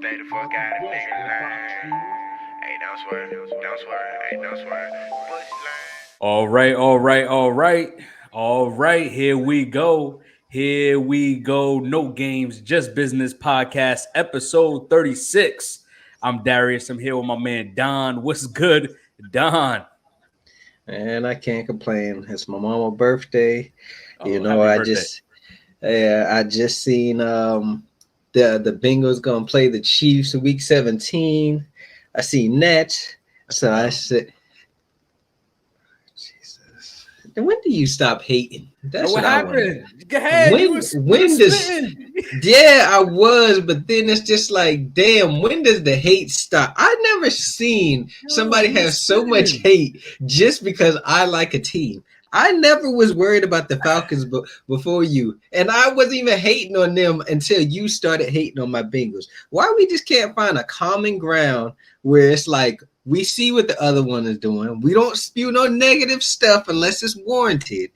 Stay the fuck out of nigga lane. Hey, don't swear, don't swear, hey, don't swear. Push lane. All right, all right, all right, all right. Here we go. Here we go. No games, just business podcast, episode 36. I'm Darius. I'm here with my man Don. What's good, Don? And I can't complain. It's my mama's birthday. You Oh, know, happy I birthday. just I just seen the Bengals gonna play the Chiefs in week 17. I seen that. That's So an I L. said, Jesus. When do you stop hating? No, That's what what I want to know. happened? Go ahead. You was When does spitting. Yeah, I was, but then it's just like, damn, when does the hate stop? I never seen Yo, somebody you have was so much spitting. hate just because I like a team. I never was worried about the Falcons before you, and I wasn't even hating on them until you started hating on my Bengals. Why we just can't find a common ground where it's like we see what the other one is doing. We don't spew no negative stuff unless it's warranted.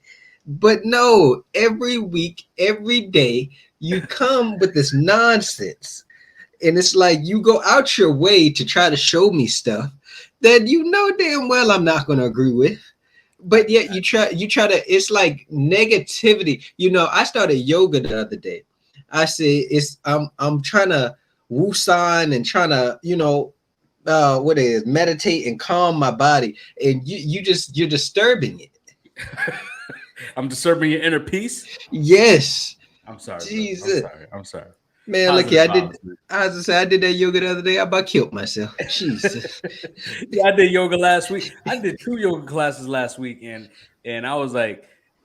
But no, every week, every day, you come with this nonsense. And it's like you go out your way to try to show me stuff that you know damn well I'm not going to agree with. But yet you try to, it's like negativity. You know, I started yoga the other day. I said I'm trying to woo-san and trying to, what it is, meditate and calm my body. And you're disturbing it. I'm disturbing your inner peace. Yes. I'm sorry, bro. I'm Jesus. sorry. I'm sorry. Man, look here, Positive vibes, man. I was to say I did that yoga the other day. I about killed myself. Jesus. Yeah, I did yoga last week. I did 2 yoga classes last week, and I was like,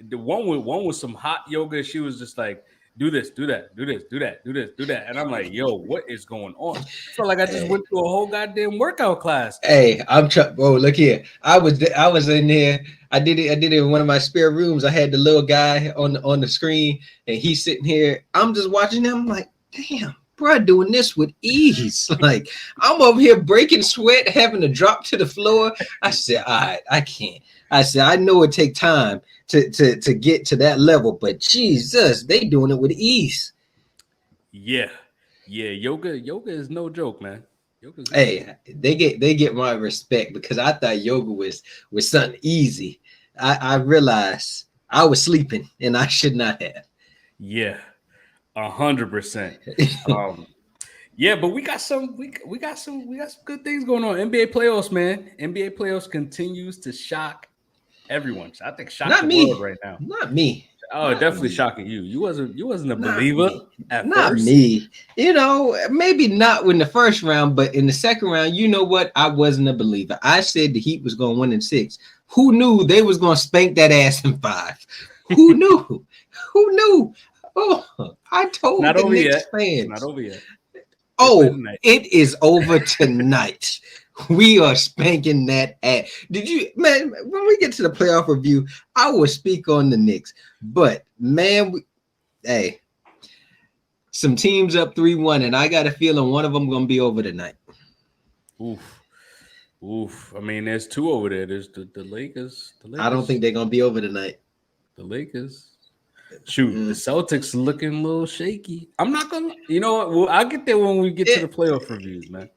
the one was some hot yoga. She was just like, do this, do that, do this, do that, do this, do that, and I'm like, yo, what is going on? I felt like I just Hey, went through a whole goddamn workout class. hey, I'm trying. Oh, look here. I was in there. I did it in one of my spare rooms. I had the little guy on the screen, and he's sitting here. I'm just watching him. I'm like, damn, bro, doing this with ease. Like I'm over here breaking sweat, having to drop to the floor. I said, all right, I can't. I said, I know it take time to get to that level, but Jesus, they doing it with ease. Yeah, yeah, yoga is no joke, man. Yoga is no joke. Hey, they get my respect because I thought yoga was something easy. I realized I was sleeping and I should not have. Yeah, 100%. Um, Yeah, but we got some good things going on. NBA playoffs, man. NBA playoffs continues to shock everyone. I think shock Not the world me. right now. Not me. Oh, Not definitely me. shocking you. You wasn't a Not believer me. at Not first. me. Maybe not in the first round, but in the second round, you know what? I wasn't a believer. I said the Heat was going to win in 6. Who knew they was going to spank that ass in 5? Who knew? Who knew? Oh, I It's told not the over Knicks yet. It's not fans. over yet. They play Oh, tonight. it is over tonight. We are spanking that ass. Did you, man? When we get to the playoff review, I will speak on the Knicks. But man, hey, some teams up 3-1, and I got a feeling one of them gonna be over tonight. Oof, oof. I mean, there's two over there. There's the Lakers. The I don't Lakers. think they're gonna be over tonight. The Lakers. Shoot, the Celtics looking a little shaky. I'm not gonna. You know what? Well, I'll get there when we get to the It, playoff reviews, man.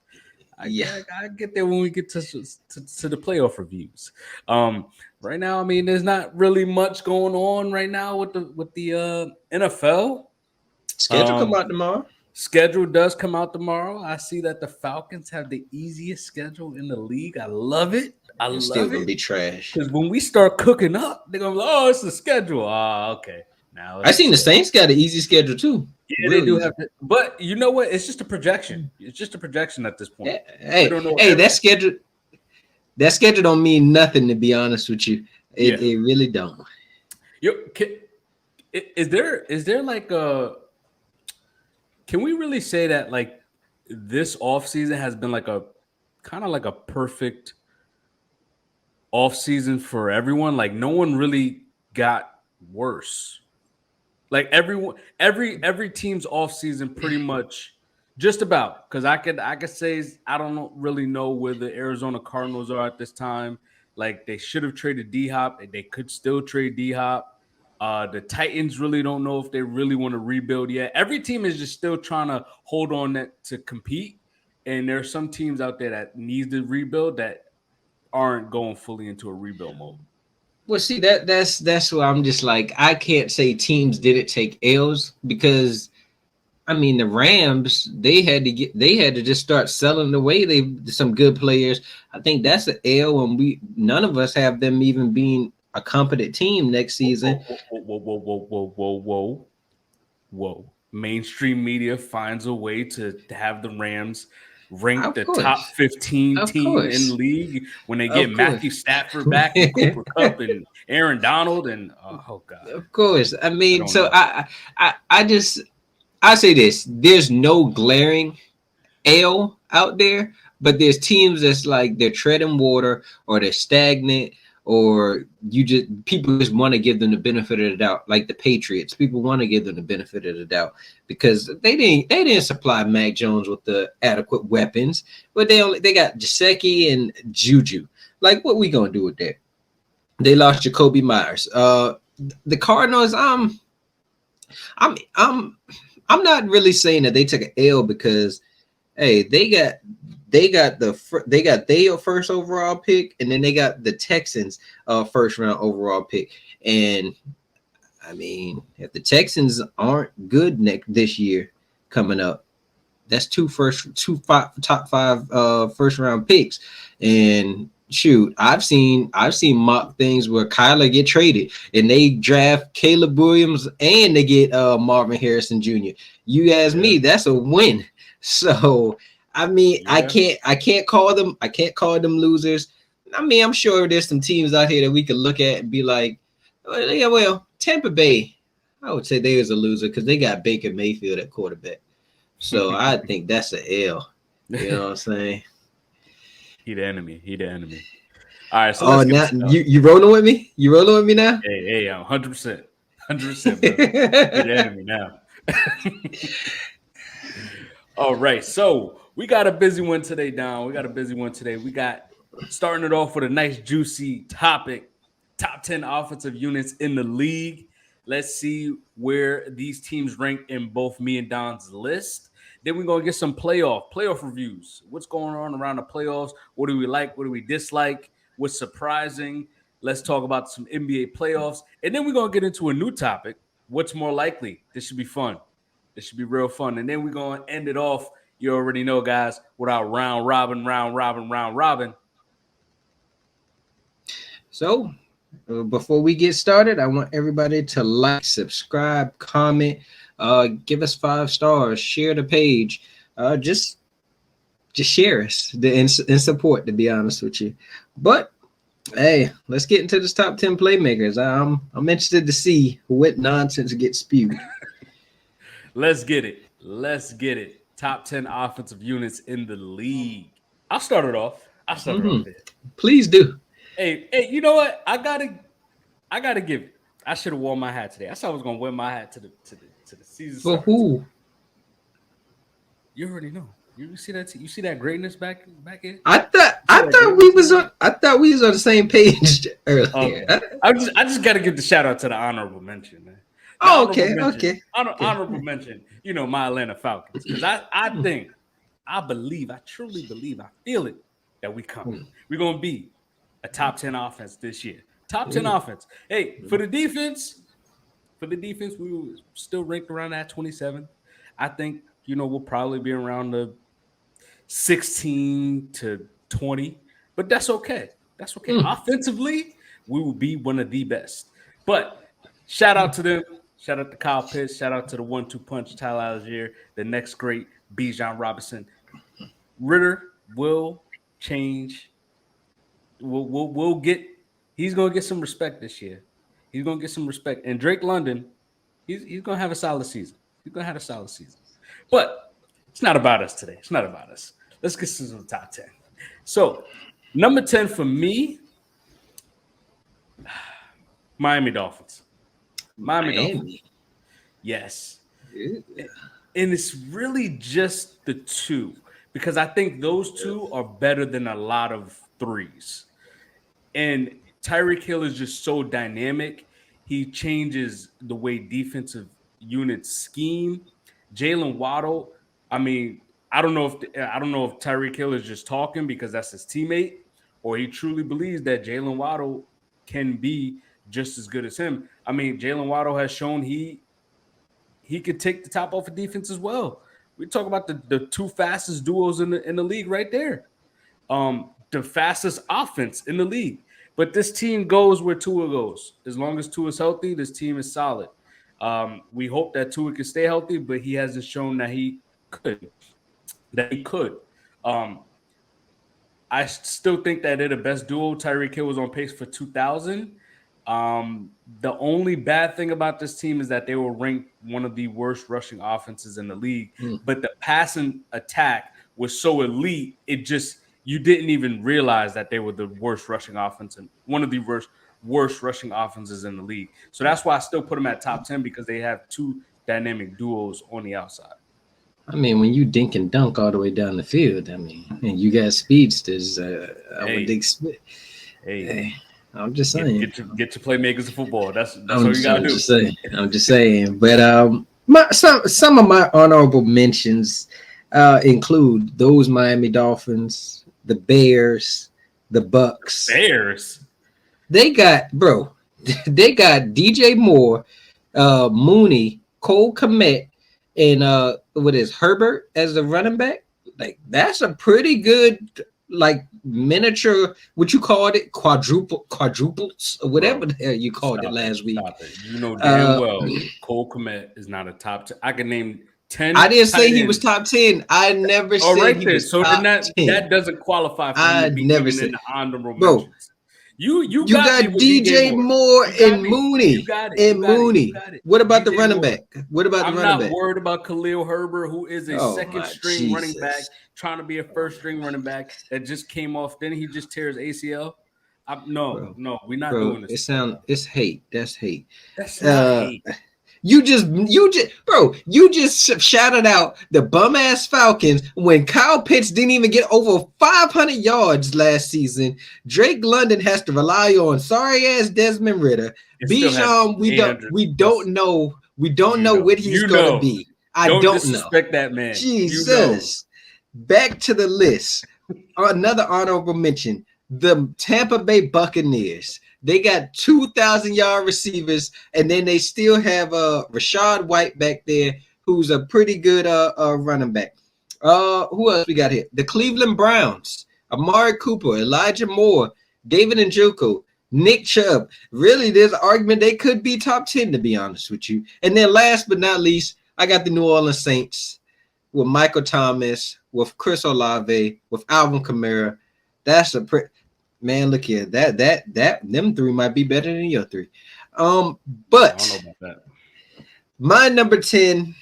yeah, I get there when we get to the playoff reviews. Right now, I mean, there's not really much going on right now with the NFL. schedule come Um, out tomorrow. Schedule does come out tomorrow. I see that the Falcons have the easiest schedule in the league. I love it. I It's still love gonna it be trash. because when we start cooking up, they're gonna be like, "Oh, it's the schedule." Ah, okay. Now I it's the seen the schedule. Saints got an easy schedule too, Yeah, they real do have easy. to, but you know what? It's just a projection. It's just a projection at this point. We Hey, don't know. hey, that schedule don't mean nothing to be honest with you. Yeah. It really don't. Yo, is there like a? Can we really say that like this off season has been like a kind of like a perfect off season for everyone? Like no one really got worse. Like every team's off season pretty much just about because I could say I don't really know where the Arizona Cardinals are at this time. Like they should have traded D Hop. They could still trade D Hop. The Titans really don't know if they really want to rebuild yet. Every team is just still trying to hold on to compete. And there are some teams out there that need to rebuild that aren't going fully into a rebuild mode. Well, see that's why I'm just like I can't say teams didn't take L's because I mean the Rams they had to just start selling away some good players. I think that's an L, and none of us have them even being a competent team next season. Whoa. Mainstream media finds a way to have the Rams ranked the course. top 15 Of team course. in league when they Of get course. Matthew Stafford back and Cooper Kupp and Aaron Donald and oh god. Of course. I mean, don't know. I say this: there's no glaring L out there, but there's teams that's like they're treading water or they're stagnant or people just want to give them the benefit of the doubt, like the Patriots. People want to give them the benefit of the doubt because they didn't supply Mac Jones with the adequate weapons, but they got Gesicki and Juju. Like, what we gonna do with that? They lost Jacoby Myers. The Cardinals, I'm not really saying that they took an L because hey, they got their first overall pick, and then they got the Texans first round overall pick. And I mean, if the Texans aren't good this year coming up, that's top five first round picks. And shoot, I've seen mock things where Kyler get traded and they draft Caleb Williams and they get Marvin Harrison Jr. You ask me, that's a win. So I mean, I can't call them losers. I mean, I'm sure there's some teams out here that we could look at and be like, well, Tampa Bay, I would say they was a loser because they got Baker Mayfield at quarterback. So I think that's an L. You know what I'm saying? He the enemy. All right. So now you rolling with me? You rolling with me now? Hey, I'm 100%. 100%. He the enemy now. All right. So we got a busy one today, Don. We got starting it off with a nice juicy topic. Top 10 offensive units in the league. Let's see where these teams rank in both me and Don's list. Then we're going to get some playoff reviews. What's going on around the playoffs? What do we like? What do we dislike? What's surprising? Let's talk about some NBA playoffs. And then we're going to get into a new topic. What's more likely? This should be fun. This should be real fun. And then we're going to end it off, you already know, guys, with our round robin. So before we get started, I want everybody to like, subscribe, comment, give us 5 stars, share the page, just share us and support. To be honest with you, but hey, let's get into this top 10 playmakers. I'm interested to see what nonsense gets spewed. Let's get it. Top 10 offensive units in the league. I'll start it off. Here. Please do. Hey, you know what? I gotta give it. I should have worn my hat today. I said I was gonna wear my hat to the season. For who? You already know. You see that? You see that greatness back in? I thought we was on the same page earlier. I just gotta give the shout out to the honorable mention, man. Okay. Honorable mention. You know, my Atlanta Falcons, because I truly believe, I feel it that we come. We're gonna be a top 10 offense this year. Top 10 offense. Hey, for the defense, we were still ranked around that 27. I think, we'll probably be around the 16 to 20, but that's okay. Offensively, we will be one of the best. But shout out to them. Shout out to Kyle Pitts. Shout out to the 1-2 punch, Tyler Algier, the next great Bijan Robinson. Ritter will change. He's gonna get some respect this year. He's gonna get some respect. And Drake London, he's gonna have a solid season. But it's not about us today. Let's get to the top 10. So number 10 for me, Miami Dolphins. Miami. Yes. And it's really just the two, because I think those two are better than a lot of threes. And Tyreek Hill is just so dynamic. he changes the way defensive units scheme. Jalen Waddle, I mean, I don't know if Tyreek Hill is just talking because that's his teammate, or he truly believes that Jalen Waddle can be just as good as him. I mean, Jalen Waddle has shown he could take the top off of defense as well. We talk about the two fastest duos in the league right there. The fastest offense in the league. But this team goes where Tua goes. As long as Tua is healthy, this team is solid. We hope that Tua can stay healthy, but he hasn't shown that he could. That he could. Um, I still think that they're the best duo. Tyreek Hill was on pace for 2,000. The only bad thing about this team is that they were ranked one of the worst rushing offenses in the league. But the passing attack was so elite, you didn't even realize that they were the worst rushing offense and one of the worst rushing offenses in the league. So that's why I still put them at top 10 because they have two dynamic duos on the outside. I mean, when you dink and dunk all the way down the field, I mean, and you got speedsters, I would expect. Hey, I'm just saying. Get your playmakers of football. That's all you gotta do. I'm just saying. But some of my honorable mentions include those Miami Dolphins, the Bears, the Bucks. Bears. They got DJ Moore, Mooney, Cole Kmet, and what is Herbert as the running back? Like that's a pretty good like miniature. What you called it? Quadruples or whatever the hell you called it last week. You know damn well Cole Kmet is not a top 10. I can name 10. I didn't say he was top 10. I never said right he there. was so top then 10. That doesn't qualify for I him to be never even said in the honorable bro. mentions. You got DJ Moore and Mooney. Mooney. What about the running back? I'm not worried about Khalil Herbert, who is a second string running back, trying to be a first string running back that just came off. Then he just tears ACL. No, we're not doing this. It's hate. That's hate. That's not hate. You just shouted out the bum ass Falcons when Kyle Pitts didn't even get over 500 yards last season. Drake London has to rely on sorry ass Desmond Ritter. Bijan, we don't know what he's gonna be. I don't disrespect that man. Jesus. Back to the list. Another honorable mention: the Tampa Bay Buccaneers. They got 2,000-yard receivers, and then they still have Rashad White back there, who's a pretty good running back. Who else we got here? The Cleveland Browns, Amari Cooper, Elijah Moore, David Njoku, Nick Chubb. Really, there's an argument they could be top 10, to be honest with you. And then last but not least, I got the New Orleans Saints with Michael Thomas, with Chris Olave, with Alvin Kamara. That's a pretty... Man, look here. That them three might be better than your three. But I don't know about that. My number 10,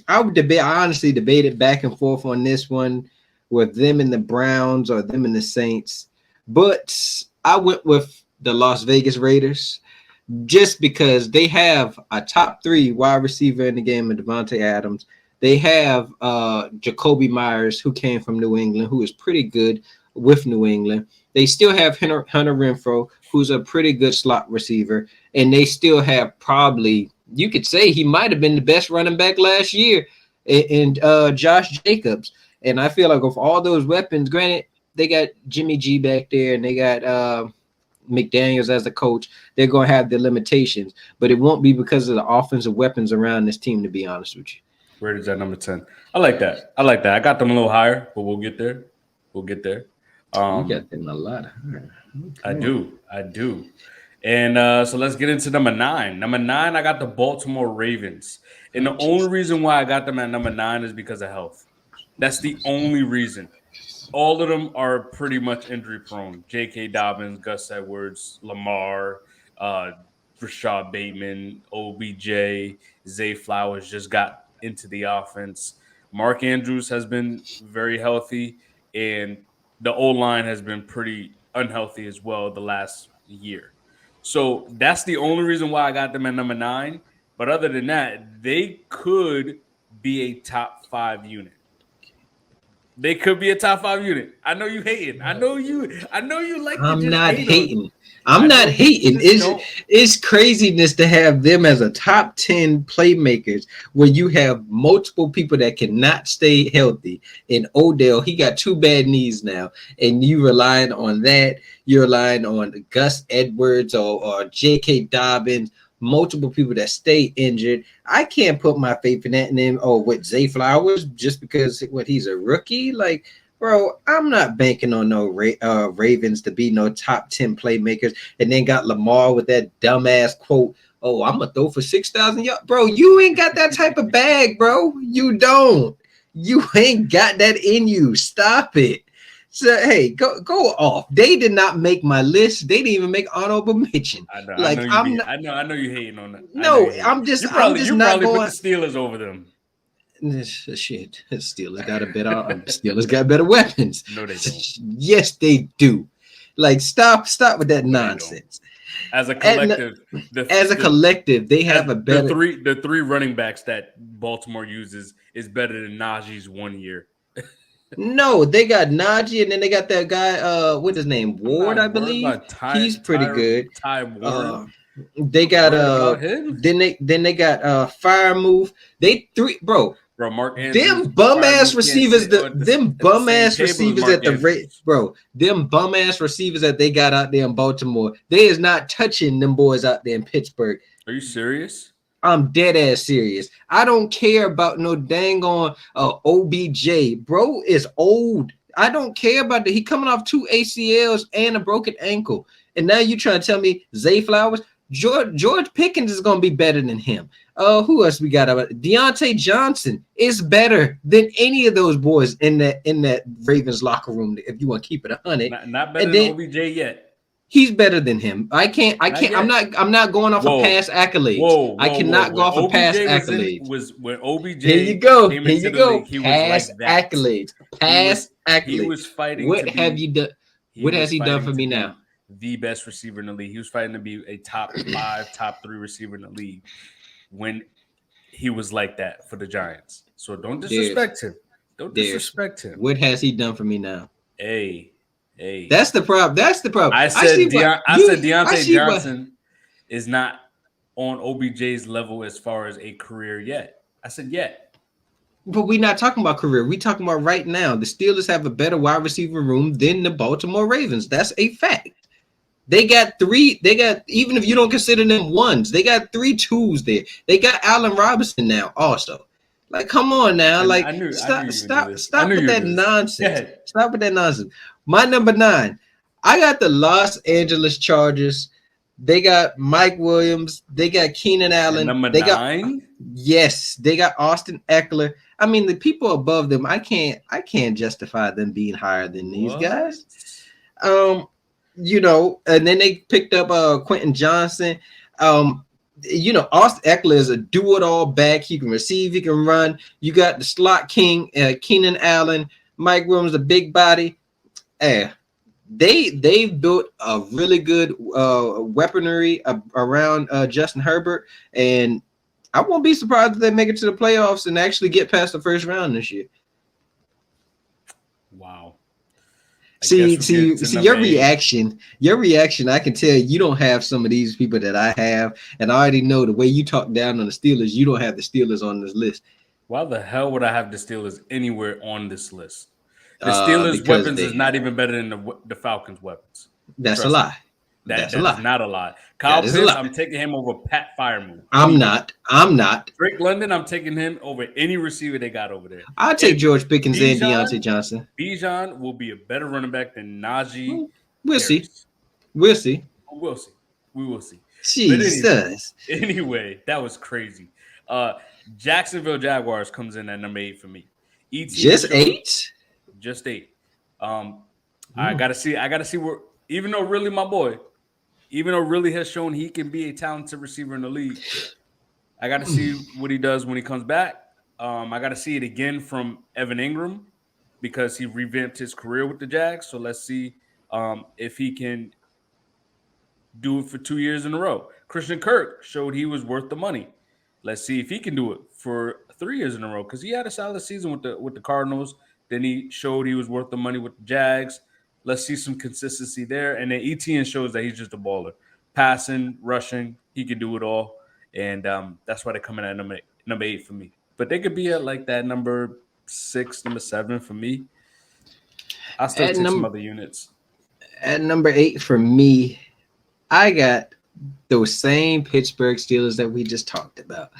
I honestly debated back and forth on this one with them and the Browns or them and the Saints. But I went with the Las Vegas Raiders just because they have a top 3 wide receiver in the game of Devontae Adams. They have Jacoby Myers, who came from New England, who is pretty good with New England. They still have Hunter Renfrow, who's a pretty good slot receiver, and they still have probably, you could say he might have been the best running back last year, and Josh Jacobs. And I feel like with all those weapons, granted, they got Jimmy G back there, and they got McDaniels as the coach. They're going to have their limitations, but it won't be because of the offensive weapons around this team, to be honest with you. Raiders at number 10. I like that. I got them a little higher, but we'll get there. You got them a lot higher. Okay. I do. And so let's get into number 9. Number 9, I got the Baltimore Ravens. And the only reason why I got them at number 9 is because of health. That's the only reason. All of them are pretty much injury prone. J.K. Dobbins, Gus Edwards, Lamar, Rashad Bateman, OBJ, Zay Flowers just got into the offense. Mark Andrews has been very healthy, and the O-line has been pretty unhealthy as well the last year. So that's the only reason why I got them at number 9. But other than that, they could be a top 5 unit. They could be a top 5 unit. I know you hating. I know you like to I'm just not hate on them. hating. I'm I know not you hating. just don't. It's craziness to have them as a top 10 playmakers where you have multiple people that cannot stay healthy. And Odell, he got 2 bad knees now, and you relying on that. You're relying on Gus Edwards or J.K. Dobbins, multiple people that stay injured. I can't put my faith in that. And then, with Zay Flowers, just because he's a rookie, like. Bro, I'm not banking on no Ravens to be no top 10 playmakers, and then got Lamar with that dumbass quote. Oh, I'm gonna throw for 6,000 yards, bro. You ain't got that type of bag, bro. You don't. You ain't got that in you. Stop it. So hey, go off. They did not make my list. They didn't even make honorable mention. I know. Like I'm not. I know you hating on that. I know No, you hating. I'm just You not probably put going. the Steelers over them. Shit, Steelers got a better. Steelers got better weapons. No, they don't. Yes, they do. Like, stop with that No, nonsense. As a collective, They have a better. The three running backs that Baltimore uses is better than Najee's 1 year. No, they got Najee, and then they got that guy. What's his name? Ward, I believe. He's pretty good. Ty Ward. They got about him. Then they got Fire Move. They three, bro. Bro, Mark Andrews. Them bum ass receivers, them bum ass receivers at the rate, bro. Them bum ass receivers that they got out there in Baltimore, they is not touching them boys out there in Pittsburgh. Are you serious? I'm dead ass serious. I don't care about no dang on OBJ, bro. Is old. I don't care about that. He coming off 2 ACLs and a broken ankle, and now you trying to tell me Zay Flowers, George Pickens is gonna be better than him. Who else we got? Deontay Johnson is better than any of those boys in that Ravens locker room. If you want to keep it 100, not better than OBJ yet. He's better than him. I can't. I'm not going off of past accolades. I cannot go off of past accolades. Was when OBJ here you go. Came here into you go. League, he past was like accolades. Past accolades. He was fighting. What have you done? What has he done for me now? The best receiver in the league. He was fighting to be a top 5, top 3 receiver in the league when he was like that for the Giants. So don't disrespect him. Don't disrespect him. What has he done for me now? Hey. That's the problem. I said Deontay Johnson is not on OBJ's level as far as a career yet. I said yet. But we're not talking about career. We're talking about right now. The Steelers have a better wide receiver room than the Baltimore Ravens. That's a fact. They got even if you don't consider them ones, they got 3 twos there. They got Allen Robinson now also. Like, come on now. Like, stop with that nonsense. Stop with that nonsense. My number 9, I got the Los Angeles Chargers. They got Mike Williams. They got Keenan Allen. Number they 9? Yes, they got Austin Eckler. I mean, the people above them, I can't justify them being higher than these guys. And then they picked up Quentin Johnson. Austin Eckler is a do-it-all back. He can receive, he can run. You got the slot king, Keenan Allen, Mike Williams, a big body. They've built a really good weaponry around Justin Herbert, and I won't be surprised if they make it to the playoffs and actually get past the first round this year. Wow. See your reaction. I can tell you don't have some of these people that I have, and I already know the way you talk down on the Steelers. You don't have the Steelers on this list. Why the hell would I have the Steelers anywhere on this list? The Steelers' weapons is not even better than the Falcons' weapons. That's a lie. That's a lie. Is not a lie. Kyle Pitts, I'm taking him over Pat Firemouth. I'm not. Drake London, I'm taking him over any receiver they got over there. I'll take George Pickens and Deontay Johnson. Bijan will be a better running back than Najee. We'll see. We will see. Jesus. Anyway, that was crazy. Jacksonville Jaguars comes in at number 8 for me. Just 8? Just 8. I gotta see where, even though really my boy, even though really has shown he can be a talented receiver in the league, I gotta see what he does when he comes back. I gotta see it again from Evan Ingram because he revamped his career with the Jags. So let's see if he can do it for 2 years in a row. Christian Kirk showed he was worth the money. Let's see if he can do it for 3 years in a row because he had a solid season with the Cardinals. Then he showed he was worth the money with the Jags. Let's see some consistency there. And then ETN shows that he's just a baller. Passing, rushing, he can do it all. And that's why they're coming at number 8 for me. But they could be at like that number 6, number 7 for me. I'll still take some other units. At number 8 for me, I got those same Pittsburgh Steelers that we just talked about.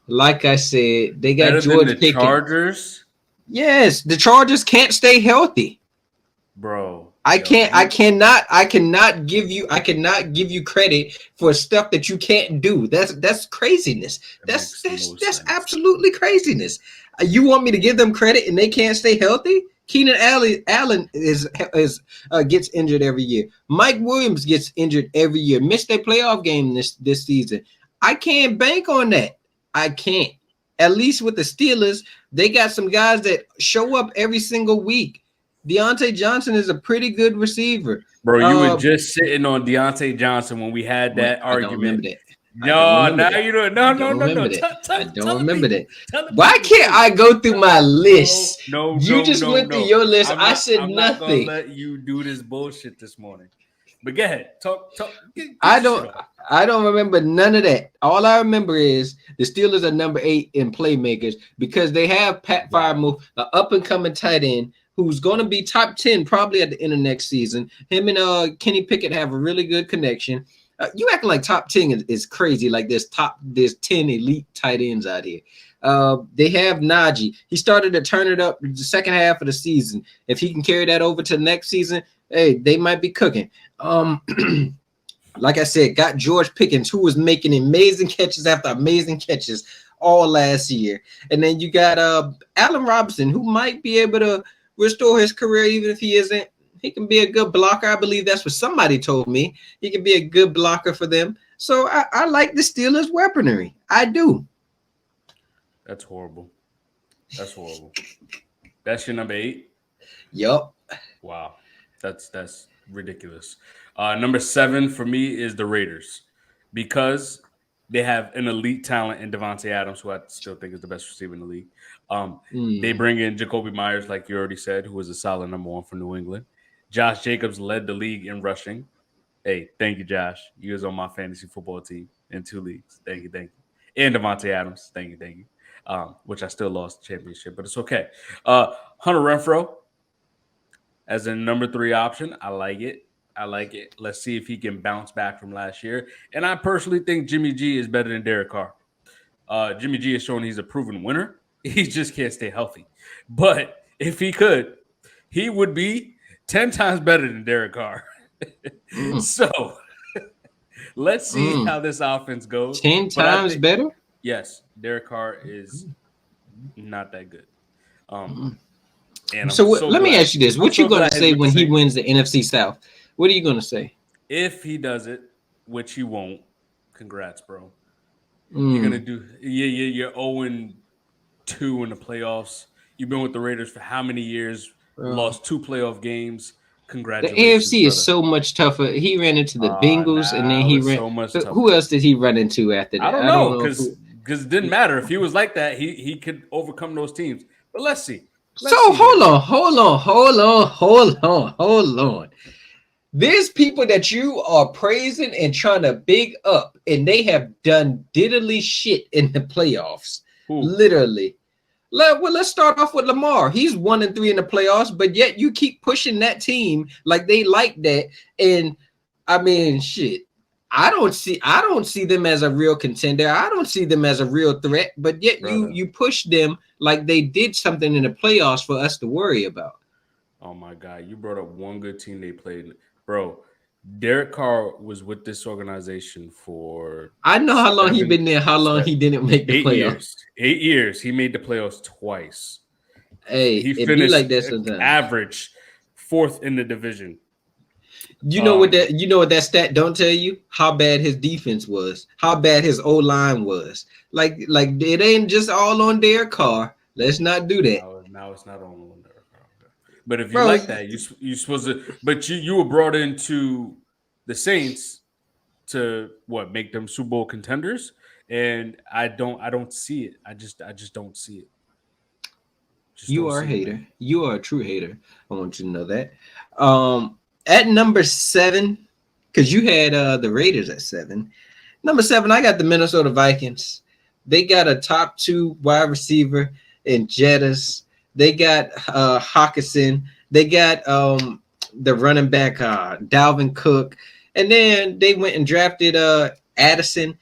Like I said, they got Better George than the Pickens. Chargers? Yes, the Chargers can't stay healthy. Bro. I cannot give you credit for stuff that you can't do. That's craziness. That's absolutely craziness. You want me to give them credit and they can't stay healthy? Keenan Allen gets injured every year. Mike Williams gets injured every year. Missed their playoff game this season. I can't bank on that. I can't. At least with the Steelers, they got some guys that show up every single week. Deontay Johnson is a pretty good receiver. Bro, you were just sitting on Deontay Johnson when we had that argument. I don't remember that. No, now you don't. No. I don't remember that. Why can't I go through my list? No. You just went through your list. I said I'm nothing. not gonna let you do this bullshit this morning. But go ahead. Talk. I don't remember none of that. All I remember is the Steelers are number 8 in playmakers because they have Pat Freiermuth, an up-and-coming tight end, who's going to be top 10 probably at the end of next season. Him and Kenny Pickett have a really good connection. You acting like top 10 is crazy. Like there's 10 elite tight ends out here. They have Najee. He started to turn it up the second half of the season. If he can carry that over to the next season, hey, they might be cooking. Like I said, got George Pickens, who was making amazing catches after amazing catches all last year. And then you got Allen Robinson, who might be able to restore his career even if he isn't. He can be a good blocker. I believe that's what somebody told me. He can be a good blocker for them. So I like the Steelers' weaponry. I do. That's horrible. That's your number 8? Yup. Wow. That's ridiculous. Number 7 for me is the Raiders because they have an elite talent in Devontae Adams, who I still think is the best receiver in the league. They bring in Jacoby Myers, like you already said, who is a solid number 1 for New England. Josh Jacobs led the league in rushing. Hey, thank you, Josh. You was on my fantasy football team in 2 leagues. Thank you. And Devontae Adams. Thank you. Which I still lost the championship, but it's okay. Hunter Renfrow as a number 3 option. I like it. Let's see if he can bounce back from last year. And I personally think Jimmy G is better than Derek Carr. Jimmy G is showing he's a proven winner. He just can't stay healthy. But if he could, he would be 10 times better than Derek Carr. So let's see how this offense goes. 10 times better? Yes, Derek Carr is not that good. Let me ask you this. What you going to say when he wins the NFC South? What are you going to say? If he does it, which he won't, congrats, bro. You're going to do – you're 0-2 in the playoffs. You've been with the Raiders for how many years? Lost 2 playoff games. Congratulations. The AFC is so much tougher. He ran into the Bengals, and then he ran. So much tougher. Who else did he run into after that? I don't know because it didn't matter if he was like that. He could overcome those teams. But let's see. Hold on. There's people that you are praising and trying to big up, and they have done diddly shit in the playoffs. Who? Literally. Let's start off with Lamar. He's 1-3 in the playoffs, but yet you keep pushing that team like they like that. And I mean, shit. I don't see them as a real contender. I don't see them as a real threat, but yet you push them like they did something in the playoffs for us to worry about. Oh my God. You brought up one good team they played. Bro, Derek Carr was with this organization for I know how long he's been there, how long he didn't make the playoffs. 8 years. He made the playoffs twice. Hey, he finished like that sometimes. Average 4th in the division. You know what that stat don't tell you? How bad his defense was, how bad his O-line was. Like it ain't just all on Derek Carr. Let's not do that. Now it's not all on Derek Carr. But if you like that, you supposed to. But you were brought into the Saints to make them Super Bowl contenders, and I don't see it. I just don't see it. Just You don't are a see it, hater. man. You are a true hater. I want you to know that. At number 7, because you had the Raiders at 7. Number 7, I got the Minnesota Vikings. They got a top 2 wide receiver in Jettas. They got Hawkinson. They got the running back Dalvin Cook, and then they went and drafted Addison.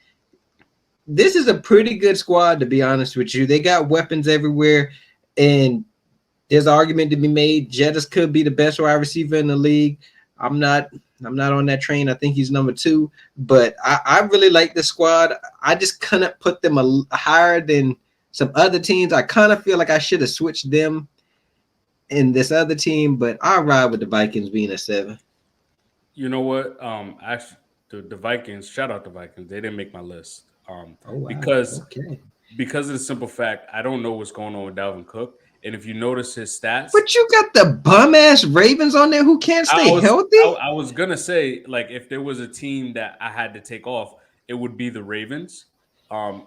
This is a pretty good squad, to be honest with you. They got weapons everywhere, and there's an argument to be made. Jettas could be the best wide receiver in the league. I'm not on that train. I think he's number 2, but I really like the squad. I just couldn't put them higher than some other teams. I kind of feel like I should have switched them in this other team, but I'll ride with the Vikings being a 7. You know what? Actually, the Vikings. Shout out the Vikings. They didn't make my list. Oh wow. Because Okay. of the simple fact I don't know what's going on with Dalvin Cook, and if you notice his stats, But you got the bum ass Ravens on there who can't stay healthy. I was gonna say, like, if there was a team that I had to take off, it would be the Ravens, and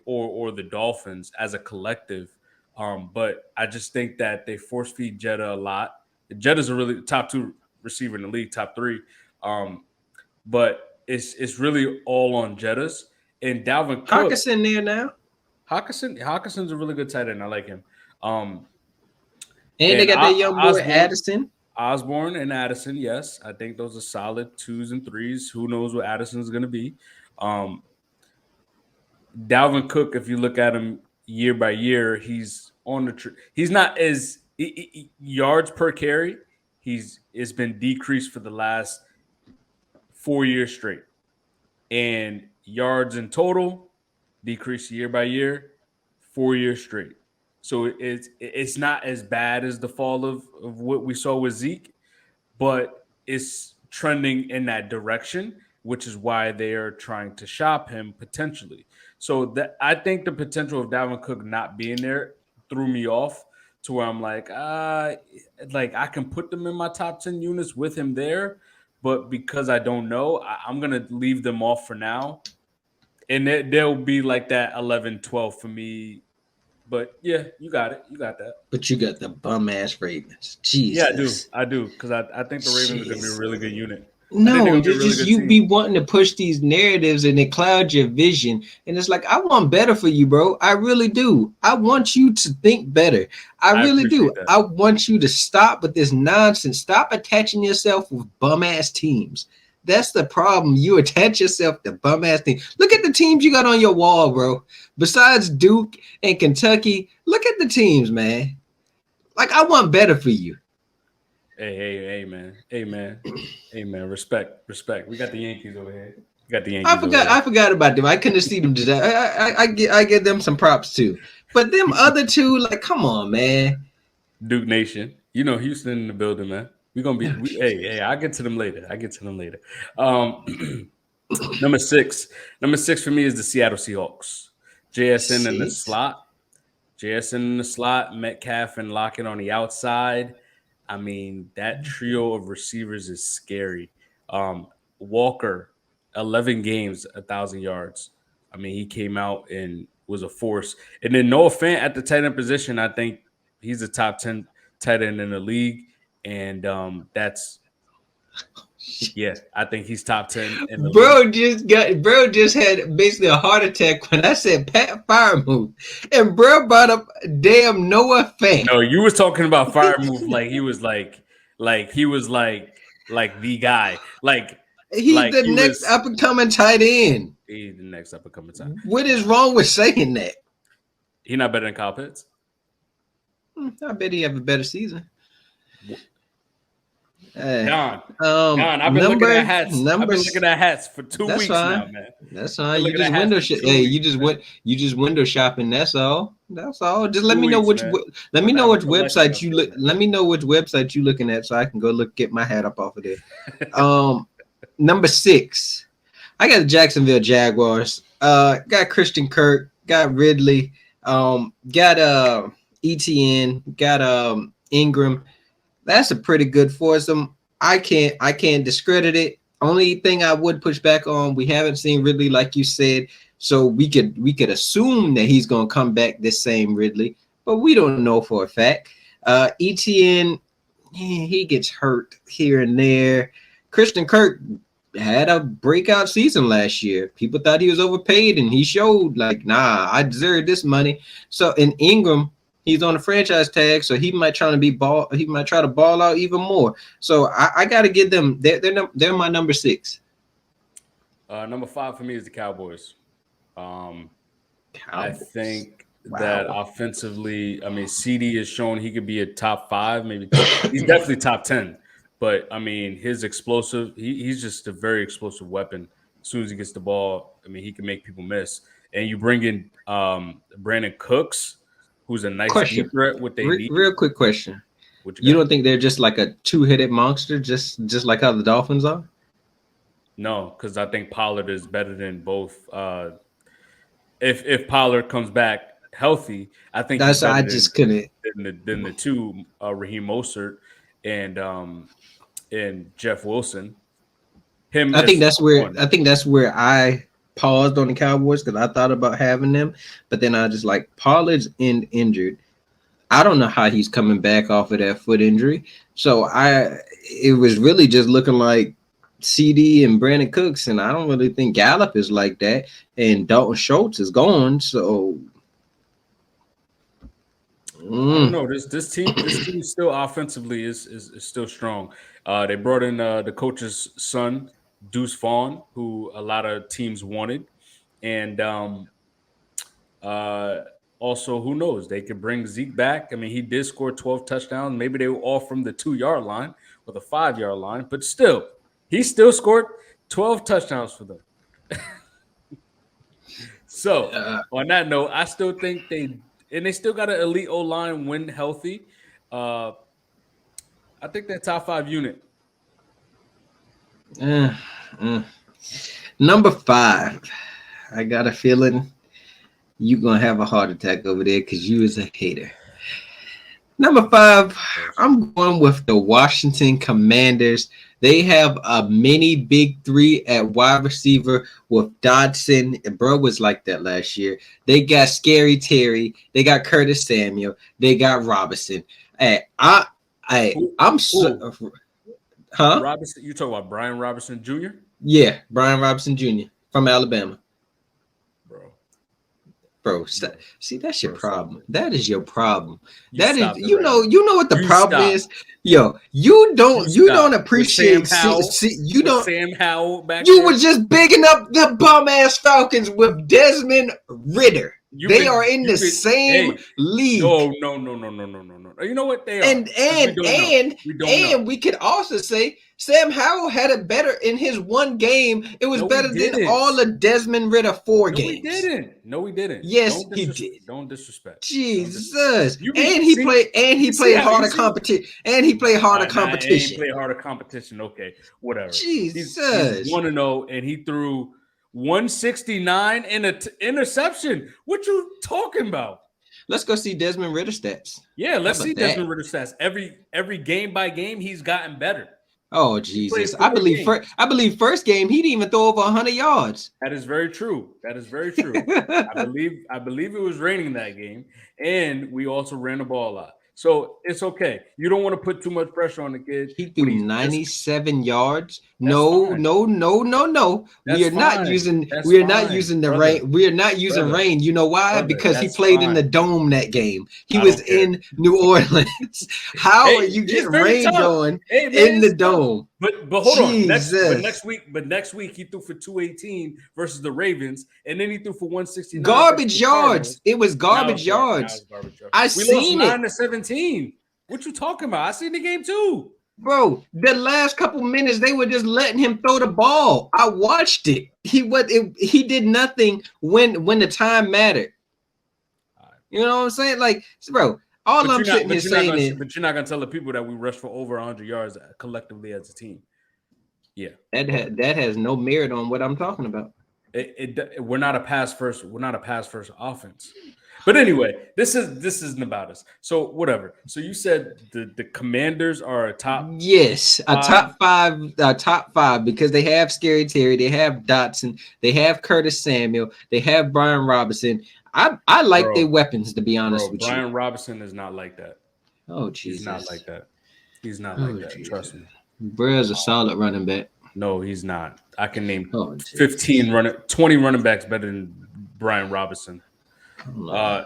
or the Dolphins as a collective. But I just think that they force feed Jetta a lot. Jetta's a really top 2 receiver in the league, top 3. But it's really all on Jetta's and Dalvin Cook. Hawkinson there now. Hawkinson's a really good tight end. I like him. And they got that young boy Addison. Osborne and Addison, yes. I think those are solid 2s and 3s. Who knows what Addison's going to be. Dalvin Cook, if you look at him year by year, he's on the he's not as yards per carry. It's been decreased for the last 4 years straight. And yards in total decreased year by year, 4 years straight. So it's not as bad as the fall of what we saw with Zeke, but it's trending in that direction, which is why they are trying to shop him potentially. So that I think the potential of Dalvin Cook not being there threw me off to where I'm like I can put them in my top 10 units with him there, but because I don't know, I'm gonna leave them off for now, and they'll be like that 11, 12 for me. But yeah, you got it. You got that. But you got the bum ass Ravens. Jesus. Yeah, I do. Because I think the Ravens are going to be a really good unit. No, just you be wanting to push these narratives and it clouds your vision. And it's like, I want better for you, bro. I really do. I want you to think better. I really do. That. I want you to stop with this nonsense. Stop attaching yourself with bum ass teams. That's the problem. You attach yourself to bum ass teams. Look at the teams you got on your wall, bro. Besides Duke and Kentucky, look at the teams, man. Like, I want better for you. Hey, man. Respect. We got the Yankees over here. I forgot about them. I couldn't see them today. I give them some props too. But them other two, like, come on, man. Duke Nation. You know Houston in the building, man. We're gonna be hey, I'll get to them later. Number six for me is the Seattle Seahawks. JSN in the slot, Metcalf and Lockett on the outside. I mean, that trio of receivers is scary. Walker, 11 games, 1,000 yards. I mean, he came out and was a force. And then Noah Fant at the tight end position, I think he's a top 10 tight end in the league. And I think he's top 10 in the league. Bro just had basically a heart attack when I said Pat Firemouth. And bro brought up damn Noah Fant. No, you was talking about Firemouth like he was like the guy. He's the next up and coming tight end. He's the next up and coming tight end. What is wrong with saying that? He not better than Kyle Pitts? I bet he have a better season. Don, I've been looking at hats. I've been looking at hats for 2 weeks now, man. That's fine. You just window shopping. Hey, you just window shopping. That's all. Just let me know which website you look. Let me know which website you looking at so I can go get my hat up off of there. Number 6, I got the Jacksonville Jaguars. Got Christian Kirk. Got Ridley. Got ETN. Got Ingram. That's a pretty good foursome. I can't discredit it. Only thing I would push back on, we haven't seen Ridley like you said, so we could assume that he's gonna come back this same Ridley, but we don't know for a fact. ETN, he gets hurt here and there. Christian Kirk had a breakout season last year. People thought he was overpaid, and he showed like, nah, I deserve this money. So in Ingram, he's on a franchise tag, so he might try to ball out even more. So I got to give them. They're my number 6. Number 5 for me is the Cowboys. I Cowboys. think Wow. that offensively, I mean, CD has shown he could be a top 5, maybe he's definitely top 10. But I mean, his explosive, he's just a very explosive weapon. As soon as he gets the ball, I mean, he can make people miss. And you bring in Brandon Cooks, who's a nice deep threat. What they need. Real quick question: You don't think they're just like a 2-headed monster, just like how the Dolphins are? No, because I think Pollard is better than both. If Pollard comes back healthy, I think that's I just couldn't than the two Raheem Mostert and Jeff Wilson. I think that's where I paused on the Cowboys, because I thought about having them, but then I just like, Pollard's injured. I don't know how he's coming back off of that foot injury. So it was really just looking like CD and Brandon Cooks, and I don't really think Gallup is like that. And Dalton Schultz is gone, so I don't know. This team still offensively is still strong. They brought in the coach's son, Deuce Vaughn, who a lot of teams wanted, and also, who knows? They could bring Zeke back. I mean, he did score 12 touchdowns. Maybe they were all from the 2-yard line or the 5-yard line, but still, he still scored 12 touchdowns for them. So, on that note, I still think they still got an elite O-line when healthy. I think they're top 5 unit. Number 5. I got a feeling you're going to have a heart attack over there because you is a hater. Number 5, I'm going with the Washington Commanders. They have a mini big 3 at wide receiver with Dodson. Bro was like that last year. They got Scary Terry. They got Curtis Samuel. They got Robinson. Huh? Robinson, you talking about Brian Robinson Jr.? Yeah, Brian Robinson Jr. from Alabama. Bro, see, that's your problem. That is your problem. That is, you know what the problem is. Yo, you don't appreciate. You don't. Sam Howell back. You were just bigging up the bum ass Falcons with Desmond Ritter. They are in the same league. No. You know what they are? And we could also say Sam Howell had it better in his one game. It was better than all of Desmond Ritter 4 games. No, he didn't. Yes, he did. Don't disrespect. Jesus. He played harder competition. And he played harder competition. He played harder competition. Okay, whatever. Jesus. He's 1-0, and he threw 169 and an interception. What you talking about? Let's go see Desmond Ritter stats. Yeah, let's see Desmond Ritter stats. Every game by game, he's gotten better. Oh Jesus! I believe first game he didn't even throw over 100 yards. That is very true. I believe it was raining that game, and we also ran the ball a lot. So it's okay. You don't want to put too much pressure on the kid. He threw 97 yards. No. We are not using the rain. We are not using rain. You know why? Because he played in the dome that game. He was in New Orleans. How are you getting rain going in the dome? But hold on. Next week he threw for 218 versus the Ravens, and then he threw for 169. Garbage yards. It was garbage yards. I seen it. 9-17. What you talking about? I seen the game too. Bro, the last couple minutes they were just letting him throw the ball. I watched it. He did nothing when the time mattered. You know what I'm saying? Like, bro, all I'm sitting here saying is, but you're not gonna tell the people that we rushed for over 100 yards collectively as a team. Yeah, that has no merit on what I'm talking about. We're not a pass first. We're not a pass first offense. But anyway, this isn't about us. So whatever. So you said the Commanders are a top Yes, a five. top five because they have Scary Terry, they have Dotson, they have Curtis Samuel, they have Brian Robinson. I like their Bro, weapons, to be honest bro, with you. Brian Robinson is not like that. Oh He's not Jesus. like that. He's not Oh like that. Jesus. Trust me. Brea's a solid running back. No, he's not. I can name Oh Jesus. 20 running backs better than Brian Robinson.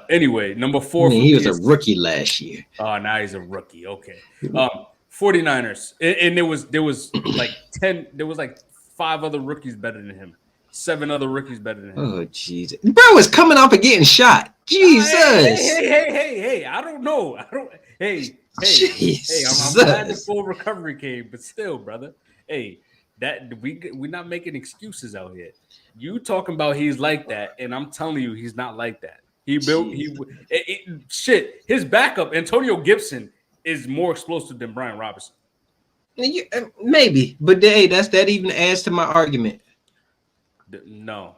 Anyway, number 4 I for mean, he me was a is rookie last year. now he's a rookie. Okay. 49ers. And there was like 10, there was like 5 other rookies better than him. 7 other rookies better than him. Oh Jesus. Bro was coming off and getting shot. Jesus. Hey, I don't know. Hey, I'm glad the full recovery came, but still, brother. Hey, that we're not making excuses out here. You talking about he's like that, and I'm telling you, he's not like that. Shit. His backup, Antonio Gibson, is more explosive than Brian Robinson. Maybe, but hey, that even adds to my argument. No.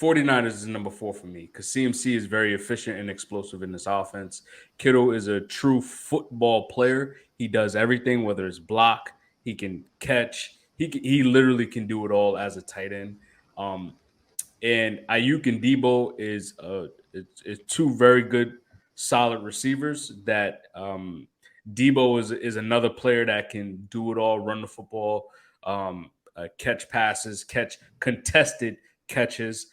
49ers is number 4 for me because CMC is very efficient and explosive in this offense. Kittle is a true football player. He does everything, whether it's block, he can catch. He literally can do it all as a tight end. And Ayuk and Debo is 2 very good, solid receivers. That Debo is another player that can do it all, run the football, catch passes, catch contested catches.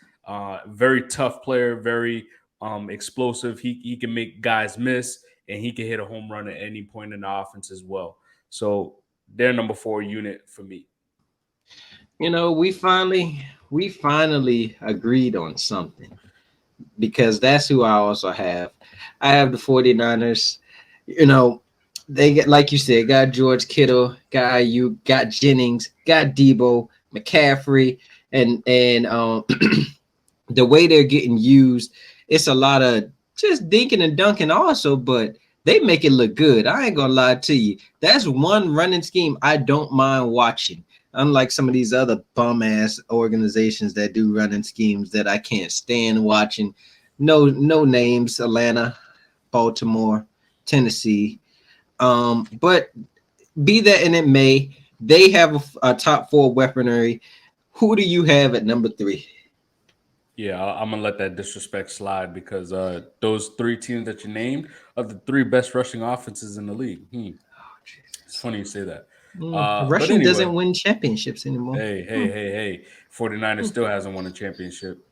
Very tough player, very explosive. He can make guys miss, and he can hit a home run at any point in the offense as well. So they're number 4 unit for me. You know, we finally agreed on something because that's who I also have. I have the 49ers. You know, they get, like you said, got George Kittle, got Ayuk, got Jennings, got Debo, McCaffrey, and the way they're getting used, it's a lot of just dinking and dunking also, but they make it look good. I ain't gonna lie to you. That's one running scheme I don't mind watching. Unlike some of these other bum ass organizations that do running schemes that I can't stand watching. No names: Atlanta, Baltimore, Tennessee. But be that and it may, they have a top 4 weaponry. Who do you have at number 3? Yeah, I'm gonna let that disrespect slide because those 3 teams that you named are the 3 best rushing offenses in the league. It's funny you say that. But Russian anyway, doesn't win championships anymore. Hey. 49ers still hasn't won a championship.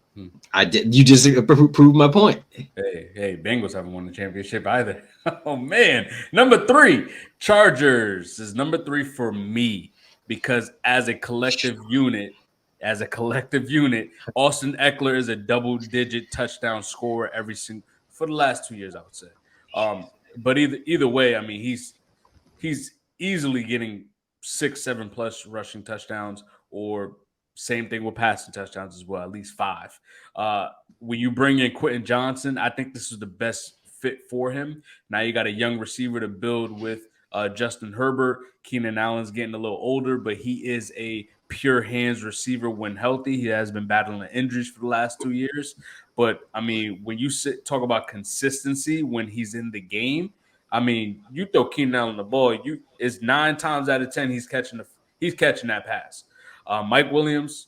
I did. You just proved my point. Hey, Bengals haven't won the championship either. Oh man, number 3, Chargers is number 3 for me because as a collective unit, Austin Eckler is a double-digit touchdown scorer for the last 2 years, I would say. But either way, I mean, he's easily getting 6-7 plus rushing touchdowns, or same thing with passing touchdowns as well, at least 5. When you bring in Quentin Johnson, I think this is the best fit for him. Now you got a young receiver to build with Justin Herbert. Keenan Allen's getting a little older, but he is a pure hands receiver when healthy. He has been battling injuries for the last 2 years. But, I mean, when you talk about consistency when he's in the game, I mean, you throw Keenan Allen the ball, it's 9 times out of 10 he's catching that pass. Mike Williams,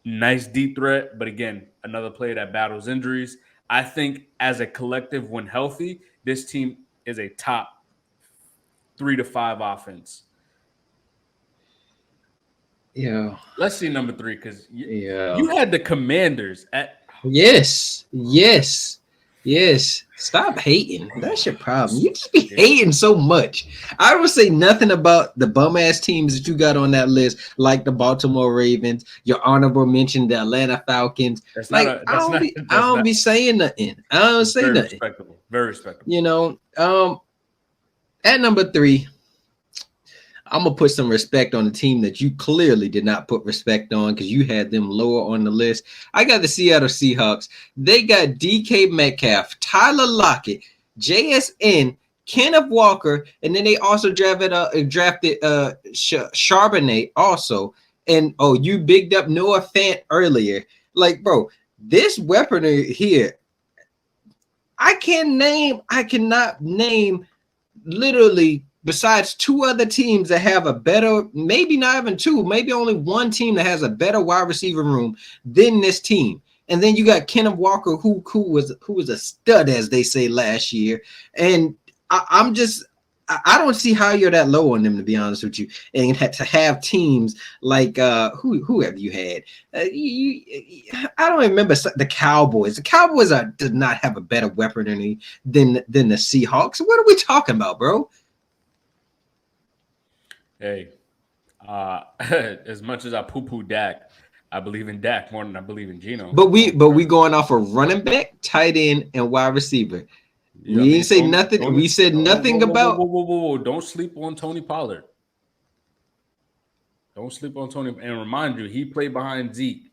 nice deep threat, but again, another player that battles injuries. I think as a collective, when healthy, this team is a top 3 to 5 offense. Yeah. Let's see number 3 because you had the Commanders at. Yes. Stop hating. That's your problem. You just be hating so much. I don't say nothing about the bum ass teams that you got on that list, like the Baltimore Ravens. Your honorable mention, the Atlanta Falcons. I don't be saying nothing. I don't say nothing. Very respectable. You know, at number 3, I'm gonna put some respect on the team that you clearly did not put respect on because you had them lower on the list. I got the Seattle Seahawks. They got DK Metcalf, Tyler Lockett, JSN, Kenneth Walker, and then they also drafted Charbonnet also. And you bigged up Noah Fant earlier. Like, bro, this weaponry here, I cannot name literally besides two other teams that have a better, maybe not even two, maybe only one team that has a better wide receiver room than this team. And then you got Kenneth Walker, who was a stud, as they say, last year. And I don't see how you're that low on them, to be honest with you. And to have teams like who have you had? I don't remember the Cowboys. The Cowboys did not have a better weaponry than the Seahawks. What are we talking about, bro? Hey, as much as I poo-poo Dak, I believe in Dak more than I believe in Geno. But we going off of running back, tight end, and wide receiver. We didn't say nothing. We said nothing about. Whoa. Don't sleep on Tony Pollard. Don't sleep on Tony. And remind you, he played behind Zeke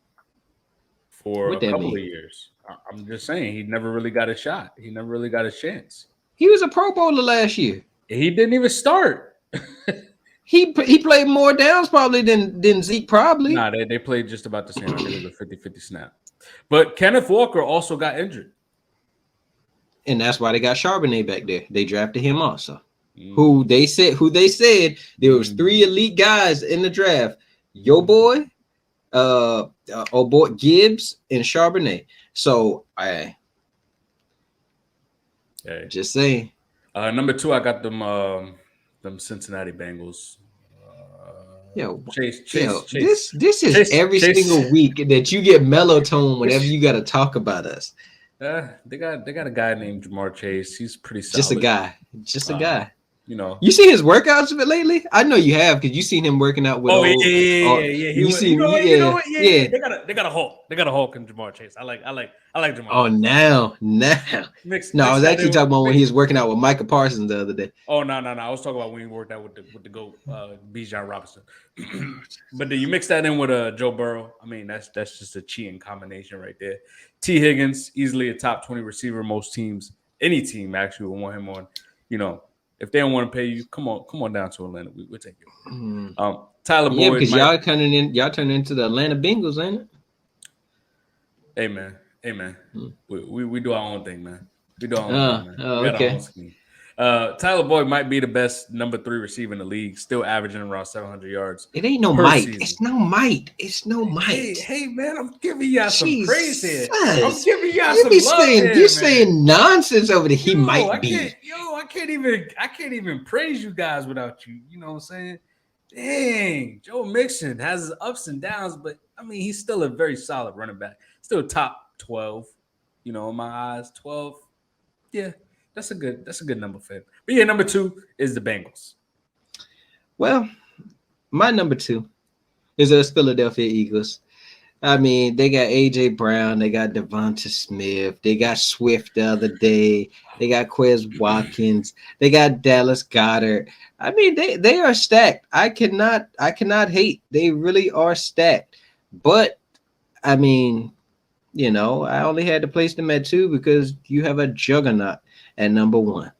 for a couple of years. I'm just saying, he never really got a shot. He never really got a chance. He was a Pro Bowler last year. He didn't even start. He played more downs probably than Zeke probably. Nah, they played just about the same. I think it was a 50-50 snap. But Kenneth Walker also got injured. And that's why they got Charbonnet back there. They drafted him also. Who they said there was three elite guys in the draft. Yo boy, Gibbs and Charbonnet. So just saying. Number 2, I got them Cincinnati Bengals. Chase. This is every single week that you get mellow tone whenever you got to talk about us. They got a guy named Jamar Chase. He's pretty solid. Just a guy. You know, you seen his workouts of it lately? I know you have because you seen him working out with. Yeah. They got a Hulk. They got a Hulk in Jamar Chase. I like Jamar. Oh, now. I was actually talking about when he was working out with Micah Parsons the other day. Oh no. I was talking about when he worked out with the GOAT, Bijan Robinson. But then you mix that in with Joe Burrow. I mean, that's just a cheating combination right there. T. Higgins, easily a top 20 receiver. Most teams, any team actually will want him on. You know, if they don't want to pay you, come on down to Atlanta. We'll take you. Tyler Boyd. Yeah, because y'all turning into the Atlanta Bengals, ain't it? Hey man. We do our own thing, man. We do our own thing, man. We got our own scheme. Tyler Boyd might be the best number 3 receiver in the league, still averaging around 700 yards. It ain't no might. It's no might. Hey, man, I'm giving y'all some praise here. I'm giving y'all some love here. You're saying nonsense over there. He might be. I can't even praise you guys without you. You know what I'm saying? Dang, Joe Mixon has his ups and downs, but I mean, he's still a very solid running back. Still top 12, you know, in my eyes. 12. Yeah. That's a good number for him. But yeah, number 2 is the Bengals. Well, my number 2 is the Philadelphia Eagles. I mean, they got AJ Brown, they got Devonta Smith, they got Swift the other day, they got Quez Watkins, they got Dallas Goedert. I mean, they are stacked. I cannot hate. They really are stacked. But I mean, you know, I only had to place them at 2 because you have a juggernaut at number 1.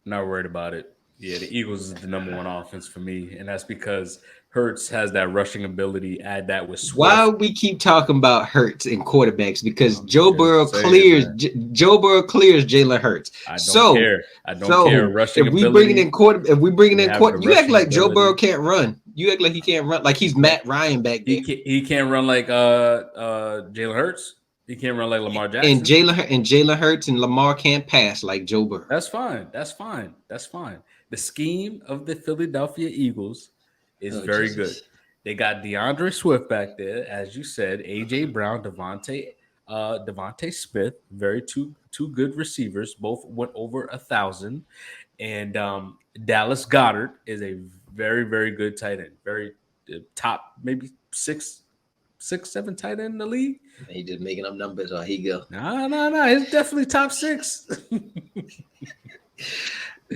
Not worried about it. Yeah, the Eagles is the number 1 offense for me, and that's because Hurts has that rushing ability. Add that with Swift. Why we keep talking about Hurts and quarterbacks? Because Joe Burrow clears Jalen Hurts. I don't care. Rushing if we ability. If we bringing in quarterback, you act like Joe Burrow can't run. You act like he can't run, like he's Matt Ryan back there. He can't run like Jalen Hurts. He can't run like Lamar Jackson. And Jalen Hurts and Lamar can't pass like Joe Burrow. That's fine. The scheme of the Philadelphia Eagles is very good. They got DeAndre Swift back there, as you said, AJ Brown, Devontae Smith, two good receivers, both went over 1,000. And Dallas Goedert is a very, very good tight end, very top, maybe 6-7 tight end in the league. He just making up numbers. Oh, he go. No. It's definitely top 6.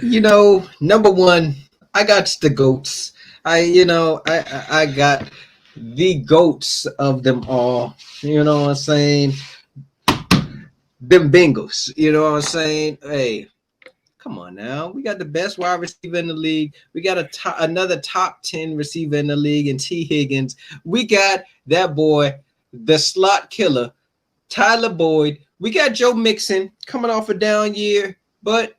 You know, number 1, I got the GOATs. I got the GOATs of them all. You know what I'm saying? Them Bengals. You know what I'm saying? Hey, come on now. We got the best wide receiver in the league. We got another top 10 receiver in the league in T. Higgins. We got that boy the slot killer, Tyler Boyd. We got Joe Mixon coming off a down year, but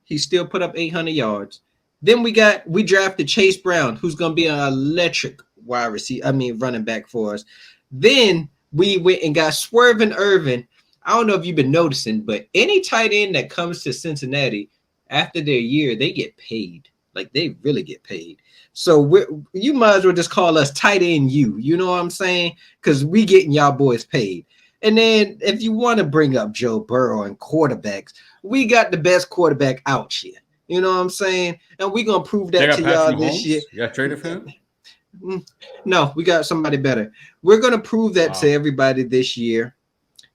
he still put up 800 yards. Then we drafted Chase Brown, who's going to be an electric running back for us. Then we went and got Swervin Irvin. I don't know if you've been noticing, but any tight end that comes to Cincinnati after their year, they get paid. Like, they really get paid. So you might as well just call us tight end U. You know what I'm saying? Because we getting y'all boys paid. And then if you want to bring up Joe Burrow and quarterbacks, we got the best quarterback out here. You know what I'm saying? And we're going to prove that to y'all this year. You got traded for him? No, we got somebody better. We're going to prove that to everybody this year.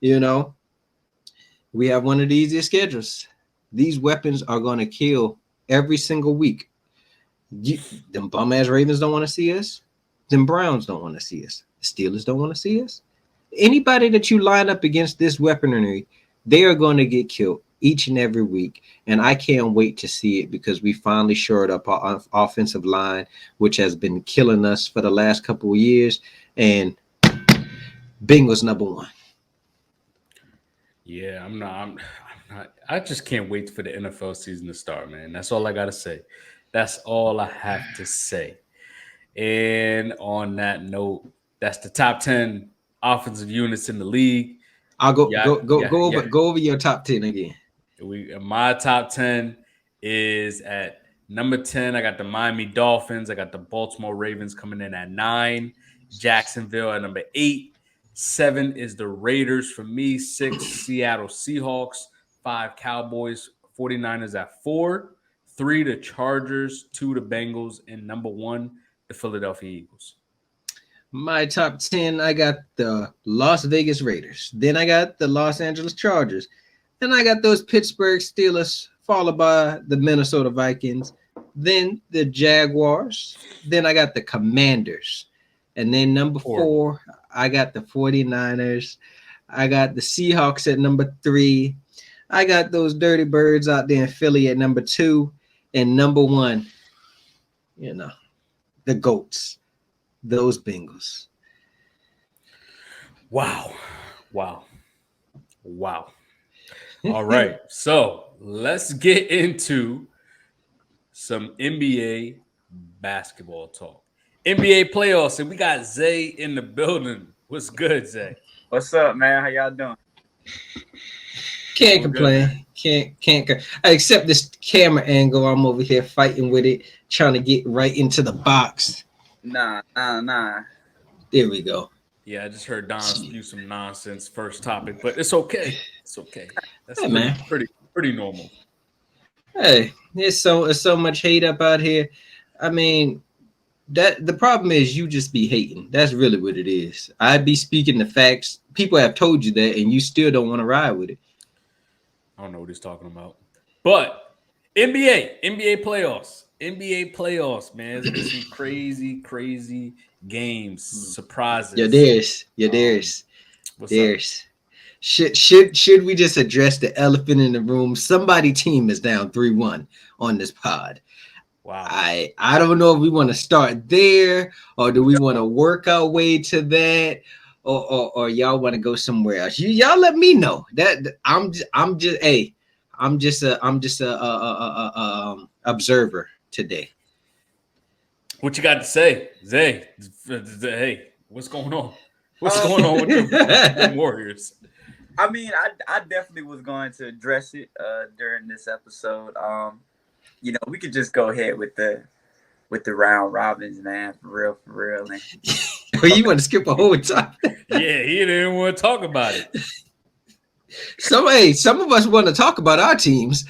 You know, we have one of the easiest schedules. These weapons are going to kill every single week. Them bum-ass Ravens don't want to see us. Them Browns don't want to see us. The Steelers don't want to see us. Anybody that you line up against this weaponry, they are going to get killed each and every week. And I can't wait to see it because we finally shored up our offensive line, which has been killing us for the last couple of years. And Bengals #1. Yeah, I'm not. I just can't wait for the NFL season to start, man. That's all I got to say. That's all I have to say. And on that note, that's the top 10 offensive units in the league. I'll go over your top 10 again. My top 10 is at number 10. I got the Miami Dolphins. I got the Baltimore Ravens coming in at 9. Jacksonville at number 8. 7 is the Raiders for me. 6, Seattle Seahawks. 5, Cowboys. 49ers at 4. 3, the Chargers. 2, the Bengals. And number 1, the Philadelphia Eagles. My top 10, I got the Las Vegas Raiders. Then I got the Los Angeles Chargers. Then I got those Pittsburgh Steelers, followed by the Minnesota Vikings. Then the Jaguars. Then I got the Commanders. And then number 4, I got the 49ers. I got the Seahawks at number 3. I got those Dirty Birds out there in Philly at number 2. And number 1, you know, the GOATs. Those Bengals. Wow. All right. So let's get into some NBA basketball talk. NBA playoffs, and we got Zay in the building. What's good, Zay? What's up, man? How y'all doing? Can't complain. Can't. Except this camera angle. I'm over here fighting with it, trying to get right into the box. Nah. There we go. Yeah, I just heard Don spew some nonsense first topic, but it's okay. It's okay. That's pretty normal. Hey, there's so much hate up out here. I mean, that the problem is you just be hating. That's really what it is. I be speaking the facts. People have told you that, and you still don't want to ride with it. I don't know what he's talking about. But NBA playoffs, man. There's been some crazy games, surprises. There's. Should we just address the elephant in the room? Somebody team is down 3-1 on this pod. Wow. I don't know if we want to start there or do we want to work our way to that or y'all want to go somewhere else. Y'all let me know. That I'm just a observer today. What you got to say, Zay? Hey, what's going on? What's going on with the Warriors? I mean, I definitely was going to address it during this episode. You know, we could just go ahead with the round robins, man. For real. Man. You want to skip a whole time? Yeah, he didn't want to talk about it. Some of us want to talk about our teams.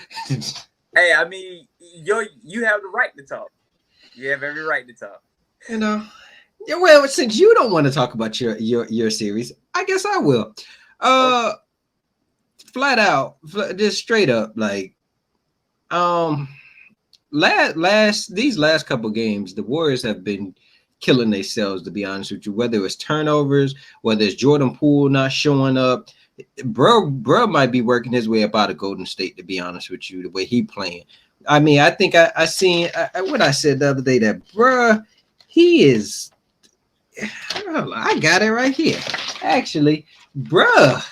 Hey, I mean, you have the right to talk. You have every right to talk. You know. Yeah, well, since you don't want to talk about your series, I guess I will. Flat out, just straight up, like, these last couple games, the Warriors have been killing themselves, to be honest with you. Whether it's turnovers, whether it's Jordan Poole not showing up, bro might be working his way up out of Golden State, to be honest with you, the way he playing. I mean, I think I seen what I said the other day that bro, he is I got it right here. Actually, bruh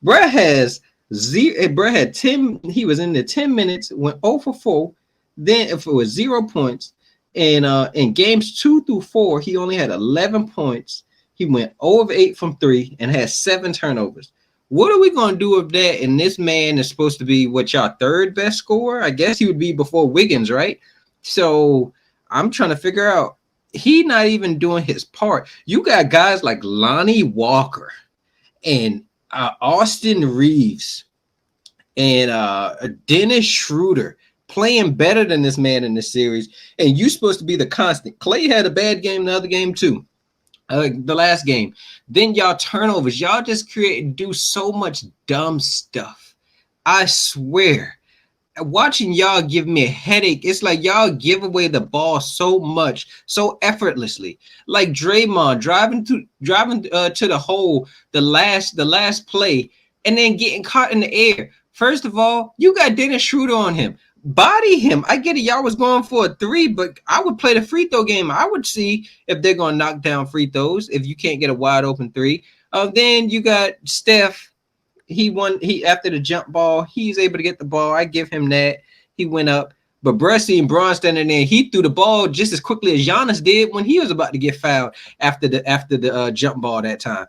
has zero. Bruh had 10. He was in the 10 minutes, went 0 for 4. Then if it was 0 points, and in games 2 through 4, he only had 11 points. He went 0 of 8 from 3 and had 7 turnovers. What are we gonna do with that? And this man is supposed to be what y'all third best scorer? I guess he would be before Wiggins, right? So I'm trying to figure out. He not even doing his part. You got guys like Lonnie Walker and Austin Reeves and Dennis Schroeder playing better than this man in this series, and you supposed to be the constant. Clay had a bad game the other game too, the last game. Then y'all turnovers, y'all just do so much dumb stuff. I swear, watching y'all give me a headache. It's like y'all give away the ball so much, so effortlessly. Like Draymond driving to the hole the last play, and then getting caught in the air. First of all, you got Dennis Schroeder on him. Body him. I get it. Y'all was going for a 3, but I would play the free throw game. I would see if they're going to knock down free throws if you can't get a wide open 3. Then you got Steph. He after the jump ball, he's able to get the ball. I give him that. He went up. But Bressy and Braun standing there, he threw the ball just as quickly as Giannis did when he was about to get fouled after the jump ball that time.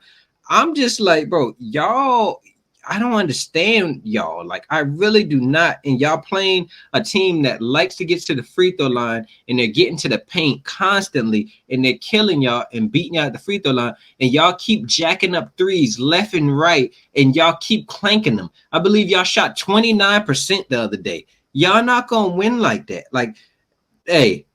I'm just like, bro, y'all, I don't understand y'all. Like, I really do not. And y'all playing a team that likes to get to the free throw line, and they're getting to the paint constantly, and they're killing y'all and beating y'all at the free throw line. And y'all keep jacking up threes left and right, and y'all keep clanking them. I believe y'all shot 29% the other day. Y'all not gonna win like that. Like, hey,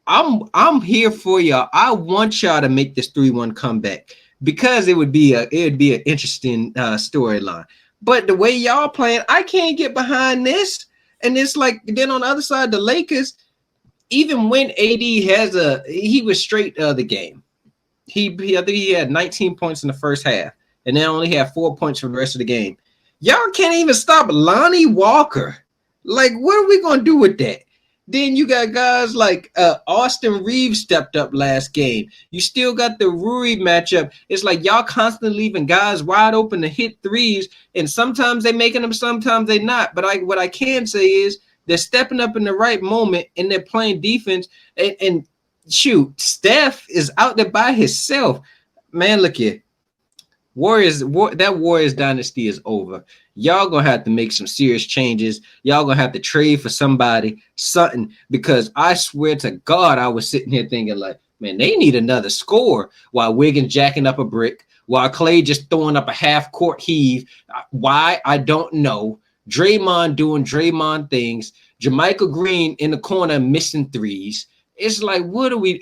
I'm here for y'all. I want y'all to make this 3-1 comeback, because it would be an interesting storyline. But the way y'all playing, I can't get behind this. And it's like, then on the other side, the Lakers, even when AD he was straight the game. I think he had 19 points in the first half, and then only had 4 points for the rest of the game. Y'all can't even stop Lonnie Walker. Like, what are we gonna do with that? Then you got guys like Austin Reeves stepped up last game. You still got the Rui matchup. It's like y'all constantly leaving guys wide open to hit threes, and sometimes they making them, sometimes they not. But what I can say is they're stepping up in the right moment, and they're playing defense. And shoot, Steph is out there by himself. Man, look here. That Warriors dynasty is over. Y'all gonna have to make some serious changes. Y'all gonna have to trade for something, because I swear to God, I was sitting here thinking like, man, they need another score while Wiggins jacking up a brick, while Clay just throwing up a half court heave. Why? I don't know. Draymond doing Draymond things. Jermichael Green in the corner missing threes. It's like, what are we?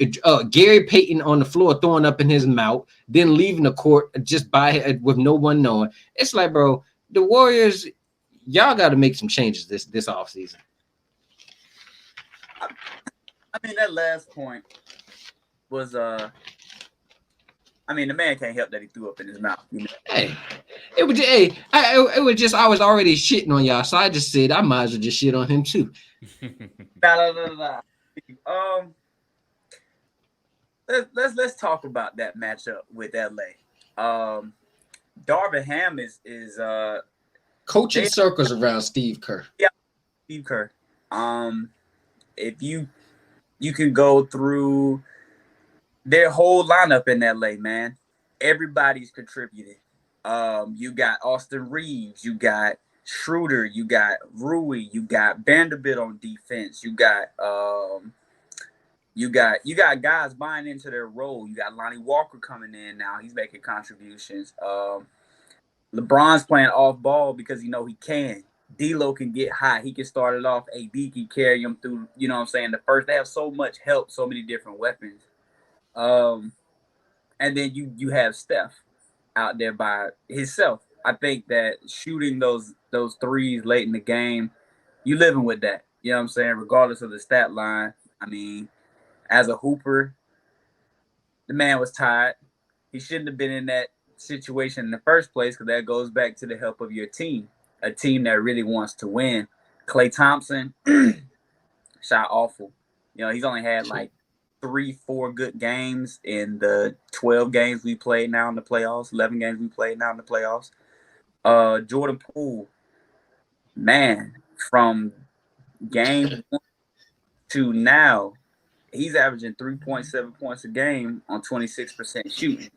Gary Payton on the floor throwing up in his mouth, then leaving the court just with no one knowing. It's like, bro, the Warriors, y'all got to make some changes this offseason. I mean, that last point was I mean, the man can't help that he threw up in his mouth. You know? Hey, it was just I was already shitting on y'all, so I just said I might as well just shit on him too. Let's talk about that matchup with LA. Darvin Ham is coaching circles around Steve Kerr. Yeah, Steve Kerr. If you can go through their whole lineup in LA, man, everybody's contributed. You got Austin Reeves, you got Schroeder, you got Rui, you got Vanderbilt on defense, you got guys buying into their role. You got Lonnie Walker coming in now. He's making contributions. LeBron's playing off ball because he can. D'Lo can get hot. He can start it off. AD can carry him through, you know what I'm saying, the first. They have so much help, so many different weapons. And then you have Steph out there by himself. I think that shooting those threes late in the game, you living with that. You know what I'm saying? Regardless of the stat line. I mean, as a hooper, the man was tired. He shouldn't have been in that situation in the first place, because that goes back to the help of your team, a team that really wants to win. Klay Thompson shot awful. He's only had like 3-4 good games in the 12 games we played now in the playoffs, 11 games we played now in the playoffs. Jordan Poole, man, from game 1 to now, he's averaging 3.7 points a game on 26% shooting.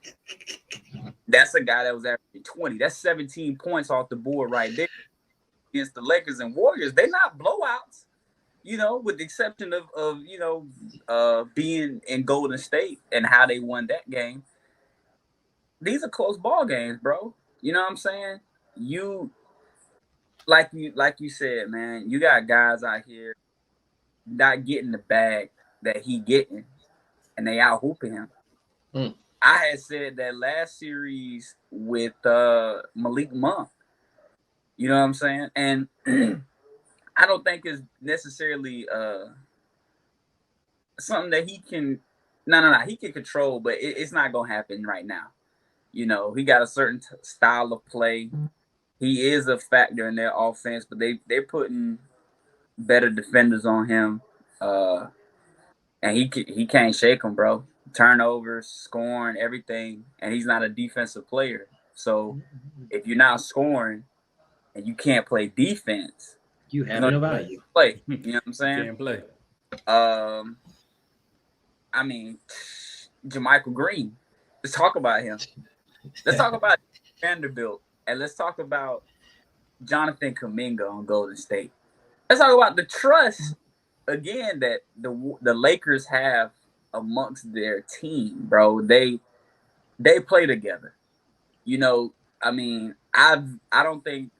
That's a guy that was averaging 20. That's 17 points off the board right there against the Lakers and Warriors. They're not blowouts, with the exception of being in Golden State and how they won that game. These are close ball games, bro. You know what I'm saying? Like you said, man, you got guys out here not getting the bag that he getting, and they out hooping him. I had said that last series with Malik Monk. You know what I'm saying? And I don't think it's necessarily something that he can. No. He can control, but it's not gonna happen right now. He got a certain style of play. He is a factor in their offense, but they're putting better defenders on him, and he can't shake them, bro. Turnovers, scoring, everything, and he's not a defensive player. So if you're not scoring and you can't play defense, you have no value. Play, you know what I'm saying? Can't play. I mean, JaMychal Green. Let's talk about him. Let's talk about Vanderbilt, and let's talk about Jonathan Kuminga on Golden State. Let's talk about the trust again that the Lakers have amongst their team, bro. They play together. I mean, I don't think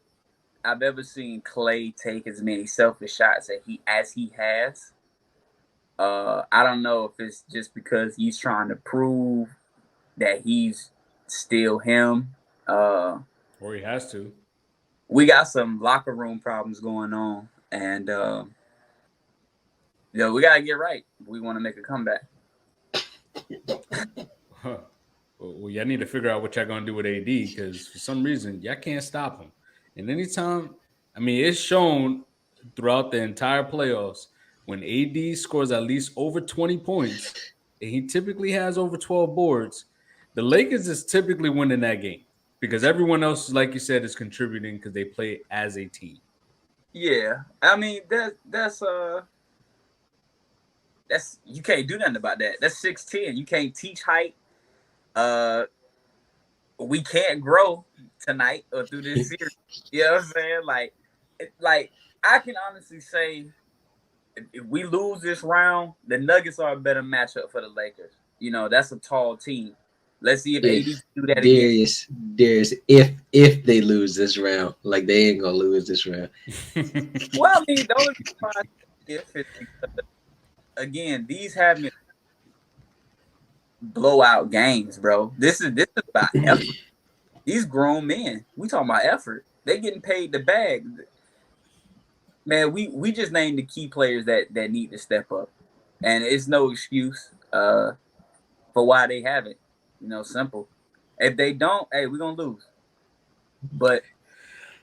I've ever seen Clay take as many selfish shots as he has. I don't know if it's just because he's trying to prove that he's still him. Or he has to. We got some locker room problems going on, and we gotta get right if we want to make a comeback. Well, y'all need to figure out what y'all gonna do with AD, because for some reason y'all can't stop him. And anytime, I mean, it's shown throughout the entire playoffs when AD scores at least over 20 points, and he typically has over 12 boards, the Lakers is typically winning that game because everyone else, like you said, is contributing because they play as a team. Yeah, I mean that's you can't do nothing about that. That's 6'10". You can't teach height. We can't grow tonight or through this series. You know what I'm saying? Like I can honestly say, if we lose this round, the Nuggets are a better matchup for the Lakers. That's a tall team. Let's see if AD can do that again. Darius, if they lose this round, like they ain't gonna lose this round. Well, I mean, the only reason why if it's because, again, these have been blowout games, bro. This is about effort. These grown men, we talking about effort. They getting paid the bag. Man, we just named the key players that need to step up, and it's no excuse for why they haven't. Simple. If they don't, hey, we're gonna lose. But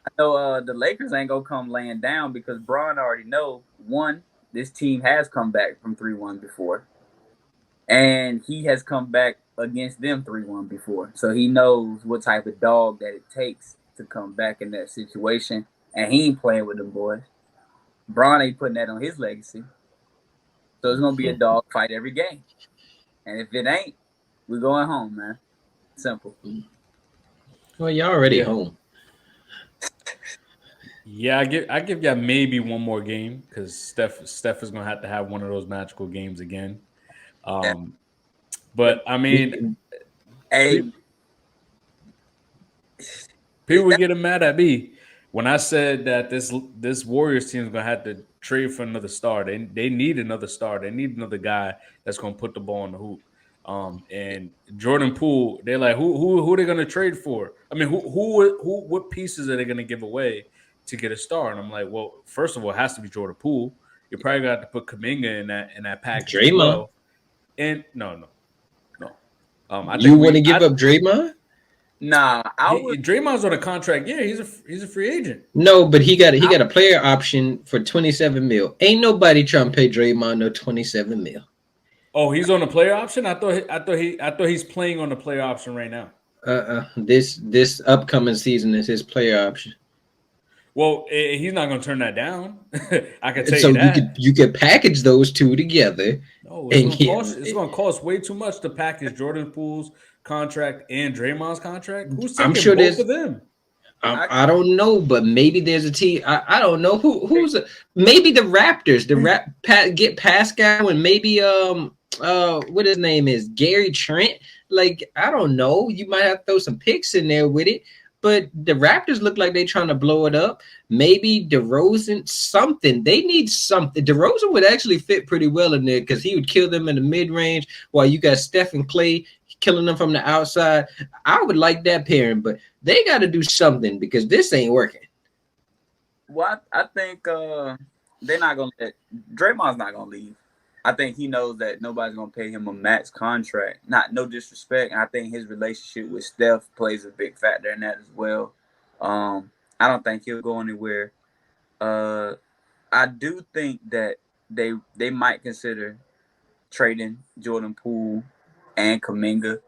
I know the Lakers ain't gonna come laying down because Bron already know, one, this team has come back from 3-1 before. And he has come back against them 3-1 before. So he knows what type of dog that it takes to come back in that situation. And he ain't playing with them boys. Bron ain't putting that on his legacy. So it's gonna be a dog fight every game. And if it ain't, we're going home, man. Simple. Well, you're already home. Yeah, I give y'all maybe one more game because Steph is gonna have to have one of those magical games again. But I mean, hey, people were getting mad at me when I said that this Warriors team is gonna have to trade for another star. They need another star. They need another guy that's gonna put the ball in the hoop. And Jordan Poole, they're like, who are they gonna trade for? I mean, what pieces are they gonna give away to get a star? And I'm like, well, first of all, it has to be Jordan Poole. You probably got to put Kuminga in that package. Draymond. Well. And no. I you want to give up Draymond? Nah, Draymond's on a contract. Yeah, he's a free agent. No, but he got a player option for $27 million. Ain't nobody trying to pay Draymond no $27 million. Oh, he's on the player option. I thought he's playing on the player option right now. This upcoming season is his player option. Well, he's not going to turn that down. I can And tell so you that. you could package those two together No, it's and going to get. cost. It's going to cost way too much to package Jordan Poole's contract and Draymond's contract. Who's I'm taking sure both there's. of them? I don't know, but maybe there's a team. I don't know maybe the Raptors. Get Pascal and maybe what his name is, Gary Trent. Like, I don't know. You might have to throw some picks in there with it. But the Raptors look like they're trying to blow it up. Maybe DeRozan, something. They need something. DeRozan would actually fit pretty well in there because he would kill them in the mid range while you got Steph and Clay killing them from the outside. I would like that pairing, but they got to do something because this ain't working. Well, I think they're not gonna let Draymond's not gonna leave. I think he knows that nobody's gonna pay him a max contract. No disrespect, and I think his relationship with Steph plays a big factor in that as well. I don't think he'll go anywhere. I do think that they might consider trading Jordan Poole and Kuminga,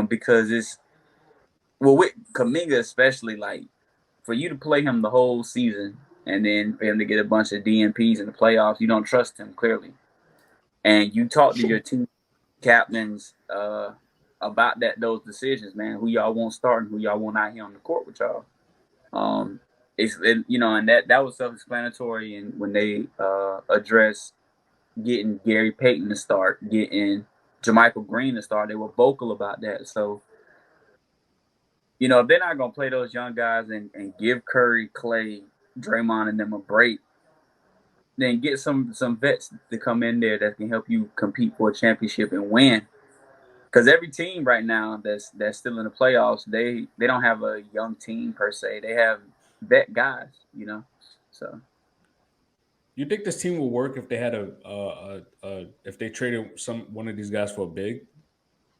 because it's with Kuminga especially, like, for you to play him the whole season and then for him to get a bunch of DNPs in the playoffs, you don't trust him clearly. And you talk to your team captains about those decisions, man. Who y'all want starting, who y'all want out here on the court with y'all. And that was self-explanatory. And when they addressed getting Gary Payton to start, getting JaMychal Green to start, they were vocal about that. So, if they're not gonna play those young guys and give Curry, Clay, Draymond, and them a break, then get some vets to come in there that can help you compete for a championship and win. Because every team right now that's still in the playoffs, they don't have a young team per se. They have vet guys, So You think this team will work if they had if they traded one of these guys for a big,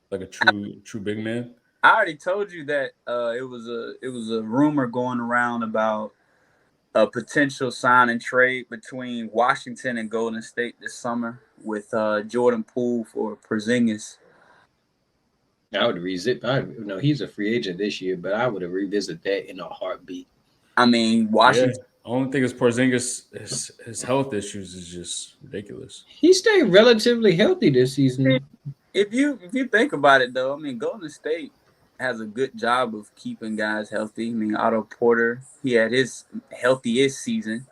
like a true big man? I already told you that it was a rumor going around about a potential sign and trade between Washington and Golden State this summer with Jordan Poole for Porzingis. I would revisit. No, he's a free agent this year, but I would have revisited that in a heartbeat. I mean, Yeah. Washington. Only thing is Porzingis, his health issues is just ridiculous. He stayed relatively healthy this season. If you think about it, though, I mean, Golden State has a good job of keeping guys healthy. I mean, Otto Porter, he had his healthiest season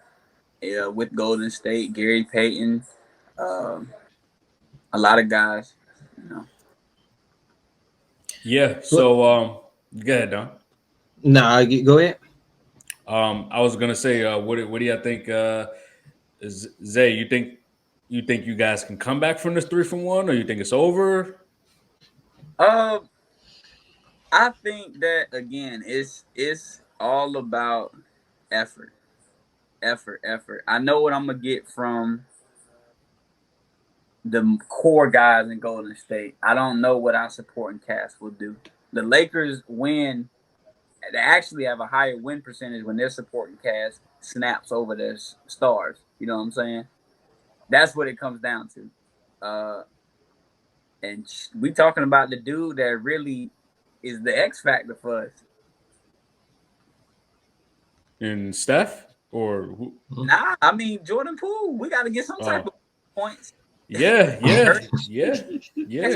with Golden State. Gary Payton, a lot of guys, Yeah. So go ahead, Don. Nah, go ahead. I was gonna say, what do you think? Zay, you think you guys can come back from this 3-1, or you think it's over? I think that again, it's all about effort. I know what I'm gonna get from the core guys in Golden State. I don't know what our supporting cast will do. The Lakers win. They actually have a higher win percentage when their supporting cast snaps over their stars. You know what I'm saying? That's what it comes down to. And we talking about the dude that really is the X factor for us. And Steph or who? Nah, I mean Jordan Poole. We got to get some type of points. Yeah.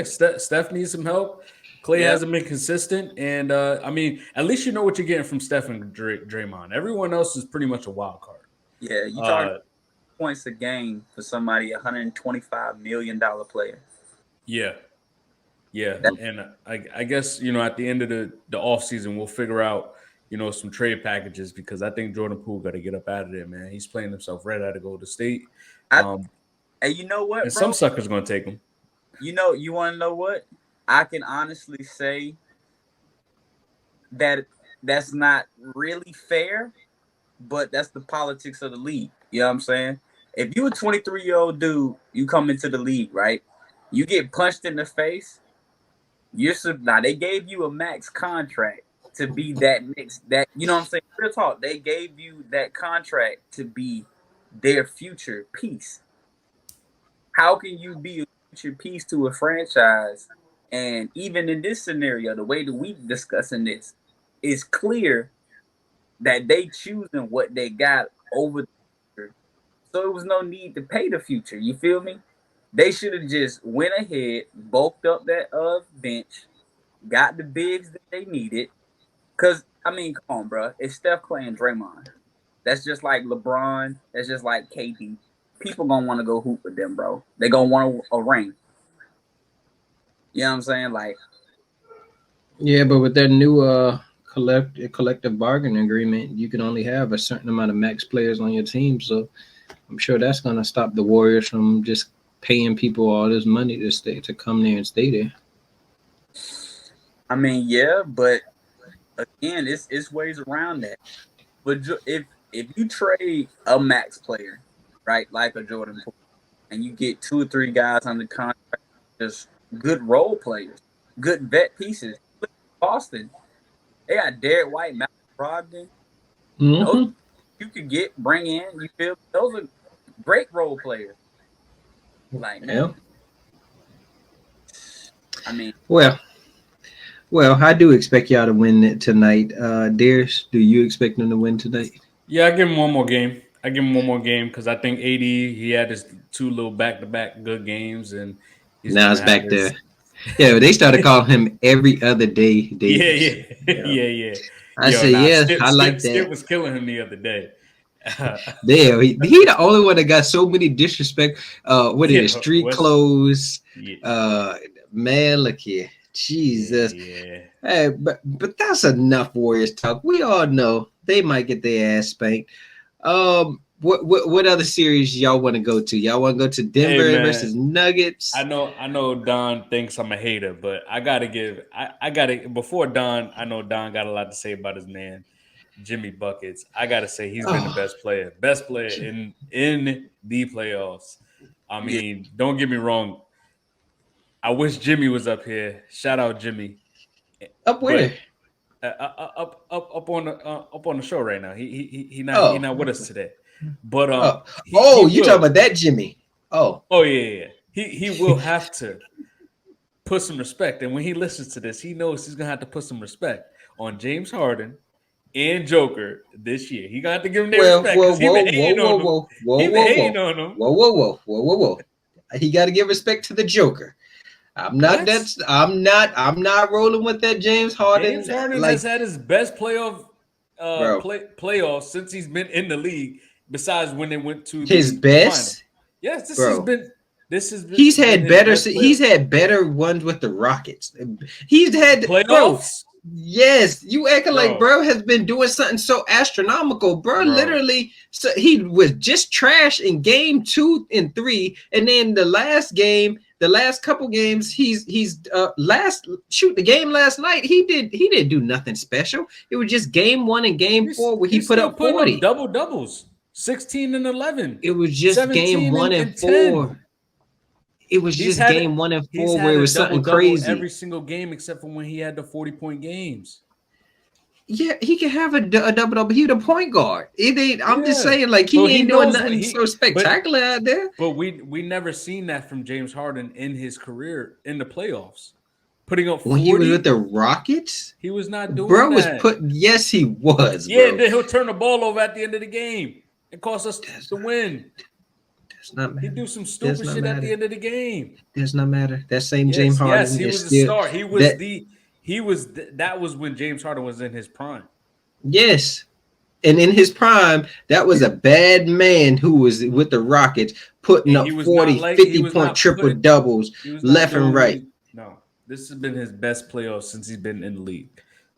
Steph needs some help. Clay hasn't been consistent, and I mean, at least you know what you're getting from Steph and Draymond. Everyone else is pretty much a wild card. Yeah, you talking points a game for somebody, $125 million player. Yeah, and I guess at the end of the offseason, we'll figure out some trade packages, because I think Jordan Poole got to get up out of there, man. He's playing himself right out of Golden State. And you know what, and bro? some sucker's going to take him. You want to know what? I can honestly say that that's not really fair, but that's the politics of the league. You know what I'm saying? If you a 23-year-old dude, you come into the league, right? You get punched in the face. Now they gave you a max contract to be that next, that, you know what I'm saying? Real talk. They gave you that contract to be their future piece. How can you be future piece to a franchise. And even in this scenario, the way that we discussing this, it's clear that they choosing what they got over the future. So it was no need to pay the future. You feel me? They should have just went ahead, bulked up that bench, got the bigs that they needed. Cause I mean, come on, bro. It's Steph, Clay, and Draymond. That's just like LeBron. That's just like KD. People gonna want to go hoop with them, bro. They gonna want a ring. You know what I'm saying? Like, Yeah, but with that new collective bargaining agreement, you can only have a certain amount of max players on your team. So I'm sure that's gonna stop the Warriors from just paying people all this money to come there and stay there. I mean, yeah, but again, it's ways around that. But if you trade a max player, right, like a Jordan Poole, and you get 2 or 3 guys on the contract, just good role players, good vet pieces. Look at Boston, they got Derek White, Malcolm Brogdon. Those you could bring in. You feel those are great role players. Like, man, I mean, well, I do expect y'all to win it tonight. Darius, do you expect them to win tonight? Yeah, I give him one more game. Because I think AD he had his 2 little back-to-back good games, and he's Now gonna it's have back his. there. Yeah, they started calling him every other day Davis. Yeah. I said, yeah, I like that. Skip was killing him the other day. Damn, he the only one that got so many disrespect. What is it? Street clothes? Yeah. Man, look here, Jesus. Yeah. Hey, but that's enough Warriors talk. We all know they might get their ass spanked. What other series y'all want to go to? Y'all want to go to Denver versus Nuggets? I know Don thinks I'm a hater, but I gotta before Don, I know Don got a lot to say about his man, Jimmy Buckets. I gotta say he's been the best player in the playoffs. I mean, don't get me wrong. I wish Jimmy was up here. Shout out Jimmy. Up where? Up on the show right now. He not with us today. But you talking about that Jimmy? Oh yeah. He will have to put some respect, and when he listens to this, he knows he's gonna have to put some respect on James Harden and Joker this year. He gonna have to give him their respect because he been hating on them. Whoa. He got to give respect to the Joker. I'm not rolling with that James Harden. James Harden has had his best playoffs since he's been in the league. Besides when they went to his best. Final. Yes, this has been. He's had better ones with the Rockets. He's had playoffs. Bro, yes, you acting like bro has been doing something so astronomical, bro. Literally, so he was just trash in game 2 and 3, and then the last couple games, the game last night, he didn't do nothing special. It was just game 1 and game 4 where he put up 40 double doubles, 16 and 11. It was just game 1 and 4. It was just game 1 and 4 where it was something crazy. Every single game except for when he had the 40-point games. Yeah, he can have a double. He the point guard. I'm just saying, like he ain't doing nothing so spectacular out there. But we never seen that from James Harden in his career in the playoffs. Putting up 40. When he was with the Rockets, he was not doing bro that. Yes, he was. Yeah, bro. Then he'll turn the ball over at the end of the game. It cost us to win. Does not matter. He do some stupid shit at the end of the game. Does not matter. That same James Harden. Yes, he was the star. That was when James Harden was in his prime. Yes. And in his prime, that was a bad man who was with the Rockets putting up 40, 50-point triple doubles left and right. No, this has been his best playoff since he's been in the league.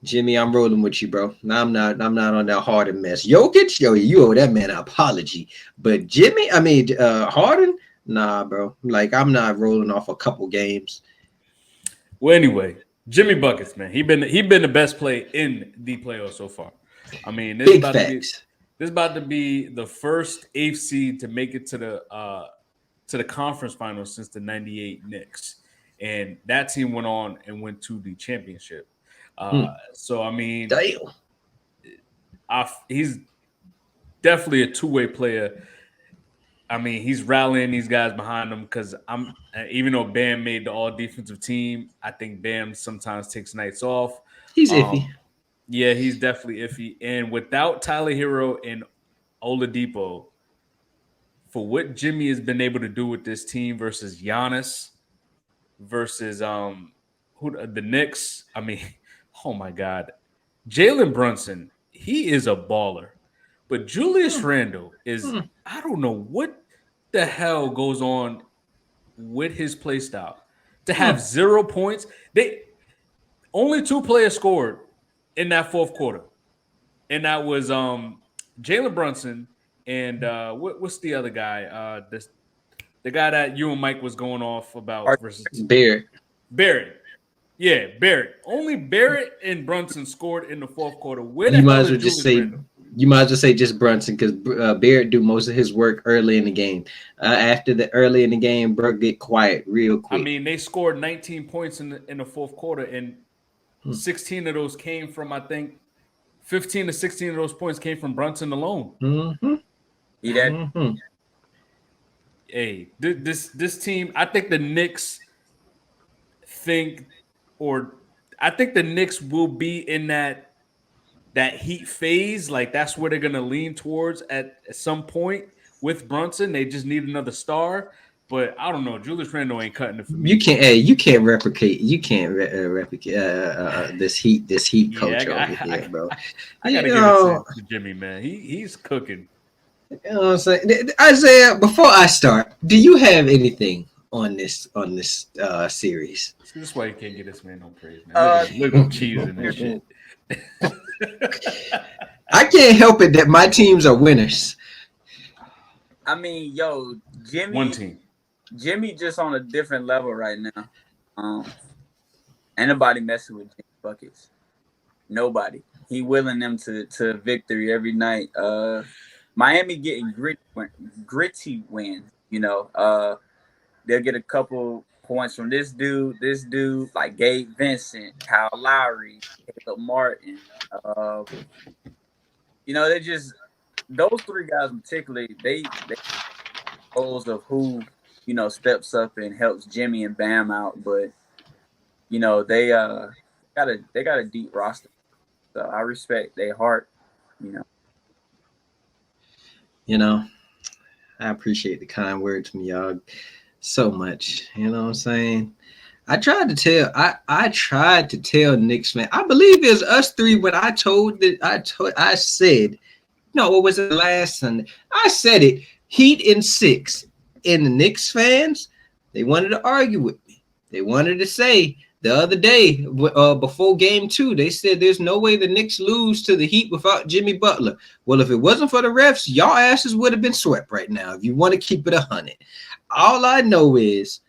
Jimmy, I'm rolling with you, bro. I'm not on that Harden mess. Jokic, you owe that man an apology. But Harden, nah, bro. Like, I'm not rolling off a couple games. Well, anyway, Jimmy Buckets, man. He been the best player in the playoffs so far. I mean, this is about to be the first 8th seed to make it to the conference finals since the '98 Knicks, and that team went on and went to the championship. So I mean, he's definitely a two-way player. I mean, he's rallying these guys behind him because even though Bam made the all defensive team, I think Bam sometimes takes nights off. He's iffy. Yeah, he's definitely iffy. And without Tyler Hero and Oladipo, for what Jimmy has been able to do with this team versus Giannis, versus the Knicks. I mean, oh my God, Jalen Brunson, he is a baller, but Julius Randle is I don't know what the hell goes on with his play style to have 0 points. They only 2 players scored in that fourth quarter, and that was Jalen Brunson and what's the other guy? The guy that you and Mike was going off about versus Barrett. Yeah, Barrett. Only Barrett and Brunson scored in the fourth quarter. Where You the might hell as well is just Julius say Randle? you might as well say just Brunson because Barrett do most of his work early in the game. After the early in the game, bro, get quiet real quick. I mean, they scored 19 points in the fourth quarter, and 16 of those came from, I think, 15 to 16 of those points came from Brunson alone. Hey, this team, I think the Knicks will be in that Heat phase. Like that's where they're gonna lean towards at some point with Brunson. They just need another star. But I don't know. Julius Randle ain't cutting it for me. You can't replicate. You can't replicate this Heat coach over here, bro. I gotta give it to Jimmy, man. He's cooking. You know what I'm saying? Isaiah, before I start, do you have anything on this series? This is why you can't get this man no praise, man. Look at cheese and this shit. I can't help it that my teams are winners. I mean, yo, Jimmy. One team. Jimmy just on a different level right now. Ain't nobody messing with Jimmy buckets. Nobody. He willing them to victory every night. Miami getting gritty wins. You know, they'll get a couple points from this dude, like Gabe Vincent, Kyle Lowry, Caleb Martin. You know, they just those 3 guys particularly. They goals of who steps up and helps Jimmy and Bam out, but you know they got a deep roster, so I respect their heart. You know, I appreciate the kind words from y'all so much. You know what I'm saying? I tried to tell Knicks fan. I believe it was us 3 when I said, no, what was it last Sunday? I said it. Heat in 6. And the Knicks fans, they wanted to argue with me. They wanted to say the other day, before game 2, they said there's no way the Knicks lose to the Heat without Jimmy Butler. Well, if it wasn't for the refs, y'all asses would have been swept right now. If you want to keep it 100, all I know is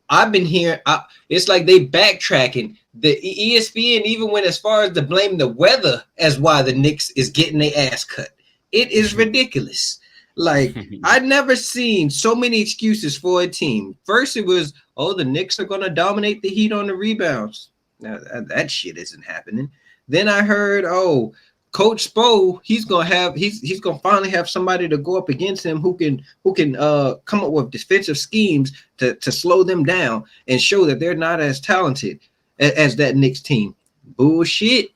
I've been hearing. It's like they backtracking. The ESPN even went as far as to blame the weather as why the Knicks is getting their ass cut. It is ridiculous. Like, I've never seen so many excuses for a team. First, it was, the Knicks are going to dominate the Heat on the rebounds. Now, that shit isn't happening. Then I heard, Coach Spo, he's gonna finally have somebody to go up against him who can come up with defensive schemes to slow them down and show that they're not as talented as that Knicks team. Bullshit.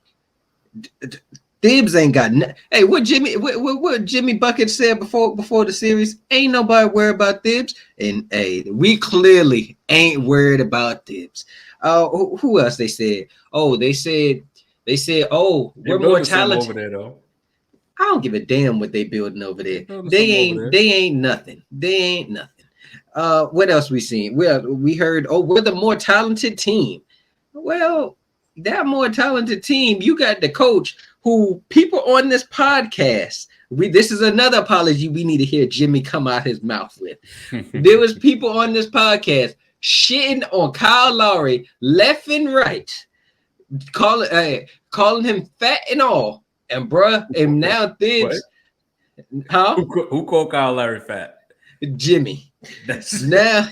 Thibs ain't got nothing. Hey, what Jimmy Bucket said before the series? Ain't nobody worried about Thibs, and hey, we clearly ain't worried about Thibs. Who else they said? They said, we're more talented over there, though. I don't give a damn what they building over there. They ain't nothing. What else we seen? We heard, we're the more talented team. Well, that more talented team, you got the coach who people on this podcast, this is another apology we need to hear Jimmy come out his mouth with. There was people on this podcast shitting on Kyle Lowry left and right, calling him fat and all. And bruh, and now Thibs, huh? Who called Kyle Lowry fat? Jimmy. Now,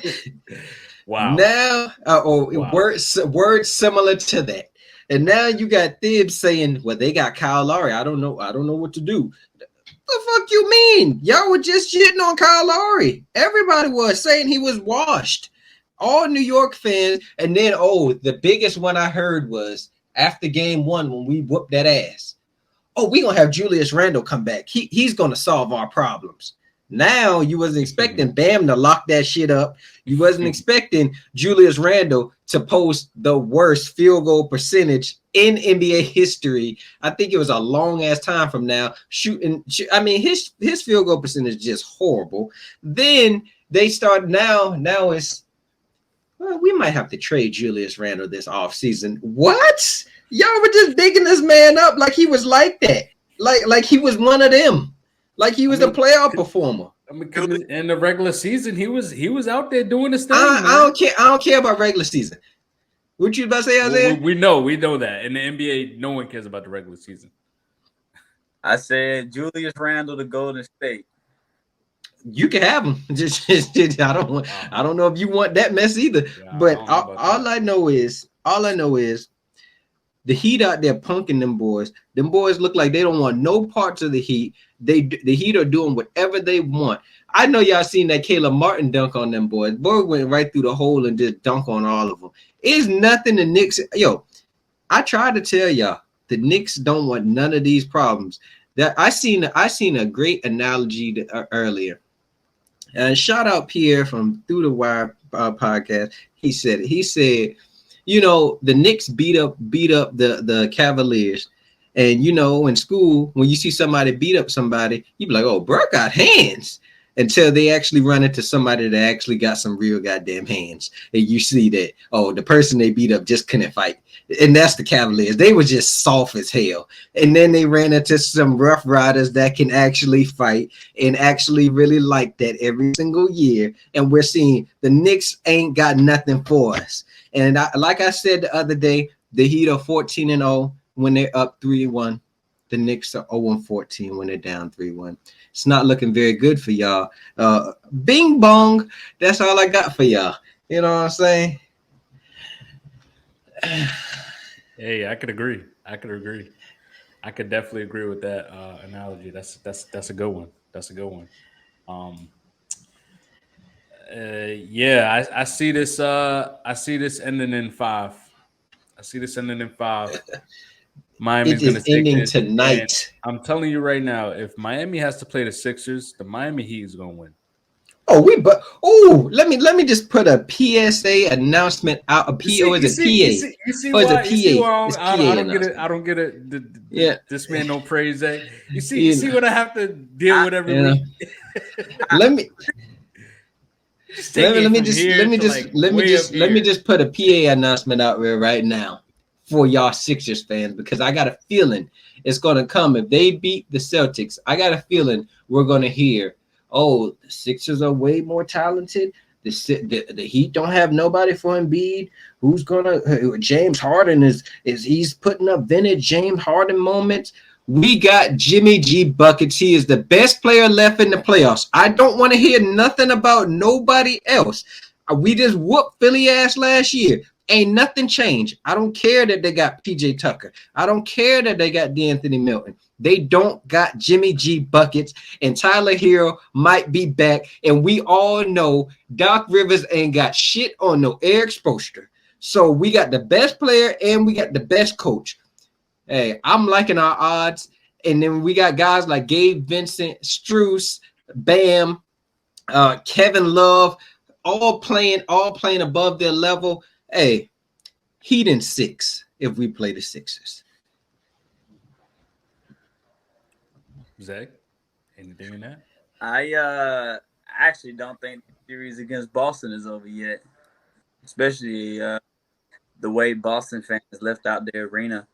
wow. Now, wow. Words similar to that. And now you got Thibs saying, well, they got Kyle Lowry. I don't know what to do. The fuck you mean? Y'all were just shitting on Kyle Lowry. Everybody was saying he was washed. All New York fans. And then, the biggest one I heard was after game 1 when we whooped that ass. Oh, we're going to have Julius Randle come back. He's going to solve our problems. Now, you wasn't expecting Bam to lock that shit up. You wasn't expecting Julius Randle to post the worst field goal percentage in NBA history. I think it was a long-ass time from now. I mean, his field goal percentage is just horrible. Then they start now it's, well, we might have to trade Julius Randle this offseason. What? Y'all were just digging this man up like he was like that. Like he was one of them. Like he was a playoff performer. I mean, in the regular season, he was out there doing his thing. I don't care about regular season. What you about to say, Isaiah? We know that. In the NBA, no one cares about the regular season. I said Julius Randle to Golden State. You can have him. Just I don't know if you want that mess either. Yeah, but all I know is the Heat out there punking them boys. Them boys look like they don't want no parts of the Heat. The Heat are doing whatever they want. I know y'all seen that Caleb Martin dunk on them boys. Boy went right through the hole and just dunk on all of them. It's nothing the Knicks. Yo, I tried to tell y'all the Knicks don't want none of these problems. That I seen a great analogy earlier. And shout out Pierre from Through the Wire podcast. He said, you know, the Knicks beat up the Cavaliers. And, you know, in school, when you see somebody beat up somebody, you be like, oh, bro got hands. Until they actually run into somebody that actually got some real goddamn hands. And you see that, oh, the person they beat up just couldn't fight. And that's the Cavaliers. They were just soft as hell. And then they ran into some Rough Riders that can actually fight and actually really like that every single year. And we're seeing the Knicks ain't got nothing for us. And like I said the other day, the Heat are 14-0 when they're up 3-1. The Knicks are 0-14 when they're down 3-1. It's not looking very good for y'all. Bing bong. That's all I got for y'all. You know what I'm saying? Hey, I could agree. I could definitely agree with that analogy. That's a good one. Yeah, I see this. I see this ending in 5. Miami's going to take ending this tonight. I'm telling you right now, if Miami has to play the Sixers, the Miami Heat is going to win. Let me just put a PSA announcement out. A PO is a PA. You see why I don't get it. I don't get it. Yeah. This man don't praise that. You see what I have to deal with every week. Let me just put a PA announcement out there right now for y'all Sixers fans, because I got a feeling it's going to come. If they beat the Celtics, I got a feeling we're going to hear, oh, the Sixers are way more talented. The Heat don't have nobody for Embiid. Who's gonna? James Harden is he's putting up vintage James Harden moments. We got Jimmy G buckets. He is the best player left in the playoffs. I don't want to hear nothing about nobody else. We just whooped Philly ass last year. Ain't nothing changed. I don't care that they got PJ Tucker. I don't care that they got DeAnthony Melton. They don't got Jimmy G buckets, and Tyler Hero might be back. And we all know Doc Rivers ain't got shit on no Eric Spoelstra. So we got the best player and we got the best coach. Hey, I'm liking our odds. And then we got guys like Gabe Vincent, Strus, Bam, Kevin Love, all playing above their level. Hey, Heat in 6 if we play the Sixers. Zach, anything in that? I actually don't think the series against Boston is over yet, especially the way Boston fans left out their arena.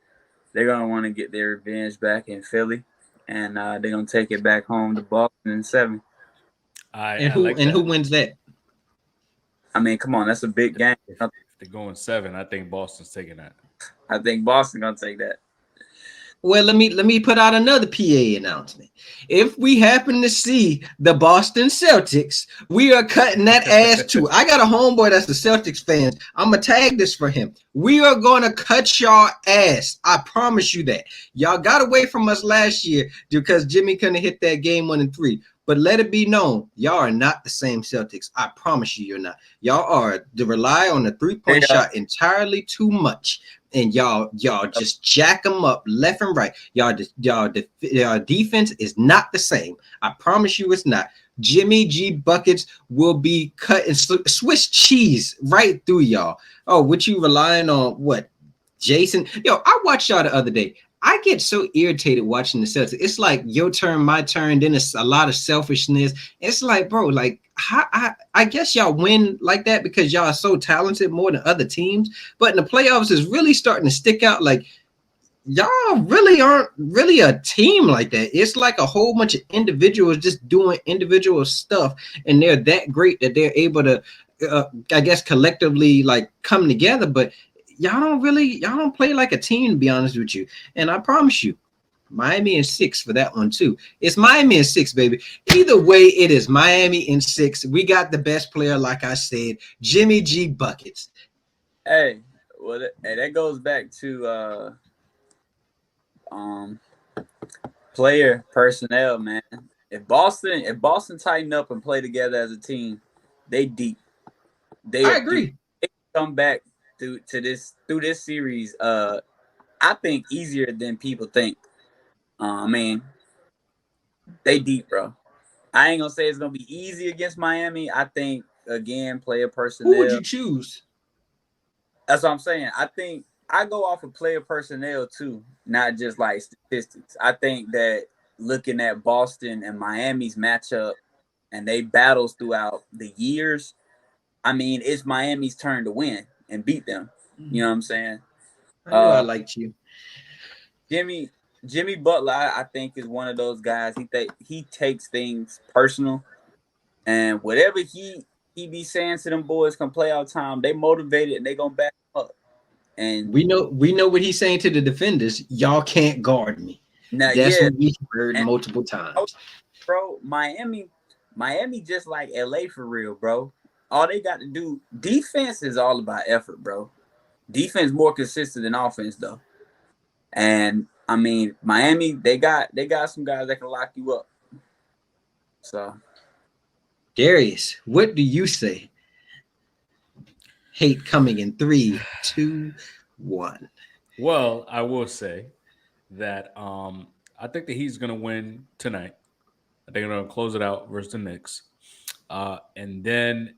They're going to want to get their revenge back in Philly, and they're going to take it back home to Boston in 7. Who wins that? I mean, come on, that's a big game. If they're going 7, I think Boston's taking that. I think Boston's going to take that. Well, let me put out another PA announcement. If we happen to see the Boston Celtics, we are cutting that ass too. I got a homeboy that's a Celtics fan. I'm gonna tag this for him. We are gonna cut y'all ass. I promise you that. Y'all got away from us last year because Jimmy couldn't hit that game 1 and 3. But let it be known, y'all are not the same Celtics. I promise you, you're not. Y'all are to rely on the 3-point shot entirely too much. And y'all just jack them up left and right. Y'all defense is not the same. I promise you, it's not. Jimmy G buckets will be cutting Swiss cheese right through y'all. Oh, what you relying on? What, Jason? Yo, I watched y'all the other day. I get so irritated watching the Celtics. It's like your turn, my turn. Then it's a lot of selfishness. It's like, bro, like I guess y'all win like that because y'all are so talented more than other teams. But in the playoffs, it's really starting to stick out. Like y'all really aren't really a team like that. It's like a whole bunch of individuals just doing individual stuff, and they're that great that they're able to, I guess, collectively like come together. But y'all don't play like a team, to be honest with you. And I promise you, Miami in 6 for that one too. It's Miami in 6, baby. Either way, it is Miami in 6. We got the best player, like I said, Jimmy G buckets. Hey, well, that goes back to player personnel, man. If Boston tighten up and play together as a team, they deep. I agree. They come back through this series. I think easier than people think. I mean, they deep, bro. I ain't gonna say it's gonna be easy against Miami. I think again, player personnel. Who would you choose? That's what I'm saying. I think I go off of player personnel too, not just like statistics. I think that looking at Boston and Miami's matchup and they battles throughout the years, I mean, it's Miami's turn to win and beat them. You know what I'm saying? I knew I liked you. Jimmy Butler, I think, is one of those guys. He takes things personal, and whatever he be saying to them boys come playoff time, they motivated and they gonna back him up. And we know what he's saying to the defenders. Y'all can't guard me. Now, that's what we heard multiple times. Bro, Miami just like LA for real, bro. All they got to do, defense is all about effort, bro. Defense more consistent than offense, though. And I mean, Miami, they got some guys that can lock you up. So, Darius, what do you say? Hate coming in 3, 2, 1. Well, I will say that I think that he's going to win tonight. I think they're going to close it out versus the Knicks. And then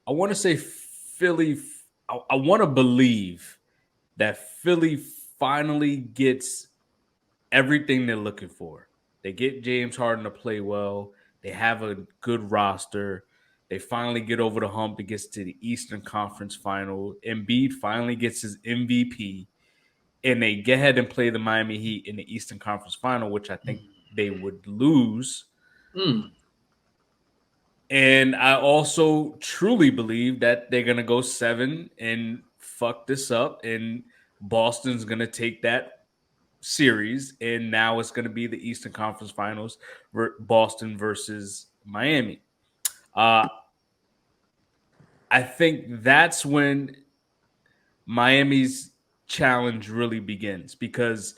I want to say Philly. I want to believe that Philly finally gets everything they're looking for. They get James Harden to play well. They have a good roster. They finally get over the hump. It gets to the Eastern Conference Final. Embiid finally gets his MVP. And they get ahead and play the Miami Heat in the Eastern Conference Final, which I think they would lose. And I also truly believe that they're going to go 7 and fuck this up. And Boston's going to take that series. And now it's going to be the Eastern Conference Finals, Boston versus Miami. I think that's when Miami's challenge really begins because,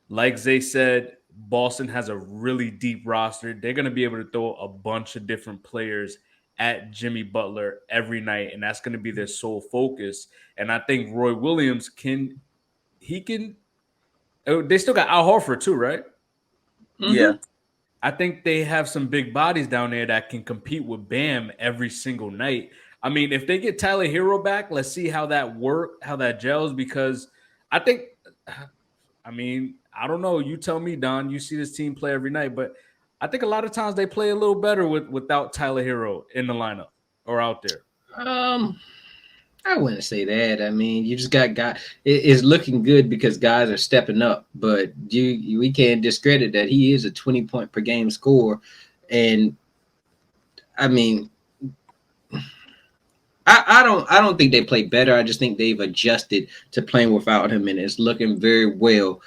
like Zay said, Boston has a really deep roster. They're going to be able to throw a bunch of different players at Jimmy Butler every night, and that's going to be their sole focus. And I think Roy Williams they still got Al Horford too, right? Yeah. I think they have some big bodies down there that can compete with Bam every single night. I mean, if they get Tyler Hero back, let's see how that gels, because I think, I mean, I don't know. You tell me, Don. You see this team play every night, but I think a lot of times they play a little better without Tyler Hero in the lineup or out there. I wouldn't say that. I mean, you just got guys. It's looking good because guys are stepping up, but we can't discredit that he is a 20-point per game scorer, and I mean, I don't think they play better. I just think they've adjusted to playing without him, and it's looking very well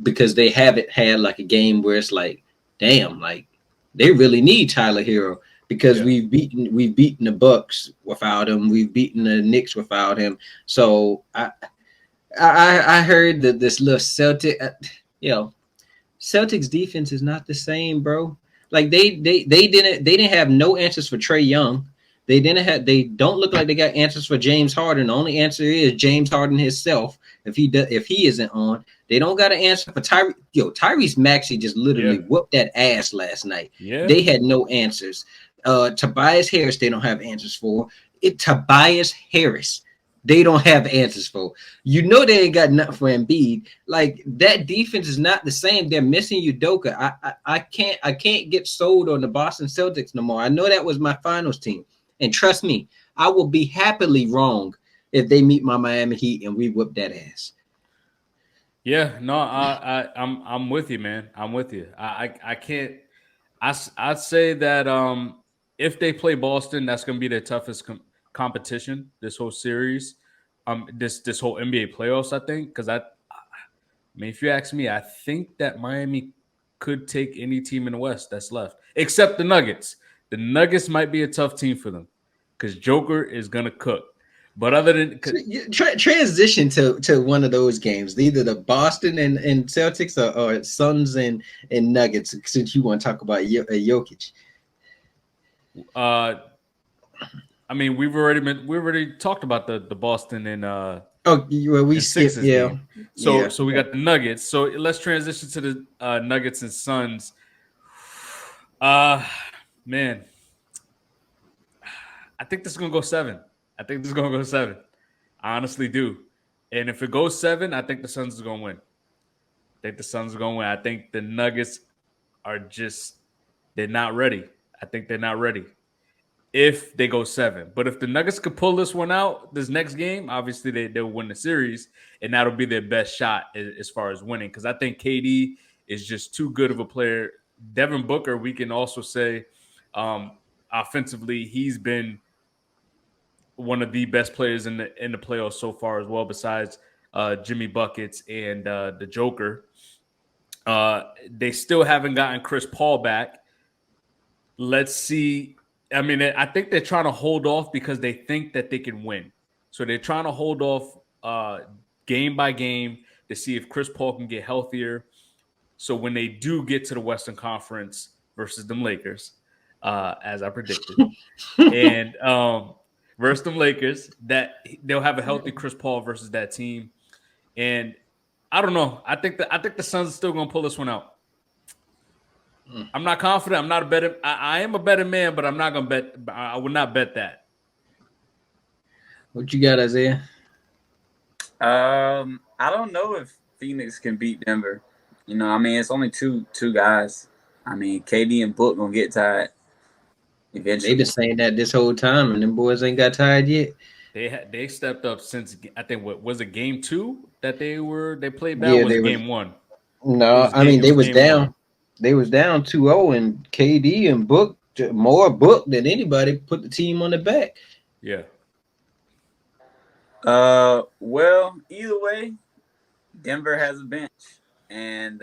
because they haven't had like a game where it's like, damn, like they really need Tyler Hero because we've beaten the Bucks without him, we've beaten the Knicks without him. So I heard that this little Celtics defense is not the same, bro. Like they didn't have no answers for Trae Young. They don't look like they got answers for James Harden. The only answer is James Harden himself. If he isn't on, they don't got an answer for Tyrese Maxey just literally whooped that ass last night. Yeah. They had no answers. Tobias Harris, they don't have answers for. Tobias Harris, they don't have answers for. You know they ain't got nothing for Embiid. Like that defense is not the same. They're missing Udoka. I can't get sold on the Boston Celtics no more. I know that was my finals team. And trust me, I will be happily wrong if they meet my Miami Heat and we whip that ass. Yeah, no, I'm with you, man. I'm with you. I can't. I'd say that if they play Boston, that's going to be their toughest competition this whole series. This whole NBA playoffs, I think, because I mean, if you ask me, I think that Miami could take any team in the West that's left, except the Nuggets. The Nuggets might be a tough team for them because Joker is gonna cook. But other than transition to one of those games, either the Boston and Celtics or Suns and Nuggets, since you want to talk about Jokic. I mean, we've already talked about the Boston and we skipped, game. So we got the Nuggets. So let's transition to the Nuggets and Suns. Man, I think this is gonna go 7. I honestly do. And if it goes 7, I think the Suns is gonna win. I think the Nuggets are they're not ready. I think they're not ready if they go 7. But if the Nuggets could pull this one out, this next game, obviously they'll win the series, and that'll be their best shot as far as winning. Because I think KD is just too good of a player. Devin Booker, we can also say, offensively, he's been one of the best players in the playoffs so far as well, besides Jimmy Buckets and the Joker. They still haven't gotten Chris Paul back. Let's see. I mean, I think they're trying to hold off because they think that they can win. So they're trying to hold off game by game to see if Chris Paul can get healthier. So when they do get to the Western Conference versus them Lakers, as I predicted, and versus them Lakers, that they'll have a healthy Chris Paul versus that team. And I don't know. I think the Suns are still going to pull this one out. I'm not confident. I'm not a better. I am a better man, but I'm not going to bet. I would not bet that. What you got, Isaiah? I don't know if Phoenix can beat Denver. You know, I mean, it's only two guys. I mean, KD and Book gonna get tired eventually. They've been saying that this whole time, and them boys ain't got tired yet. They stepped up since I think what was it game 2 that they played bad. Was game 1? No, I mean they was down. 1. They was down 2-0, and KD and Book more Book than anybody put the team on the back. Yeah. Well, either way, Denver has a bench, and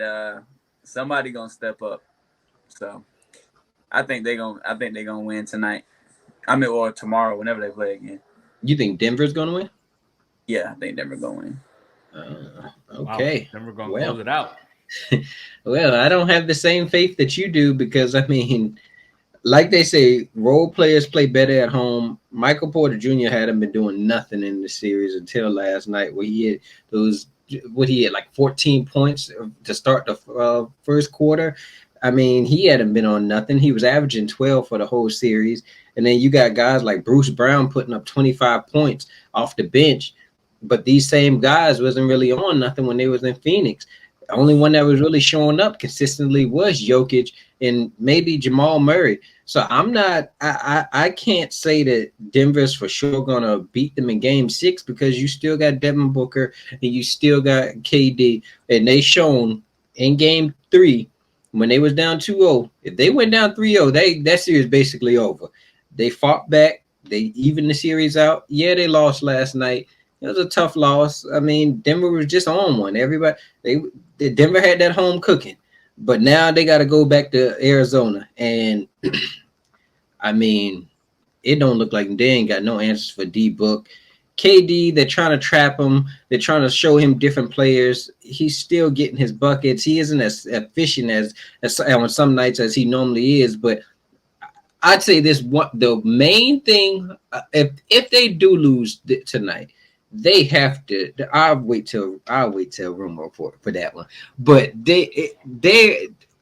somebody gonna step up. So, I think they're gonna win tonight. I mean, or tomorrow, whenever they play again. You think Denver's gonna win? Yeah, I think Denver gonna win. Okay, wow. Denver gonna close it out. Well, I don't have the same faith that you do because I mean, like they say, role players play better at home. Michael Porter Jr. hadn't been doing nothing in the series until last night, where he had like 14 points to start the first quarter. I mean, he hadn't been on nothing. He was averaging 12 for the whole series. And then you got guys like Bruce Brown putting up 25 points off the bench. But these same guys wasn't really on nothing when they was in Phoenix. The only one that was really showing up consistently was Jokic and maybe Jamal Murray. So I can't say that Denver's for sure going to beat them in game 6 because you still got Devin Booker and you still got KD. And they shown in game 3 when they was down 2-0, if they went down 3-0, that series basically over. They fought back. They evened the series out. Yeah, they lost last night. It was a tough loss. I mean, Denver was just on one. Everybody, Denver had that home cooking, but now they got to go back to Arizona, and I mean, it don't look like they ain't got no answers for D Book. KD, they're trying to trap him. They're trying to show him different players. He's still getting his buckets. He isn't as efficient as on some nights as he normally is. But I'd say this: the main thing, if they do lose tonight, they have to. I'll wait till room report for that one. But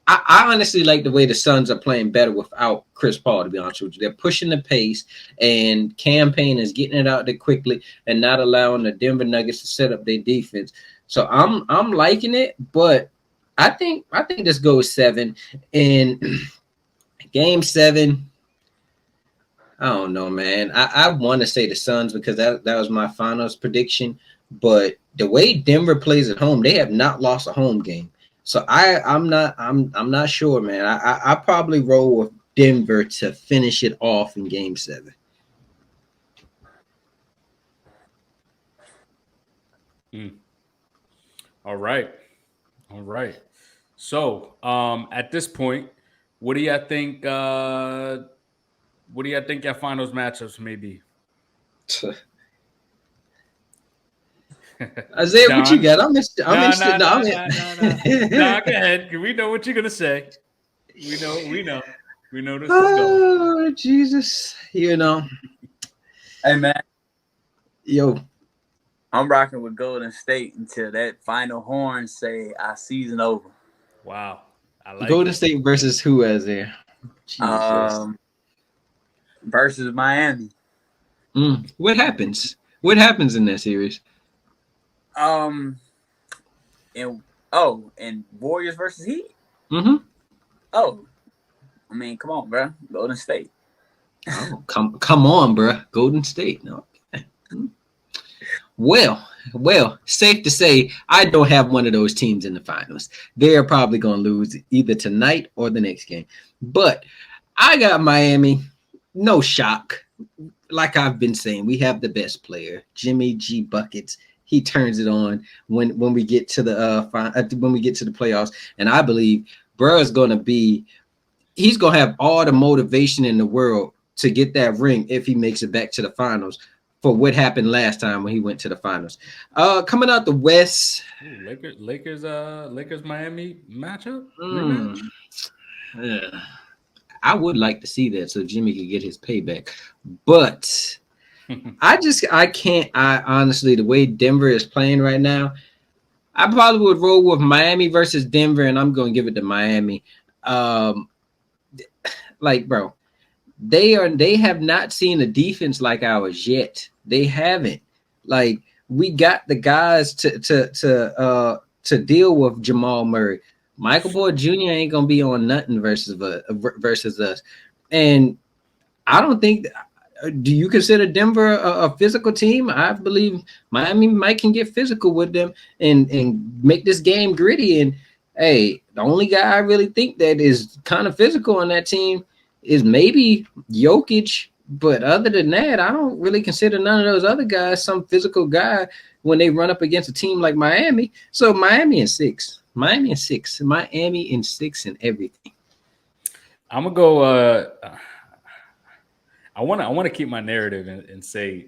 I honestly like the way the Suns are playing better without Chris Paul, to be honest with you. They're pushing the pace, and Campaign is getting it out there quickly and not allowing the Denver Nuggets to set up their defense. So I'm liking it, but I think this goes 7. And game 7, I don't know, man. I want to say the Suns because that was my finals prediction. But the way Denver plays at home, they have not lost a home game. So I'm not sure, man. I probably roll with Denver to finish it off in game 7. All right. So at this point, what do you think your finals matchups may be? Isaiah, Don? what you got? I'm interested. Nah, go ahead. We know what you're gonna say. We know this is going. Oh, Jesus. You know. Hey, man. Yo. I'm rocking with Golden State until that final horn say our season over. Wow. I like Golden State versus who, Isaiah? Jesus. Versus Miami. What happens? What happens in that series? And Warriors versus Heat. Mm-hmm. Oh, I mean, come on, bro. Golden State. Oh, come on, bro. Golden State. No. Okay. Well, safe to say, I don't have one of those teams in the finals. They're probably going to lose either tonight or the next game. But I got Miami. No shock. Like I've been saying, we have the best player, Jimmy G Buckets. He turns it on when we get to the playoffs, and I believe bro is he's gonna have all the motivation in the world to get that ring if he makes it back to the finals for what happened last time when he went to the finals. Coming out the West, Lakers Miami matchup. Yeah. I would like to see that so Jimmy could get his payback, but I honestly, the way Denver is playing right now, I probably would roll with Miami versus Denver, and I'm going to give it to Miami. Bro, they have not seen a defense like ours yet. They haven't. Like, we got the guys to deal with Jamal Murray. Michael Porter Jr. ain't gonna be on nothing versus us, and I don't think. Do you consider Denver a physical team? I believe Miami might can get physical with them and make this game gritty. And hey, the only guy I really think that is kind of physical on that team is maybe Jokic. But other than that, I don't really consider none of those other guys some physical guy when they run up against a team like Miami. So Miami in 6 and everything. I'm gonna go. I want to keep my narrative and say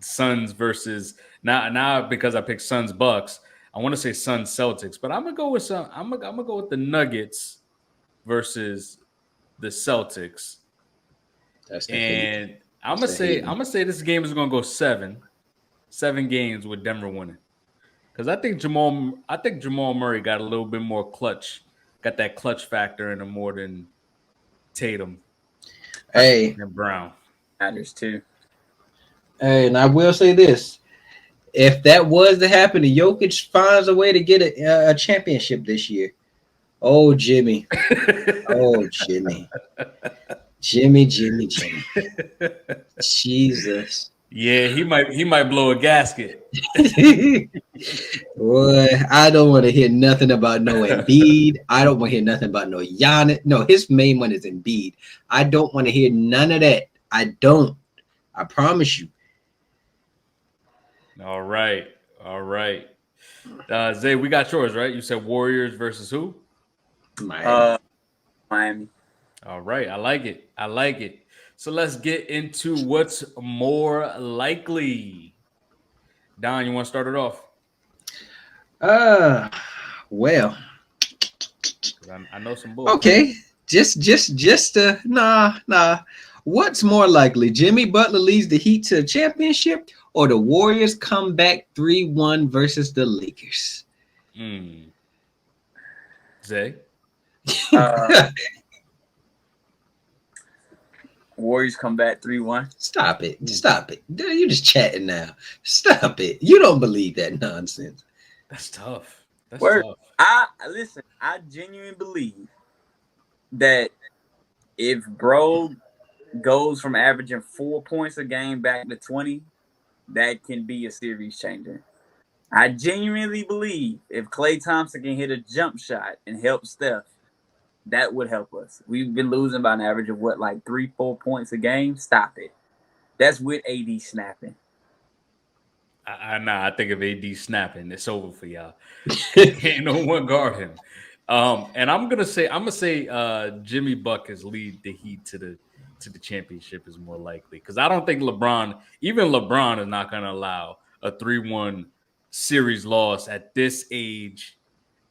Suns versus now because I picked Suns Bucks. I want to say Suns Celtics, but I'm gonna go with I'm gonna go with the Nuggets versus the Celtics. And I'm gonna say this game is gonna go 7 games with Denver winning. Because I think Jamal Murray got a little bit more clutch, got that clutch factor in him more than Tatum. Hey, and Brown matters too. Hey, and I will say this: if that was to happen, the Jokic finds a way to get a championship this year. Oh, Jimmy! Oh, Jimmy! Jimmy! Jesus! Yeah, he might blow a gasket. Boy, I don't want to hear nothing about no Embiid. I don't want to hear nothing about no Giannis. No, his main one is Embiid. I don't want to hear none of that. I don't. I promise you. All right. All right. Zay, we got yours, right? You said Warriors versus who? Miami. Miami. All right. I like it. I like it. So let's get into what's more likely. Don, you want to start it off? Well, 'Cause I know some bull. okay. Nah. What's more likely? Jimmy Butler leads the Heat to a championship, or the Warriors come back 3-1 versus the Lakers? Zay? Warriors come back 3-1. Stop it. Stop it. You're just chatting now. Stop it. You don't believe that nonsense. That's tough. That's Word. tough. I genuinely believe that if bro goes from averaging 4 points a game back to 20, that can be a series changer. I genuinely believe if Klay Thompson can hit a jump shot and help Steph, that would help us. We've been losing by an average of 3-4 points a game. Stop it. That's with AD snapping. I think if AD snapping, it's over for y'all. Can't no one guard him. And I'm gonna say Jimmy Buckets lead the Heat to the championship is more likely, because I don't think LeBron is not gonna allow a 3-1 series loss at this age,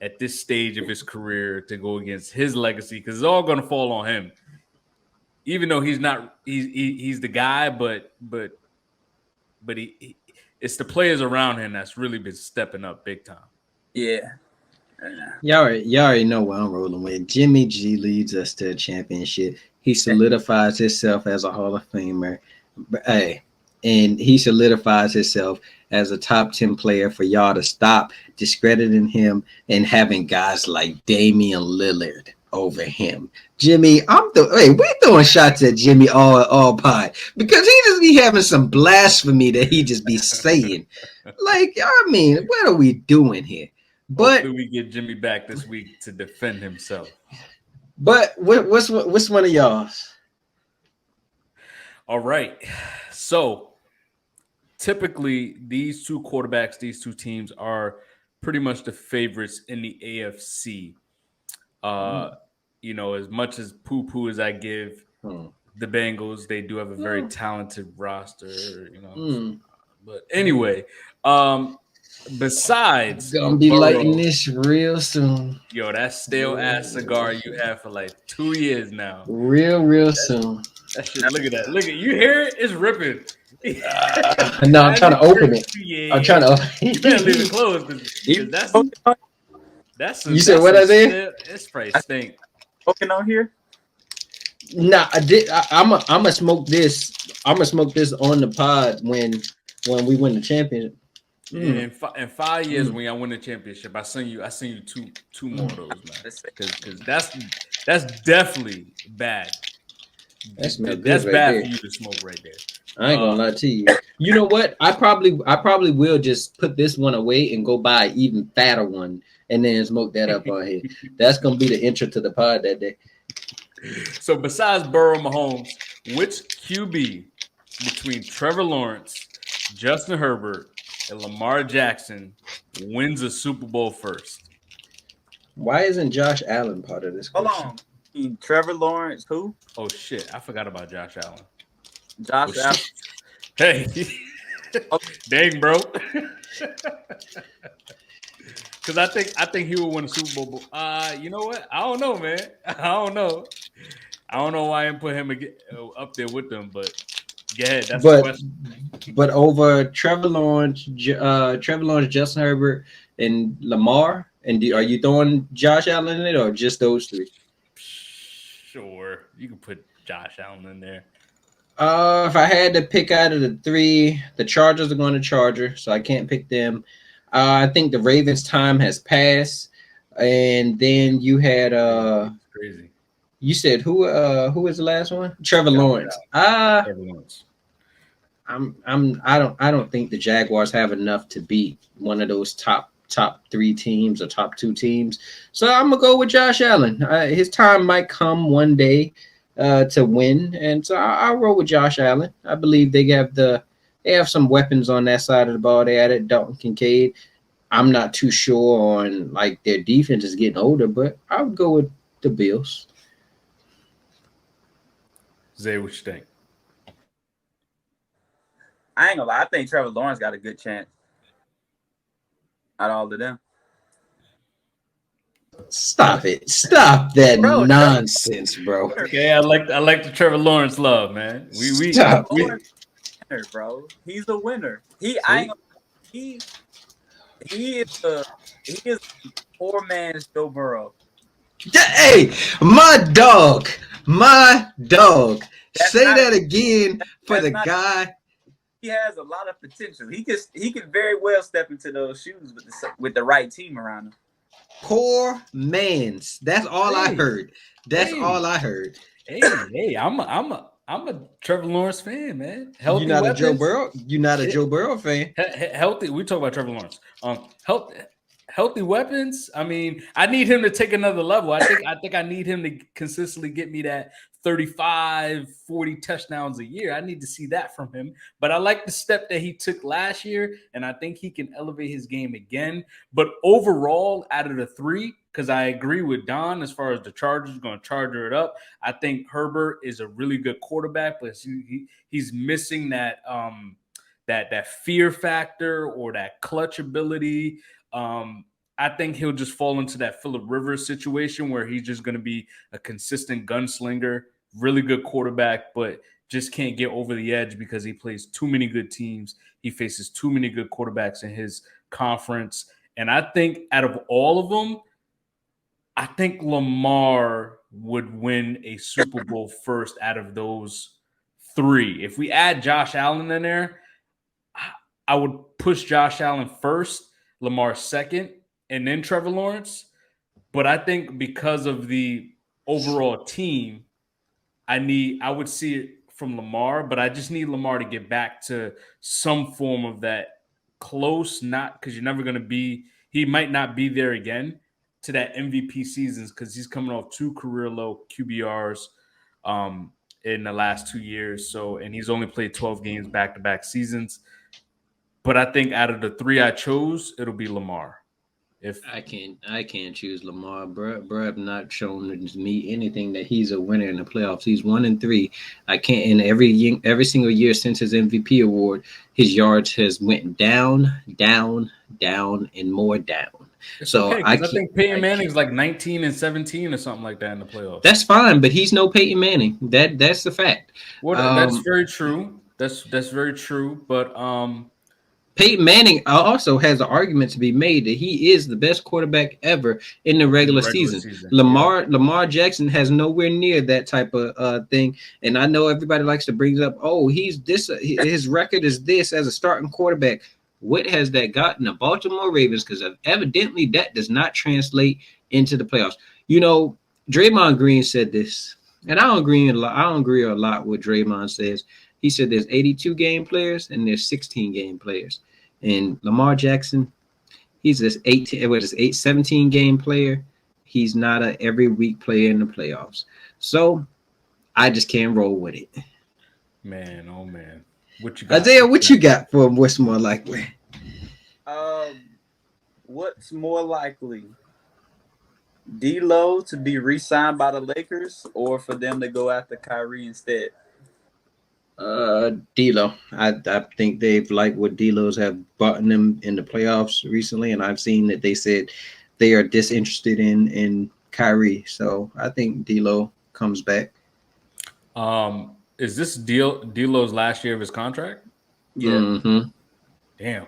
at this stage of his career, to go against his legacy, because it's all gonna fall on him. Even though he's the guy, but it's the players around him that's really been stepping up big time. Yeah. Y'all already know where I'm rolling with. Jimmy G leads us to a championship. He solidifies himself as a Hall of Famer. And he solidifies himself as a top 10 player for y'all to stop discrediting him and having guys like Damian Lillard over him. Jimmy, we're throwing shots at Jimmy all pod, because he just be having some blasphemy that he just be saying. What are we doing here? But hopefully we get Jimmy back this week to defend himself. But what's one of y'all's? All right. So typically these two quarterbacks, these two teams are pretty much the favorites in the AFC. As much as poo-poo as I give the Bengals, they do have a very talented roster, But anyway, besides Gonna be lighting this real soon. Yo, that stale ass cigar you had for 2 years now. Real soon. That shit, look at that. Look at you hear it? It's ripping. No, I'm trying to open it. Yeah. I'm trying to. You better leave it closed, because that's you said what I did? It's probably stink. Smoking on here? Nah, I did. I'm gonna smoke this. I'm gonna smoke this on the pod when we win the championship. In 5 years, when I win the championship, I send you two more of those, man. Because that's definitely bad. That's bad for you to smoke right there. I ain't gonna lie to you. You know what? I probably will just put this one away and go buy an even fatter one and then smoke that up on here. That's gonna be the intro to the pod that day. So besides Burrow, Mahomes, which QB between Trevor Lawrence, Justin Herbert, and Lamar Jackson wins a Super Bowl first? Why isn't Josh Allen part of this question? Hold on. Trevor Lawrence, who? Oh shit, I forgot about Josh Allen. Josh Allen. Hey, dang, bro. Because I think he will win a Super Bowl. You know what? I don't know, man. I don't know why I didn't put him up there with them, but go ahead. That's the question. But over Trevor Lawrence, Justin Herbert, and Lamar, are you throwing Josh Allen in it, or just those three? Sure, you can put Josh Allen in there. If I had to pick out of the three, the Chargers are going to Charger, so I can't pick them. I think the Ravens' time has passed, and then you had crazy. You said who was the last one? Trevor Lawrence. Trevor Lawrence. I don't think the Jaguars have enough to beat one of those top three teams or top two teams. So I'm gonna go with Josh Allen. His time might come one day to win, and so I'll roll with Josh Allen. I believe they have the They have some weapons on that side of the ball. They added Dalton Kincaid. I'm not too sure on like their defense is getting older, but I would go with the Bills. Zay, what you think? I ain't gonna lie. I think Trevor Lawrence got a good chance out of all of them. Stop it. Stop that Bro, nonsense, bro. Okay, I like the Trevor Lawrence love, man. Stop We it. winner, bro. He's the winner. See? He he is a poor man's Joe Burrow. Hey, my dog. My dog. That's Say not that again for that's the not guy. he has a lot of potential. He could very well step into those shoes with the right team around him. Poor man's. That's all I Hey, heard. That's hey, all I heard. hey, I'm a Trevor Lawrence fan, man. You Healthy not a Joe weapons. Burrow? You not a Joe Burrow fan? Healthy. We talk about Trevor Lawrence. Healthy weapons. I mean, I need him to take another level. I think I need him to consistently get me that 35, 40 touchdowns a year. I need to see that from him. But I like the step that he took last year, and I think he can elevate his game again. But overall, out of the three, because I agree with Don as far as the Chargers going to charger it up. I think Herbert is a really good quarterback, but he's missing that that fear factor or that clutch ability. I think he'll just fall into that Phillip Rivers situation where he's just going to be a consistent gunslinger, really good quarterback, but just can't get over the edge because he plays too many good teams. He faces too many good quarterbacks in his conference. And I think out of all of them, I think Lamar would win a Super Bowl first out of those three. If we add Josh Allen in there, I would push Josh Allen first, Lamar second, and then Trevor Lawrence. But I think because of the overall team, I would see it from Lamar, but I just need Lamar to get back to some form of that close, not because you're never going to be, he might not be there again to that MVP seasons because he's coming off 2 career low QBRs in the last 2 years. So, and he's only played 12 games back to back seasons. But I think out of the 3 I chose, it'll be Lamar. If I can't choose Lamar. Bro have not shown me anything that he's a winner in the playoffs. He's 1-3. I can't. And every single year since his MVP award, his yards has went down, down, down, and more down. it's So okay, I because I think Peyton Manning's like 19 and 17 or something like that in the playoffs. That's fine, but he's no Peyton Manning. That's the fact. Well, that's very true. That's very true. But Peyton Manning also has an argument to be made that he is the best quarterback ever in the regular season. Lamar Jackson has nowhere near that type of thing. And I know everybody likes to bring up, oh, he's this. His record is this as a starting quarterback. What has that gotten the Baltimore Ravens? Because evidently that does not translate into the playoffs. You know, Draymond Green said this, and I don't agree a lot with Draymond says. He said there's 82 game players and there's 16 game players. And Lamar Jackson, he's this 17 game player. He's not a every week player in the playoffs. So I just can't roll with it. Man, oh man. What you got? Isaiah, what you got for him? What's more likely? What's more likely? D-Lo to be re-signed by the Lakers or for them to go after Kyrie instead? D'Lo. I think they've liked what D'Lo's have brought them in the playoffs recently, and I've seen that they said they are disinterested in Kyrie. So I think D'Lo comes back. Is this D'Lo's last year of his contract? Yeah. Mm-hmm. Damn.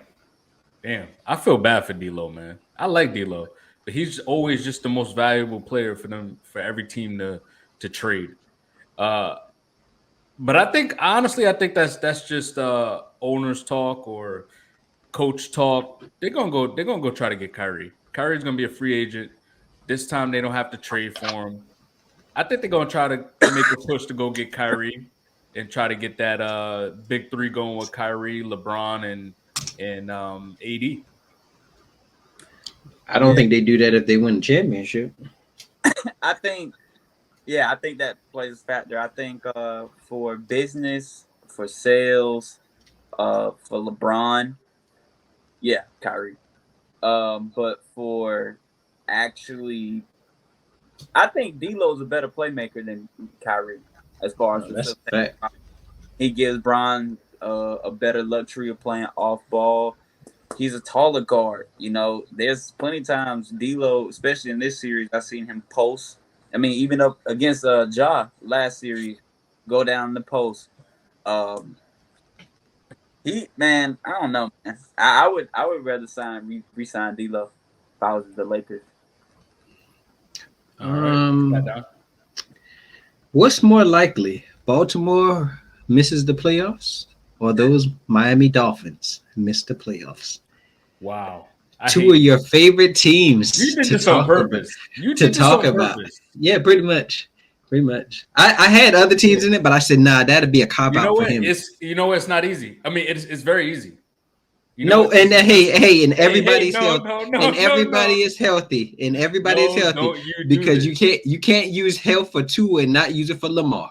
I feel bad for D'Lo, man. I like D'Lo, but he's always just the most valuable player for every team to trade. But I think that's just owners talk or coach talk. They're gonna go try to get Kyrie. Kyrie's gonna be a free agent. This time they don't have to trade for him. I think they're gonna try to make a push to go get Kyrie and try to get that big 3 going with Kyrie, LeBron, and AD. I don't think they do that if they win the championship. I think that plays a factor. I think for business, for sales, For LeBron, yeah, Kyrie. But for actually, I think D'Lo's a better playmaker than Kyrie as far as No, that's a facilitating. fact. He gives Bron a better luxury of playing off ball. He's a taller guard. You know, there's plenty of times D'Lo, especially in this series, I've seen him post. I mean, even up against Ja last series, go down the post. Um, man, I don't know, man. I would rather resign D'Lo if I was the Lakers. All right. Got down. What's more likely? Baltimore misses the playoffs, or those Miami Dolphins miss the playoffs? Wow. Two of your favorite teams You did to this on talk about. purpose. You did this on purpose. Yeah, pretty much. Pretty much. I had other teams in it, but I said, nah, that'd be a cop out for him. It's not easy. I mean, it's very easy. And everybody's healthy. And everybody no. is healthy. And everybody is healthy. Because you can't use health for Tua and not use it for Lamar.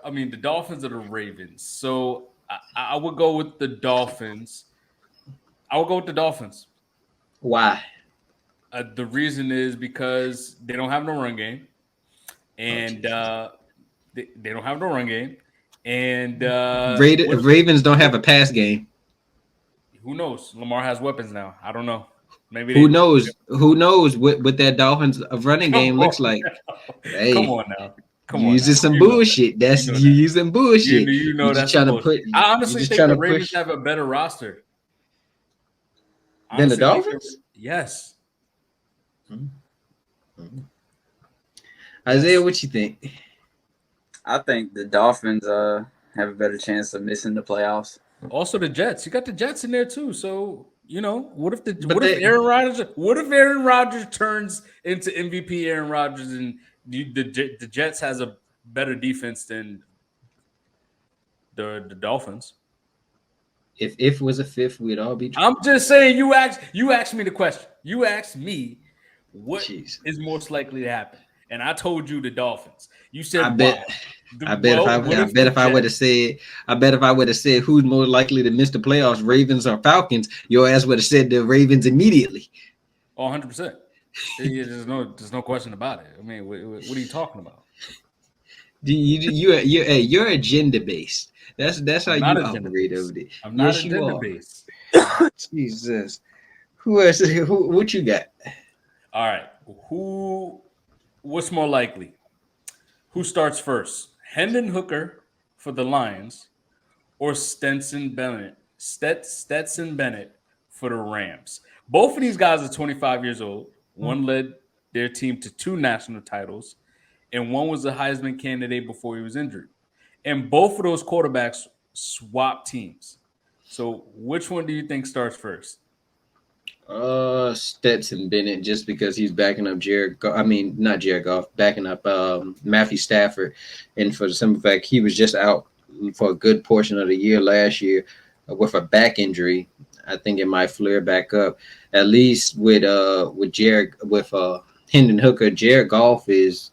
I mean, the Dolphins are the Ravens. So I would go with the Dolphins. Why? The reason is because they don't have no run game. And they don't have no run game. And Ravens don't have a pass game. Who knows? Lamar has weapons now. I don't know. Maybe who knows? Who knows what that Dolphins running game looks like? Hey, come on now. Using some bullshit. That's you using bullshit. You know that's trying to put. I honestly think the Ravens have a better roster than the Dolphins. Yes. Isaiah, what you think? I think the Dolphins have a better chance of missing the playoffs. Also, the Jets. You got the Jets in there too. So what if Aaron Rodgers turns into MVP Aaron Rodgers and the Jets has a better defense than the Dolphins? If was a fifth, we'd all be. I'm just saying. You asked me the question. You asked me what is most likely to happen, and I told you the Dolphins. You said I bet if I would have said who's more likely to miss the playoffs, Ravens or Falcons, your ass would have said the Ravens immediately. 100%. There's no question about it. I mean, what are you talking about? You're agenda based. That's how you operate over there. I'm not agenda based. Jesus. Who else? What you got? All right. What's more likely? Who starts first? Hendon Hooker for the Lions or Stetson Bennett for the Rams? Both of these guys are 25 years old. One led their team to 2 national titles, and one was a Heisman candidate before he was injured. And both of those quarterbacks swapped teams. So which one do you think starts first? Stetson Bennett, just because he's backing up not Jared Goff, backing up Matthew Stafford, and for the simple fact he was just out for a good portion of the year last year with a back injury. I think it might flare back up. At least with Hendon Hooker, Jared Goff he's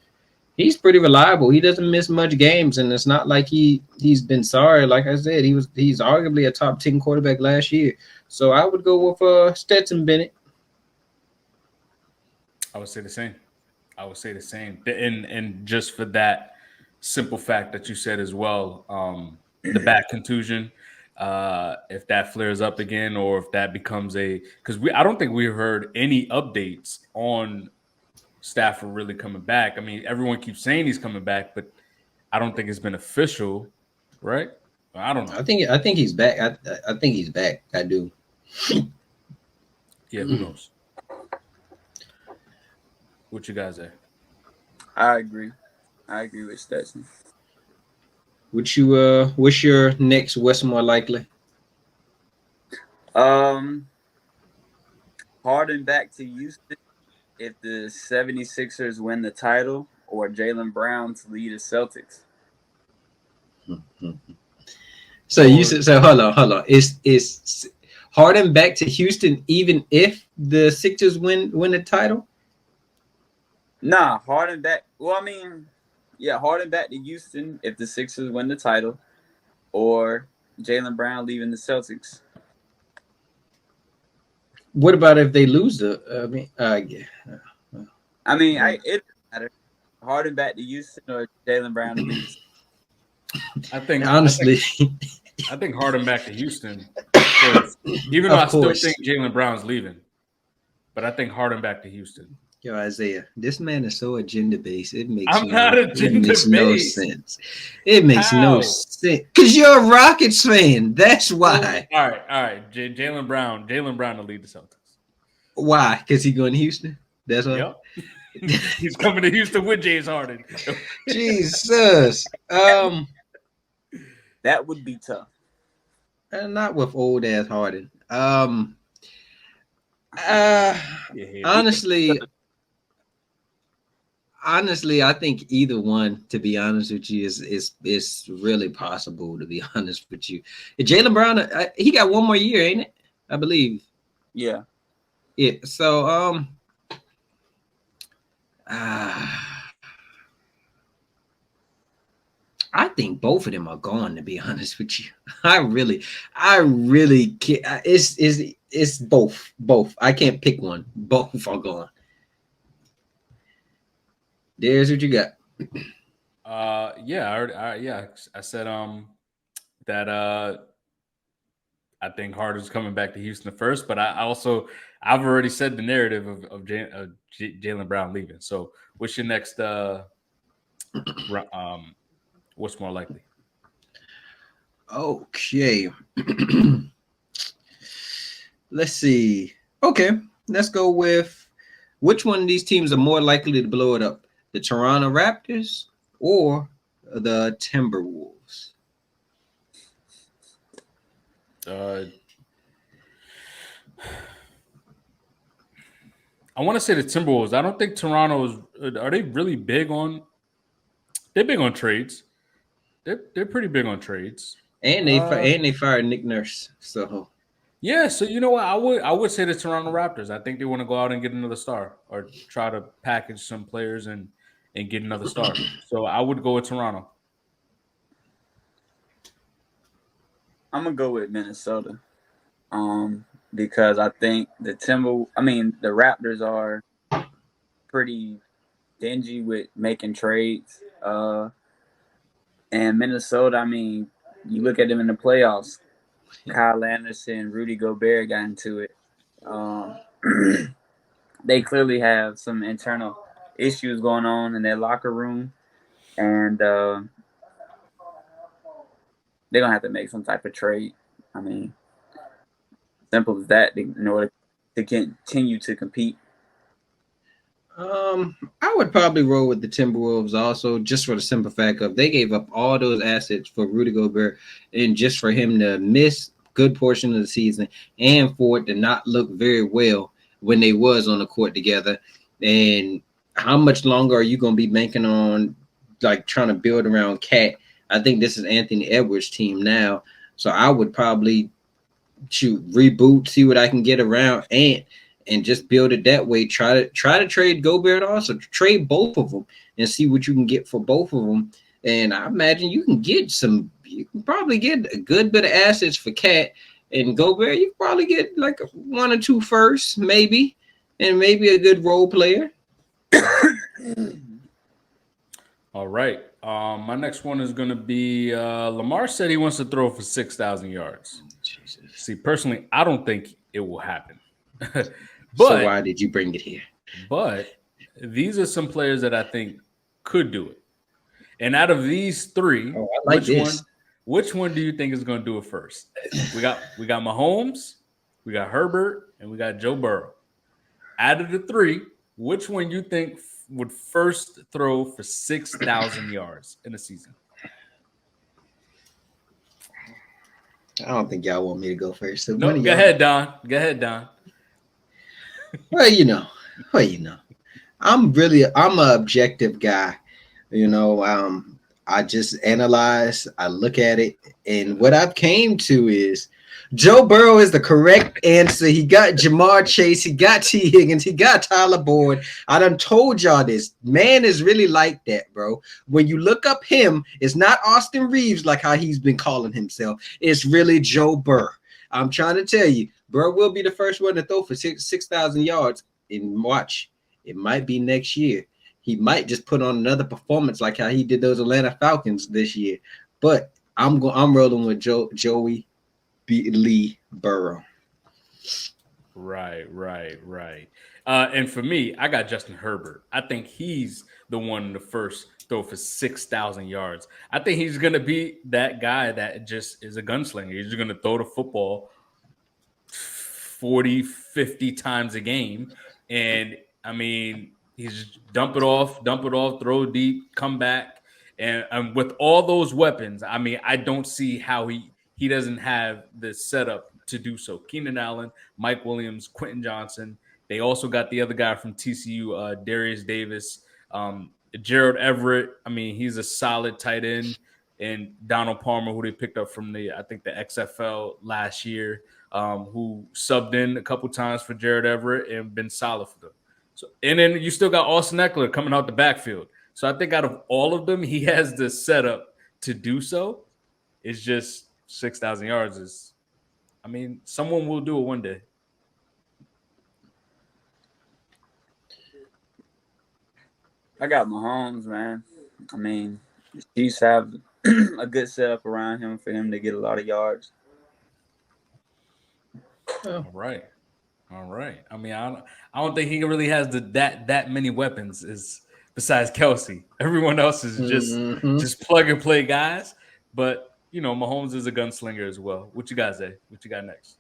pretty reliable. He doesn't miss much games, and it's not like he's been sorry. Like I said, he's arguably a top 10 quarterback last year. So I would go with Stetson Bennett. I would say the same. And just for that simple fact that you said as well, the back contusion, if that flares up again or if that becomes because I don't think we heard any updates on Stafford really coming back. I mean, everyone keeps saying he's coming back, but I don't think it's been official, right? I don't know. I think he's back. I think he's back. I do. Yeah, who knows? What you guys say? I agree with Stetson. What's your next? What's more likely? Harden back to Houston if the 76ers win the title, or Jaylen Brown to lead the Celtics. So hold on. Is Harden back to Houston even if the Sixers win the title? Nah, Harden back. Well, I mean, yeah, Harden back to Houston if the Sixers win the title, or Jaylen Brown leaving the Celtics. What about if they lose the? It doesn't matter. Harden back to Houston or Jaylen Brown to leave. I think honestly, I think Harden back to Houston. Even though I still think Jaylen Brown's leaving, but I think Harden back to Houston. Yo, Isaiah, this man is so agenda based. It makes no sense. It makes no sense because you're a Rockets fan. That's why. All right. Jaylen Brown to lead the Celtics. Why? Because he going to Houston. That's why. Yep. He's coming to Houston with James Harden. Jesus. That would be tough. Not with old ass Harden. Honestly, I think either one, to be honest with you, is really possible, to be honest with you. Jaylen Brown, he got one more year, ain't it? I believe. Yeah. Yeah. So I think both of them are gone, to be honest with you. I really can't. It's both. I can't pick one. Both are gone. There's what you got. I said that I think Harden's coming back to Houston first, but I've already said the narrative of Jaylen Brown leaving. So what's your next what's more likely? Okay. Let's see. Okay, let's go with which one of these teams are more likely to blow it up? The Toronto Raptors or the Timberwolves? I want to say the Timberwolves. I don't think Toronto's. Are they really big on? They're big on trades. They're pretty big on trades. And they fired Nick Nurse. So yeah. So you know what? I would say the Toronto Raptors. I think they want to go out and get another star or try to package some players and get another star. So I would go with Toronto. I'm gonna go with Minnesota. Because I think the Raptors are pretty stingy with making trades. And Minnesota, you look at them in the playoffs. Kyle Anderson, Rudy Gobert got into it. They clearly have some internal issues going on in their locker room, and they're gonna have to make some type of trade. Simple as that in order to continue to compete. I would probably roll with the Timberwolves also, just for the simple fact of they gave up all those assets for Rudy Gobert, and just for him to miss good portion of the season, and for it to not look very well when they was on the court together. And how much longer are you going to be banking on, like, trying to build around Cat? I think this is Anthony Edwards' team now, so I would probably reboot, see what I can get around Ant, and just build it that way. Try to trade Gobert also. Trade both of them and see what you can get for both of them. And I imagine you can probably get a good bit of assets for Cat and Gobert. You can probably get like 1 or 2 firsts, maybe, and maybe a good role player. All right. My next one is going to be Lamar said he wants to throw for 6,000 yards. Jesus. See, personally, I don't think it will happen. So why did you bring it here? But these are some players that I think could do it. And out of these three, which one do you think is going to do it first? We got Mahomes, we got Herbert, and we got Joe Burrow. Out of the three, which one you think would first throw for 6,000 yards in a season? I don't think y'all want me to go first. So no, go ahead, Don. Well, you know, I'm an objective guy. I just analyze, I look at it, and what I've came to is Joe Burrow is the correct answer. He got Jamar Chase. He got T. Higgins. He got Tyler Boyd. I done told y'all this. Man is really like that, bro. When you look up him, it's not Austin Reeves like how he's been calling himself. It's really Joe Burrow. I'm trying to tell you, Burrow will be the first one to throw for 6,000 yards in March. It might be next year. He might just put on another performance like how he did those Atlanta Falcons this year. But I'm rolling with Joey Lee Burrow. Right. And for me, I got Justin Herbert. I think he's the one to first throw for 6,000 yards. I think he's going to be that guy that just is a gunslinger. He's just going to throw the football 40, 50 times a game. And, I mean, he's just dump it off, throw deep, come back. And with all those weapons, I mean, I don't see how he doesn't have the setup to do so. Keenan Allen, Mike Williams, Quentin Johnson. They also got the other guy from TCU, Darius Davis, Gerald Everett. I mean, he's a solid tight end. And Donald Palmer, who they picked up from the XFL last year, who subbed in a couple times for Gerald Everett and been solid for them. So, and then you still got Austin Eckler coming out the backfield. So I think out of all of them, he has the setup to do so. It's just 6,000 yards is, I mean, someone will do it one day. I got Mahomes, man. I mean, the Chiefs have a good setup around him for him to get a lot of yards. All right. I mean, I don't think he really has that many weapons besides Kelsey. Everyone else is just plug and play guys. But you know, Mahomes is a gunslinger as well. What you guys say? What you got next?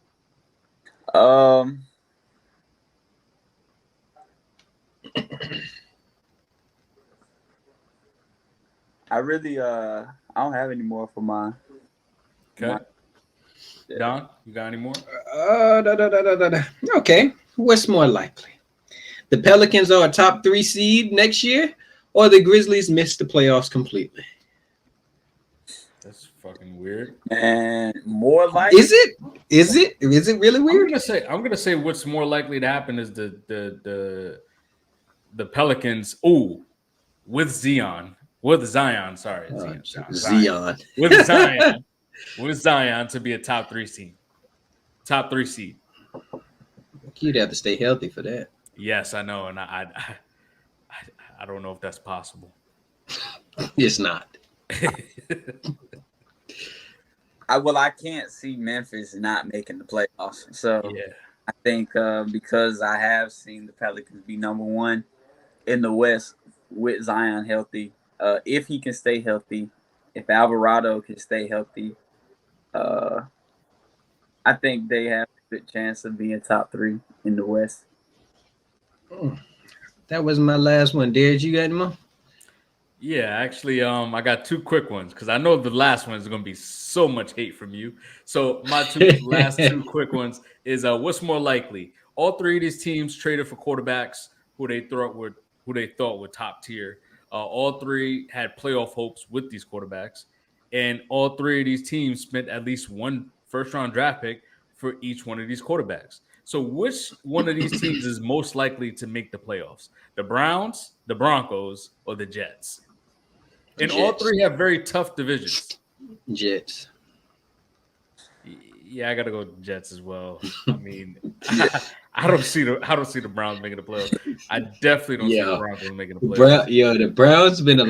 I really I don't have any more for my. Okay. Don, you got any more? Okay. What's more likely? The Pelicans are a top 3 seed next year, or the Grizzlies miss the playoffs completely? That's fucking weird. And more likely. Is it really weird? I'm gonna say what's more likely to happen is the Pelicans. With Zion. With Zion to be a top 3 seed. You'd have to stay healthy for that. Yes, I know, and I don't know if that's possible. It's not. I can't see Memphis not making the playoffs. So yeah. I think because I have seen the Pelicans be number 1 in the West with Zion healthy. If he can stay healthy, if Alvarado can stay healthy, I think they have a good chance of being top 3 in the West. That was my last one. Darius, you got any more? Yeah, actually, I got 2 quick ones because I know the last one is going to be so much hate from you. So my last 2 quick ones is what's more likely? All 3 of these teams traded for quarterbacks who they thought were top tier. All 3 had playoff hopes with these quarterbacks, and all 3 of these teams spent at least 1 first-round draft pick for each one of these quarterbacks. So which one of these teams is most likely to make the playoffs? The Browns, the Broncos, or the Jets? And all 3 have very tough divisions. Jets. Yeah, I gotta go with Jets as well. I mean, I don't see the Browns making the playoffs. I definitely don't see the Broncos making the playoffs. The Browns been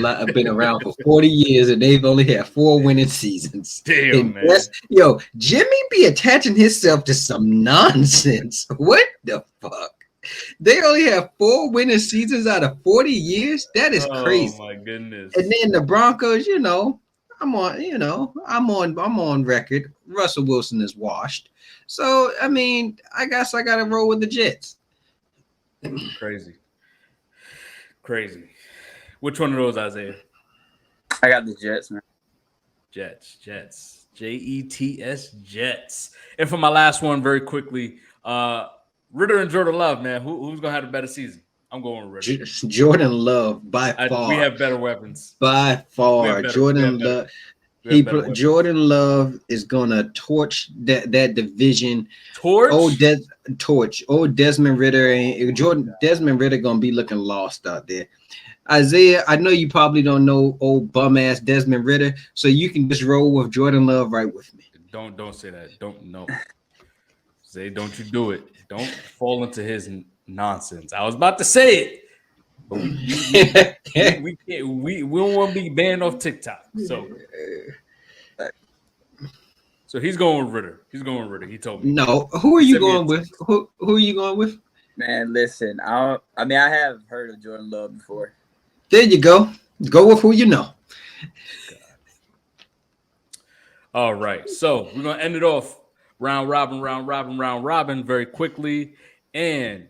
around for 40 years and they've only had 4 winning seasons. Damn, man. Jimmy be attaching himself to some nonsense. What the fuck? They only have 4 winning seasons out of 40 years. That is crazy. Oh my goodness. And then the Broncos, I'm on record. Russell Wilson is washed. So, I mean, I guess I got to roll with the Jets. Crazy. Which one of those, Isaiah? I got the Jets, man. Jets. Jets. Jets. And for my last one, very quickly, Ritter and Jordan Love, man. Who's going to have a better season? I'm going with Ritter. Jordan Love, by far. We have better weapons. By far. Jordan Love. Jordan Love is gonna torch that division. Torch. Desmond Ritter and Desmond Ritter gonna be looking lost out there. Isaiah, I know you probably don't know old bum ass Desmond Ritter, so you can just roll with Jordan Love right with me. Don't say that. Don't you do it. Don't fall into his nonsense. I was about to say it, but we can't. We don't want to be banned off TikTok. So he's going with Ritter. He told me. No, who are you going with? Who are you going with? Man, listen. I have heard of Jordan Love before. There you go. Go with who you know. All right. So we're gonna end it off round robin very quickly. And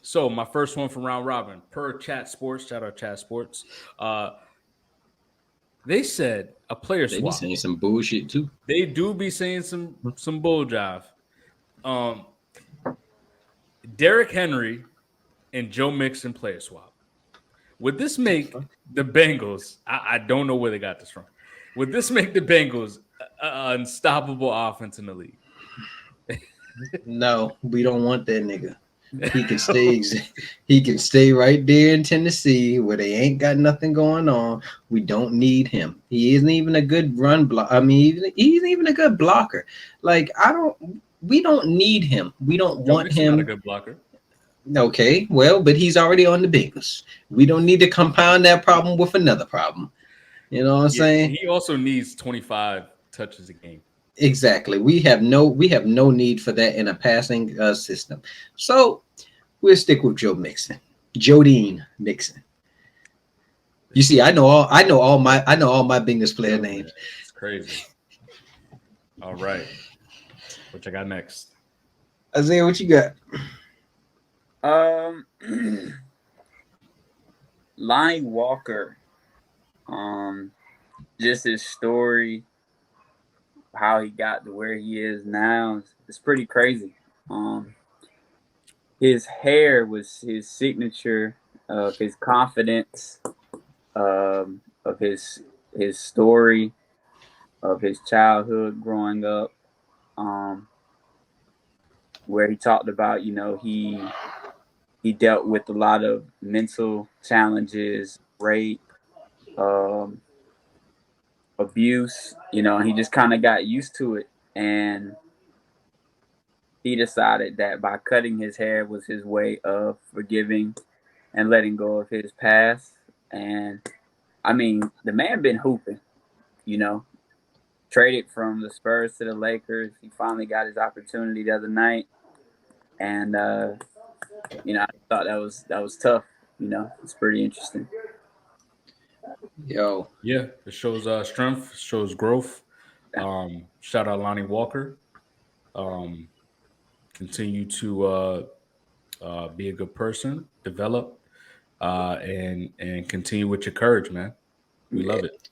so my first one from round robin per Chat Sports. Shout out Chat Sports. They said a player swap. They be saying some bullshit too. They do be saying some bull jive. Derrick Henry and Joe Mixon player swap. Would this make the Bengals? I don't know where they got this from. Would this make the Bengals an unstoppable offense in the league? No, we don't want that nigga. He can stay. He can stay right there in Tennessee where they ain't got nothing going on. We don't need him. He isn't even a good run block. I mean, he's even a good blocker. Like we don't need him. We don't want him. Not a good blocker. Okay, well, but he's already on the Bengals. We don't need to compound that problem with another problem. You know what I'm saying? He also needs 25 touches a game. Exactly. We have no need for that in a passing system. So we'll stick with Jodine Mixon. You see, I know all my Bengals player names. It's crazy. All right. What you got next? Isaiah, what you got? Lonnie Walker. Just his story, how he got to where he is now, it's pretty crazy. His hair was his signature of his confidence, of his story, of his childhood growing up, where he talked about, he dealt with a lot of mental challenges, rape, abuse, he just kind of got used to it. And he decided that by cutting his hair was his way of forgiving and letting go of his past. And I mean, the man been hooping, traded from the Spurs to the Lakers. He finally got his opportunity the other night. And, I thought that was tough. It's pretty interesting. Yo. Yeah, it shows strength, shows growth. Shout out Lonnie Walker. Continue to be a good person, develop, and continue with your courage, man. We love it.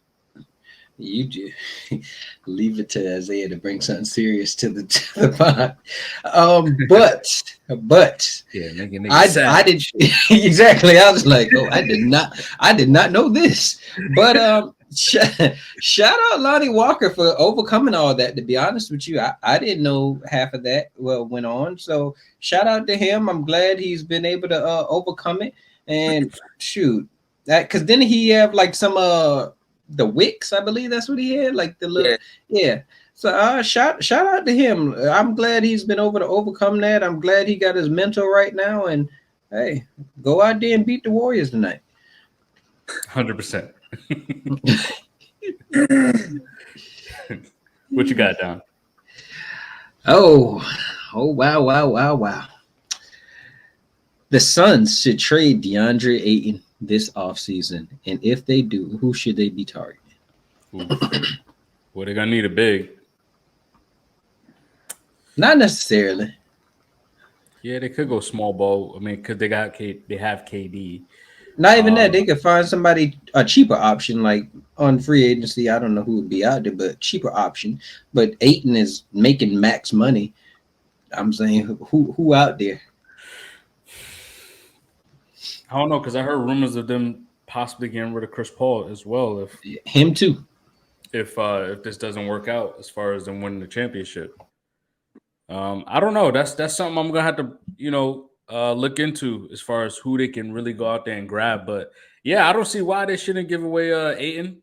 You do. Leave it to Isaiah to bring something serious to the pod. But yeah, I did exactly. I was like, oh, I did not know this. But shout out Lonnie Walker for overcoming all that. To be honest with you, I didn't know half of that went on. So shout out to him. I'm glad he's been able to overcome it. And shoot, that because then he have like some the Wicks, I believe that's what he had, like the little yeah. So shout out to him. I'm glad he's been able to overcome that. I'm glad he got his mental right now. And hey, go out there and beat the Warriors tonight. 100%. What you got, Don? Oh wow. The Suns should trade DeAndre Ayton this offseason. And if they do, who should they be targeting? Well, they're gonna need a big. Not necessarily. Yeah, they could go small ball. I mean, because they have KD. Not even that. They could find somebody a cheaper option, like on free agency. I don't know who would be out there, but cheaper option. But Ayton is making max money. I'm saying who out there? I don't know, because I heard rumors of them possibly getting rid of Chris Paul as well. Him too. if this doesn't work out as far as them winning the championship. I don't know. That's something I'm gonna have to look into as far as who they can really go out there and grab. But yeah, I don't see why they shouldn't give away Aiton.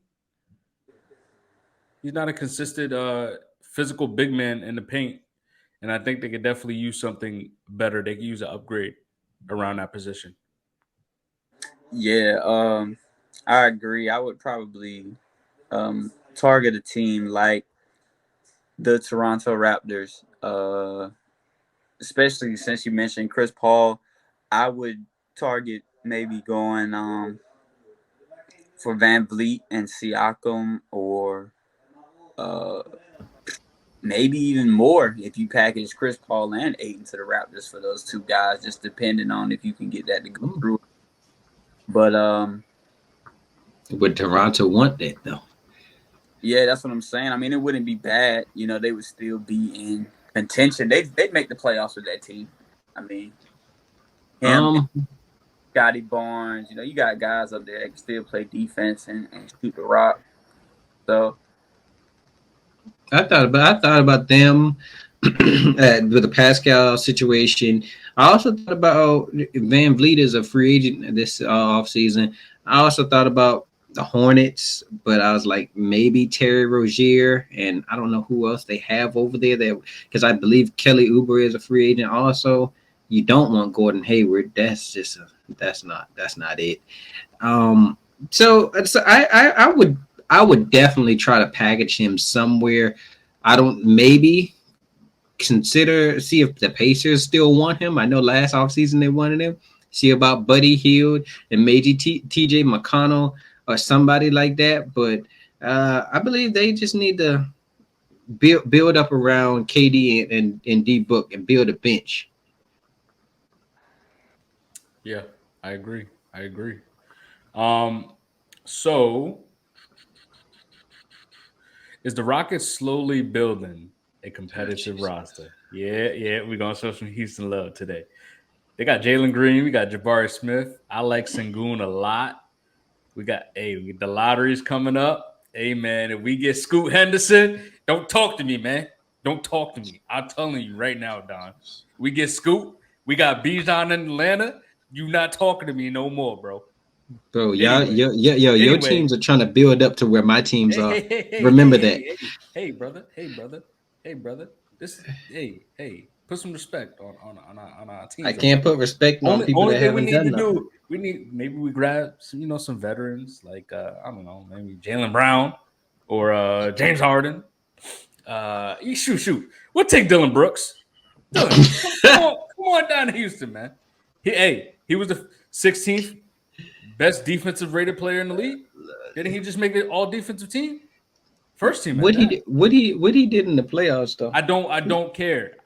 He's not a consistent physical big man in the paint, and I think they could definitely use something better. They could use an upgrade around that position. Yeah, I agree. I would probably target a team like the Toronto Raptors, especially since you mentioned Chris Paul. I would target maybe going for Van Vliet and Siakam, or uh, maybe even more if you package Chris Paul and Ayton to the Raptors for those two guys, just depending on if you can get that to go through. But Would Toronto want that though? yeah, that's what I'm saying. I mean, it wouldn't be bad. They would still be in contention. They'd make the playoffs with that team. I mean, him, Scotty Barnes. You got guys up there that can still play defense and shoot the rock. So I thought about them with the Pascal situation. I also thought about Van Vliet as a free agent this offseason. I also thought about the Hornets, but I was like maybe Terry Rozier, and I don't know who else they have over there. Because I believe Kelly Oubre is a free agent. Also, you don't want Gordon Hayward. That's not it. So I would definitely try to package him somewhere. I don't maybe see if the Pacers still want him. I know last offseason they wanted him. See about Buddy Hield and maybe TJ McConnell or somebody like that. But I believe they just need to build up around KD and D Book and build a bench. Yeah, I agree. So is the Rockets slowly building a competitive roster? Yeah, we're gonna show some Houston love today. They got Jalen Green, we got Jabari Smith. I like Sengun a lot. We got the lottery's coming up. Hey man, if we get Scoot Henderson, don't talk to me, man. Don't talk to me. I'm telling you right now, Don. We get Scoot. We got Bijan in Atlanta. You not talking to me no more, bro. Bro, Anyway, your teams are trying to build up to where my teams are. Hey, Remember that. Hey, brother. This, put some respect on our teams. I can't put respect on people Only that thing we haven't need done to nothing. do, maybe we grab some veterans like I don't know, maybe Jaylen Brown or James Harden. Shoot. We'll take Dylan Brooks. Dylan, come on down to Houston, man. He was the 16th best defensive rated player in the league. Didn't he just make the all defensive team? First team. What he did in the playoffs though? I don't care.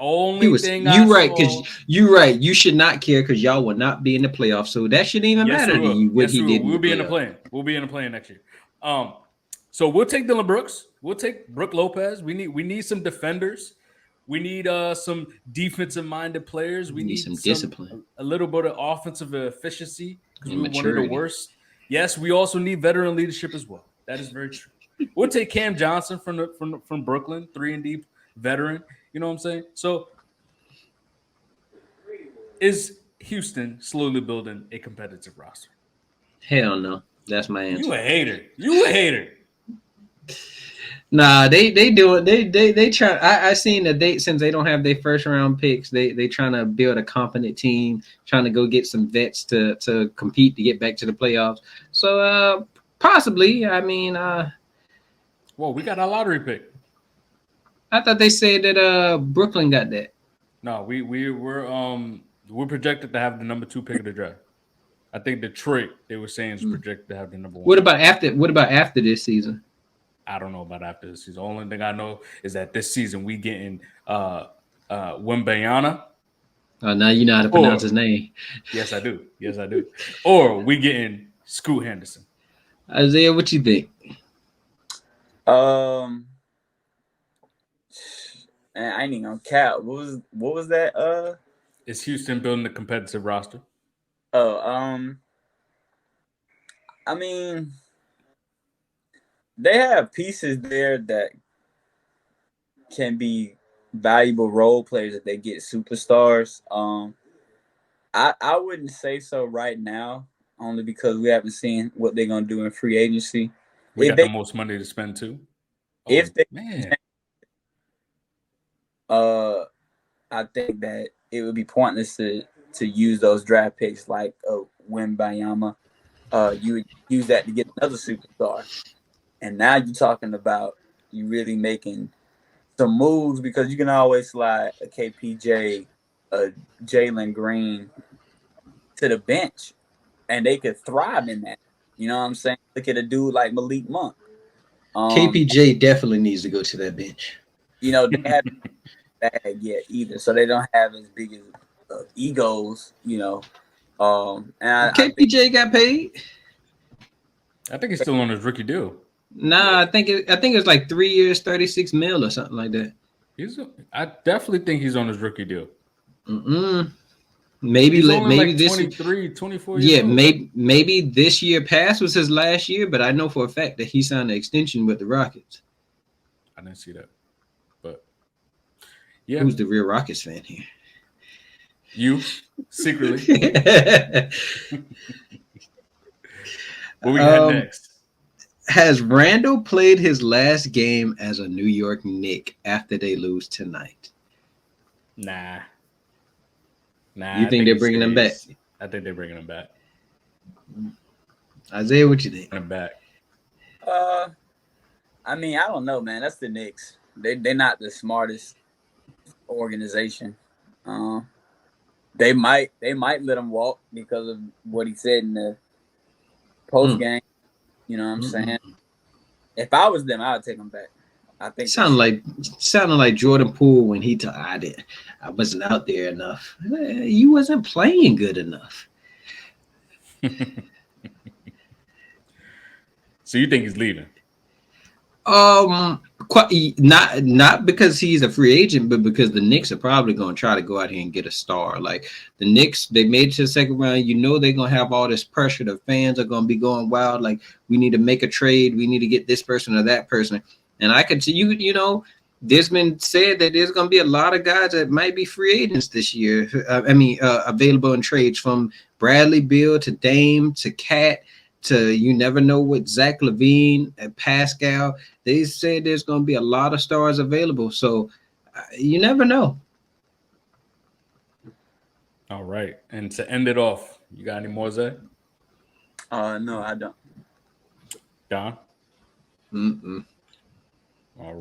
You're right. You should not care because y'all will not be in the playoffs. So that shouldn't even matter to you what he did. We'll be in the play. We'll be in the play next year. So we'll take Dylan Brooks. We'll take Brook Lopez. We need some defenders. We need some defensive minded players. We need some discipline, a little bit of offensive efficiency because we're one of the worst. Yes, we also need veteran leadership as well. That is very true. We'll take Cam Johnson from Brooklyn, 3-and-D veteran. You know what I'm saying? So is Houston slowly building a competitive roster? Hell no. That's my answer. You a hater. Nah, they do it. They try. I seen that since they don't have their first round picks, they trying to build a competent team, trying to go get some vets to compete to get back to the playoffs. So possibly, I mean, well, we got a lottery pick. I thought they said that Brooklyn got that. No, we're projected to have the number 2 pick of the draft. I think Detroit, they were saying, is projected to have the number 1. What about after this season? I don't know about after this season. The only thing I know is that this season we getting Wembayana. Oh, now you know how to pronounce his name. Yes, I do. Or we getting Scoot Henderson. Isaiah, what you think? I ain't even gonna cap. What was that? Is Houston building a competitive roster? I mean, They have pieces there that can be valuable role players if they get superstars. I wouldn't say so right now, only because we haven't seen what they're gonna do in free agency. We If got the they most money to spend too. Oh, if they man, I think that it would be pointless to use those draft picks like Wembayama. You would use that to get another superstar, and now you're talking about you really making some moves because you can always slide a KPJ, a Jalen Green to the bench, and they could thrive in that. You know what I'm saying? Look at a dude like Malik Monk. KPJ definitely needs to go to that bench. You know, they haven't bag yet either, so they don't have as big as egos. You know, and I think KPJ got paid. I think he's still on his rookie deal. Nah, I think it's like 3 years, 36 mil or something like that. I definitely think he's on his rookie deal. Maybe He's only maybe like this 23, 24 years yeah, old. maybe this year past was his last year, but I know for a fact that he signed an extension with the Rockets. I didn't see that, but yeah, Who's the real Rockets fan here? you secretly. What we got next? Has Randall played his last game as a New York Knick after they lose tonight? Nah. You think they're bringing him back? I think they're bringing him back. Isaiah, what you think? Bring him back. I mean, I don't know, man. That's the Knicks. They're not the smartest organization. They might let him walk because of what he said in the post game. You know what I'm saying? If I was them, I would take him back. I think sounded like Jordan Poole when he told I wasn't out there enough. You wasn't playing good enough. So you think he's leaving? Not because he's a free agent, but because the Knicks are probably going to try to go out here and get a star. Like the Knicks, they made it to the second round. You know they're going to have all this pressure. The fans are going to be going wild. Like we need to make a trade. We need to get this person or that person. And I could see you know, there's been said that there's going to be a lot of guys that might be free agents this year. Available in trades from Bradley Beal to Dame to Cat. To you never know what Zach LaVine and Pascal. They said there's going to be a lot of stars available, so you never know. All right, and to end it off, you got any more, Zay? No, I don't. Don? All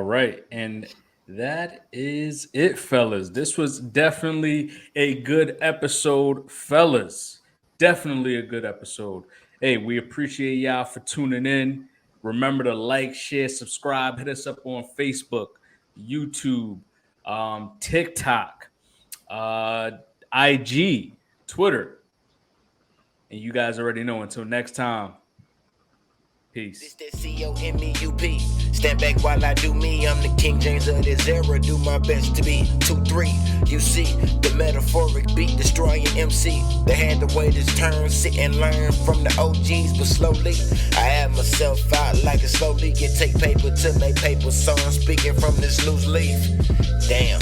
right, and that is it, fellas. This was definitely a good episode, fellas. Definitely a good episode. Hey, we appreciate y'all for tuning in. Remember to like, share, subscribe. Hit us up on Facebook, YouTube, TikTok, IG, Twitter. And you guys already know. Until next time, peace. This C-O-M-E-U-P. Stand back while I do me. I'm the King James of this era. Do my best to be 2-3. You see the metaphoric beat destroying MC. They had the way this turn, sit and learn from the OGs, but slowly I have myself out like a slow leak. It take paper to make paper. So I'm speaking from this loose leaf. Damn.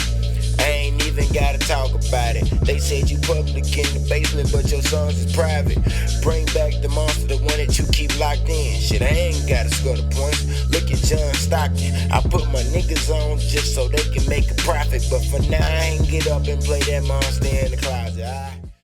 I ain't even gotta talk about it. They said you public in the basement, but your songs is private. Bring back the monster, the one that you keep locked in. Shit, I ain't gotta score the points. Look at John Stockton. I put my niggas on just so they can make a profit. But for now, I ain't get up and play that monster in the closet.